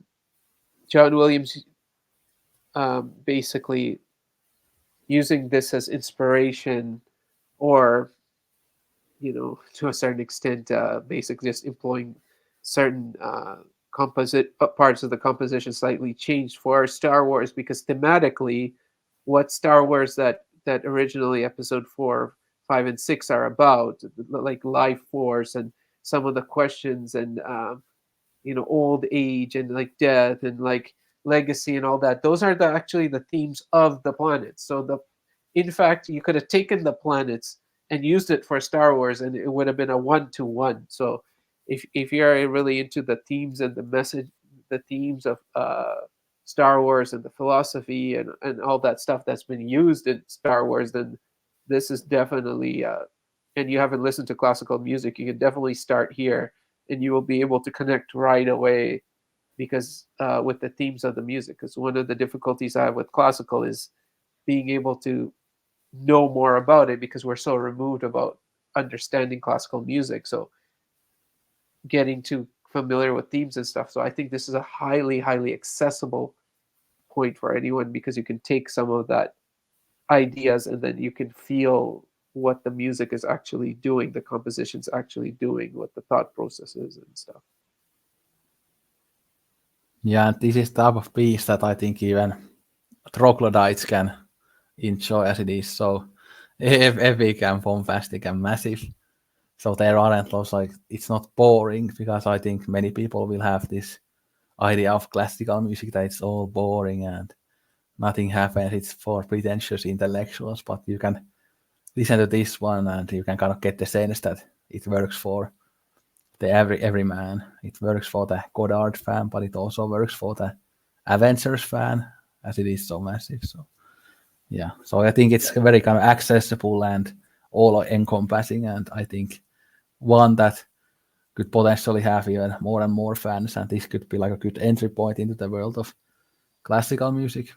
Williams basically using this as inspiration, or to a certain extent, basically just employing certain composite parts of the composition slightly changed for Star Wars, because thematically, what Star Wars that originally Episode 4, 5, and 6 are about, like life force and some of the questions, and old age, and like death, and like legacy, and all that, those are actually the themes of the planets. So in fact, you could have taken the planets and used it for Star Wars, and it would have been a 1-to-1. So if you're really into the themes and the message, the themes of Star Wars and the philosophy and all that stuff that's been used in Star Wars, then this is definitely and you haven't listened to classical music, you can definitely start here, and you will be able to connect right away, because with the themes of the music. Because one of the difficulties I have with classical is being able to know more about it, because we're so removed about understanding classical music. So getting too familiar with themes and stuff. So I think this is a highly, highly accessible point for anyone, because you can take some of that ideas and then you can feel what the music is actually doing, the composition's actually doing, what the thought process is and stuff. Yeah, and this is the type of piece that I think even troglodytes can enjoy as it is so epic and bombastic and massive. So there aren't those like it's not boring because I think many people will have this idea of classical music that it's all boring and nothing happens. It's for pretentious intellectuals, but you can listen to this one and you can kind of get the sense that it works for the every man. It works for the Godard fan, but it also works for the Avengers fan, as it is so massive. So yeah, so I think it's very kind of accessible and all encompassing, and I think one that could potentially have even more and more fans, and this could be like a good entry point into the world of classical music.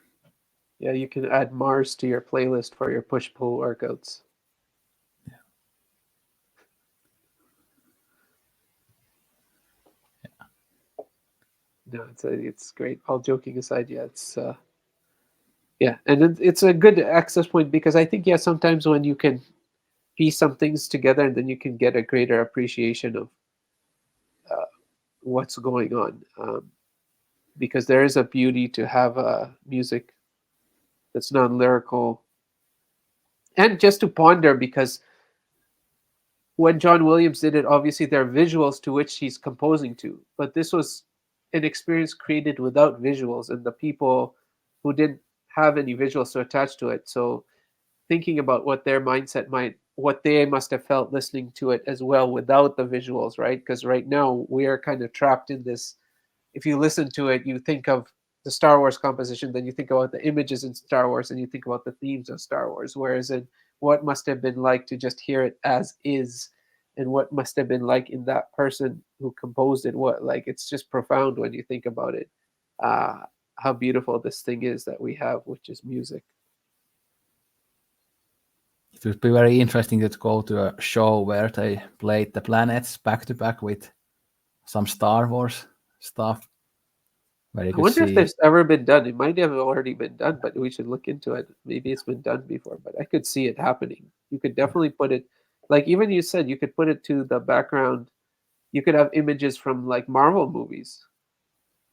Yeah, you can add Mars to your playlist for your push-pull workouts. No, it's great. All joking aside, yeah, it's and it's a good access point because I think sometimes when you can piece some things together, and then you can get a greater appreciation of what's going on, because there is a beauty to have music that's non-lyrical, and just to ponder because when John Williams did it, obviously there are visuals to which he's composing to, but this was an experience created without visuals, and the people who didn't have any visuals to attach to it. So thinking about what their mindset what they must have felt listening to it as well without the visuals, right? Because right now we are kind of trapped in this. If you listen to it, you think of the Star Wars composition, then you think about the images in Star Wars, and you think about the themes of Star Wars. Whereas in what must have been like to just hear it as is, and what must have been like in that person who composed it, it's just profound when you think about it. How beautiful this thing is that we have, which is music. It would be very interesting to go to a show where they played the planets back to back with some Star Wars stuff. I wonder if there's ever been done. It might have already been done, but we should look into it. Maybe it's been done before, but I could see it happening. You could definitely put it, like even you said, you could put it to the background. You could have images from like Marvel movies,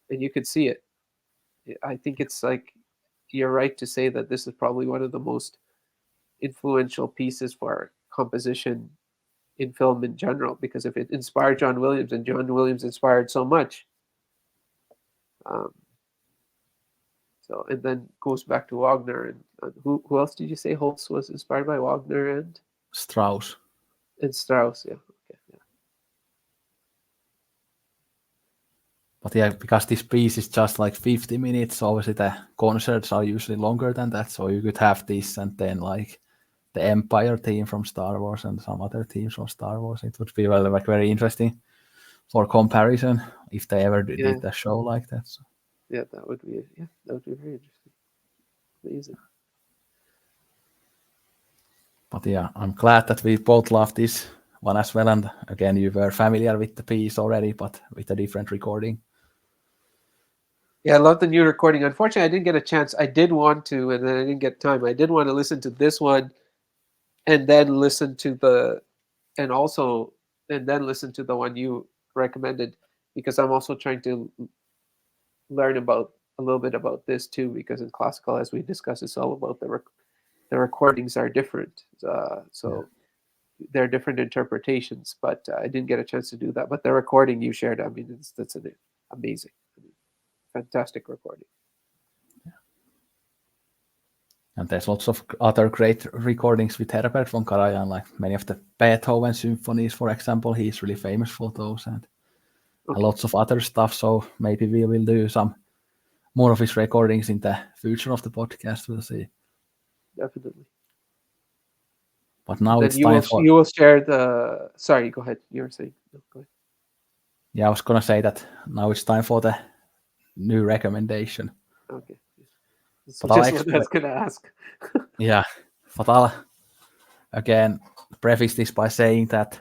and you could see it. I think it's like you're right to say that this is probably one of the most influential pieces for composition in film in general, because if it inspired John Williams, and John Williams inspired so much, so and then goes back to Wagner and who else did you say Holst was inspired by? Wagner and Strauss. And Strauss, yeah. Okay, yeah. But yeah, because this piece is just like 50 minutes, obviously the concerts are usually longer than that, so you could have this and then like the Empire theme from Star Wars and some other themes from Star Wars. It would be like very interesting for comparison if they ever did a show like that. So. Yeah, that would be very interesting. Amazing. But yeah, I'm glad that we both love this one as well. And again, you were familiar with the piece already, but with a different recording. Yeah, I love the new recording. Unfortunately, I didn't get a chance. I did want to, and then I didn't get time. I did want to listen to this one, and then listen to the one you recommended, because I'm also trying to learn about a little bit about this too, because in classical, as we discussed, it's all about the recordings are different. So there are different interpretations, but I didn't get a chance to do that. But the recording you shared, I mean, that's amazing. Fantastic recording. Yeah. And there's lots of other great recordings with Herbert von Karajan, like many of the Beethoven symphonies, for example. He's really famous for those, and lots of other stuff. So maybe we will do some more of his recordings in the future of the podcast. We'll see. Definitely. But now then it's time for... You will share the... Sorry, go ahead. You were saying... No, go ahead. Yeah, I was going to say that now it's time for the new recommendation. Okay. But just what I was going to ask. Yeah, but I'll again preface this by saying that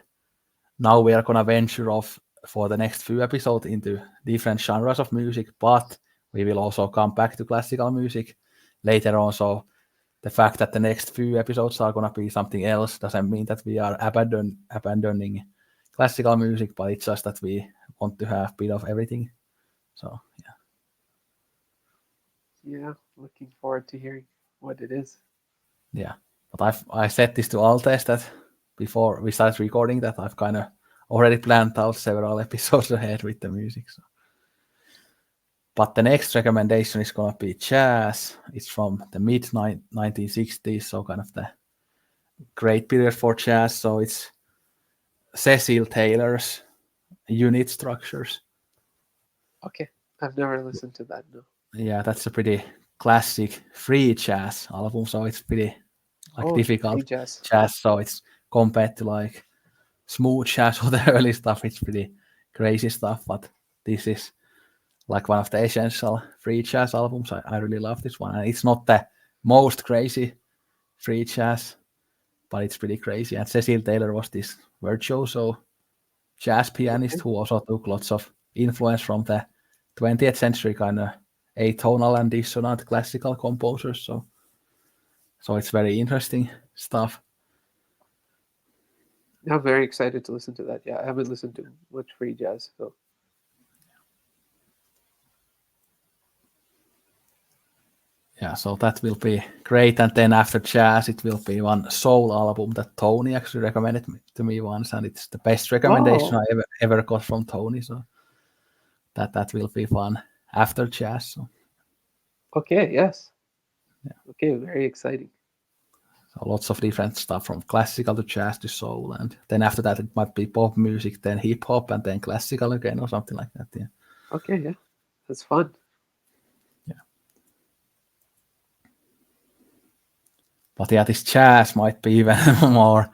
now we are going to venture off for the next few episodes into different genres of music, but we will also come back to classical music later on. So the fact that the next few episodes are gonna be something else doesn't mean that we are abandoning classical music, but it's just that we want to have a bit of everything. So yeah. Yeah, looking forward to hearing what it is. Yeah, but I said this to Altaz that before we started recording that I've kind of already planned out several episodes ahead with the music. So. But the next recommendation is going to be jazz. It's from the mid 1960s, so kind of the great period for jazz. So it's Cecil Taylor's Unit Structures. Okay, I've never listened to that. No. Yeah, that's a pretty classic free jazz album. So it's pretty difficult jazz. So it's compared to like smooth jazz or the early stuff, it's pretty crazy stuff. But this is like one of the essential free jazz albums. I really love this one. And it's not the most crazy free jazz, but it's pretty crazy. And Cecil Taylor was this virtuoso jazz pianist who also took lots of influence from the 20th century kind of atonal and dissonant classical composers. So it's very interesting stuff. I'm very excited to listen to that. Yeah, I haven't listened to much free jazz, so. Yeah, so that will be great. And then after jazz, it will be one soul album that Tony actually recommended to me once, and it's the best recommendation I ever got from Tony. So that will be fun after jazz. So. Okay, yes. Yeah. Okay, very exciting. So lots of different stuff from classical to jazz to soul, and then after that it might be pop music, then hip hop, and then classical again or something like that. Yeah. Okay, yeah, that's fun. Yeah. But yeah, this jazz might be even more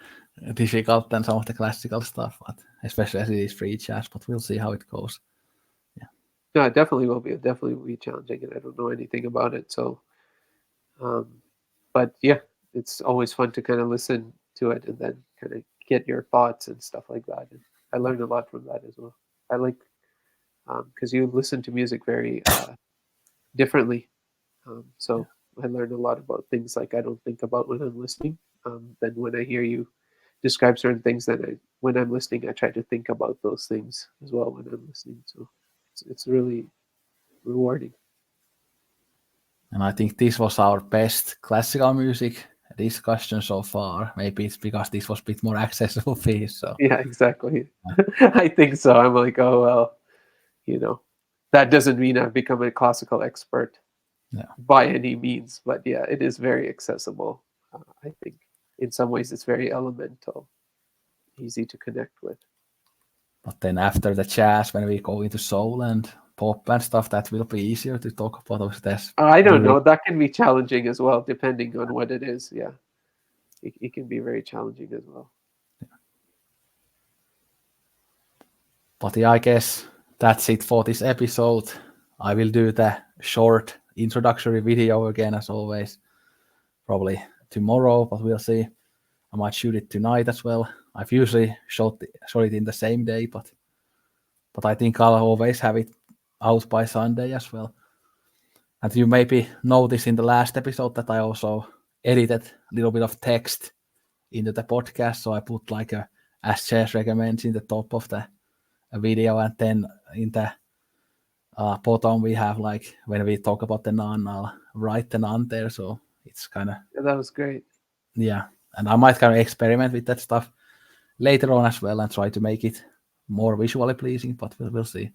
difficult than some of the classical stuff, but especially as it is free jazz. But we'll see how it goes. Yeah. No, it definitely will be. It definitely will be challenging, and I don't know anything about it. So, but yeah, it's always fun to kind of listen to it and then kind of get your thoughts and stuff like that. And I learned a lot from that as well. I like because you listen to music very differently. So I learned a lot about things like I don't think about when I'm listening. Then when I hear you describe certain things, then when I'm listening, I try to think about those things as well when I'm listening. So it's really rewarding. And I think this was our best classical music discussion so far. Maybe it's because this was a bit more accessible piece. So yeah, exactly. I think so. I'm like, oh well, that doesn't mean I've become a classical expert by any means, but yeah, it is very accessible. I think in some ways it's very elemental, easy to connect with. But then after the jazz, when we go into soul and pop and stuff, that will be easier to talk about those. I don't know. That can be challenging as well, depending on what it is. Yeah, it can be very challenging as well. Yeah. But yeah, I guess that's it for this episode. I will do the short introductory video again, as always, probably tomorrow, but we'll see. I might shoot it tonight as well. I've usually shot it in the same day, but I think I'll always have it out by Sunday as well. And you maybe noticed in the last episode that I also edited a little bit of text into the podcast. So I put like a as Jess recommends in the top of the video, and then in the bottom we have like when we talk about the nun, I'll write the nun there. So it's kind of that was great. Yeah, and I might kind of experiment with that stuff later on as well and try to make it more visually pleasing, but we'll see.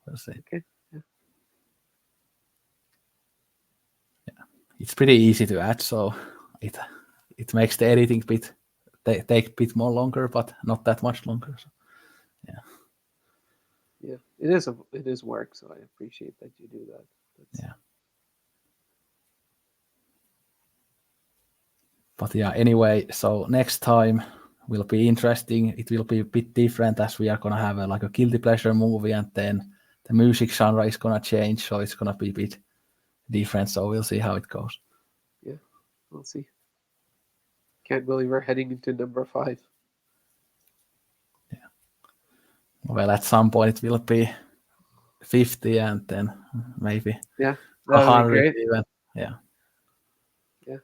We'll see. Okay. Yeah. It's pretty easy to add, so it makes the editing bit take a bit more longer, but not that much longer. So, yeah. Yeah, it is work, so I appreciate that you do that. Yeah. But yeah, anyway, so next time will be interesting. It will be a bit different as we are gonna have like a guilty pleasure movie, and then the music genre is gonna change, so it's gonna be a bit different. So we'll see how it goes. Yeah, we'll see. Can't believe we're heading into number 5. Yeah. Well, at some point it will be 50, and then maybe 100 even. Yeah. Yeah.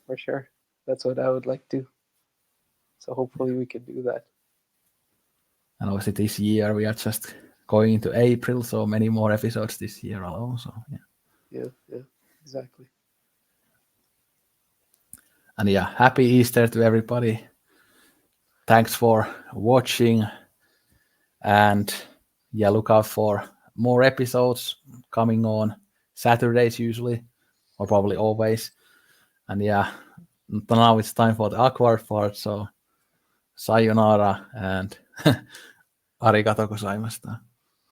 for sure. That's what I would like to. So hopefully we can do that. And obviously this year we are just going into April, so many more episodes this year also. Yeah, exactly. And yeah, happy Easter to everybody. Thanks for watching. And yeah, look out for more episodes coming on Saturdays usually, or probably always. And yeah, now it's time for the awkward part. So sayonara and arigato gozaimashita.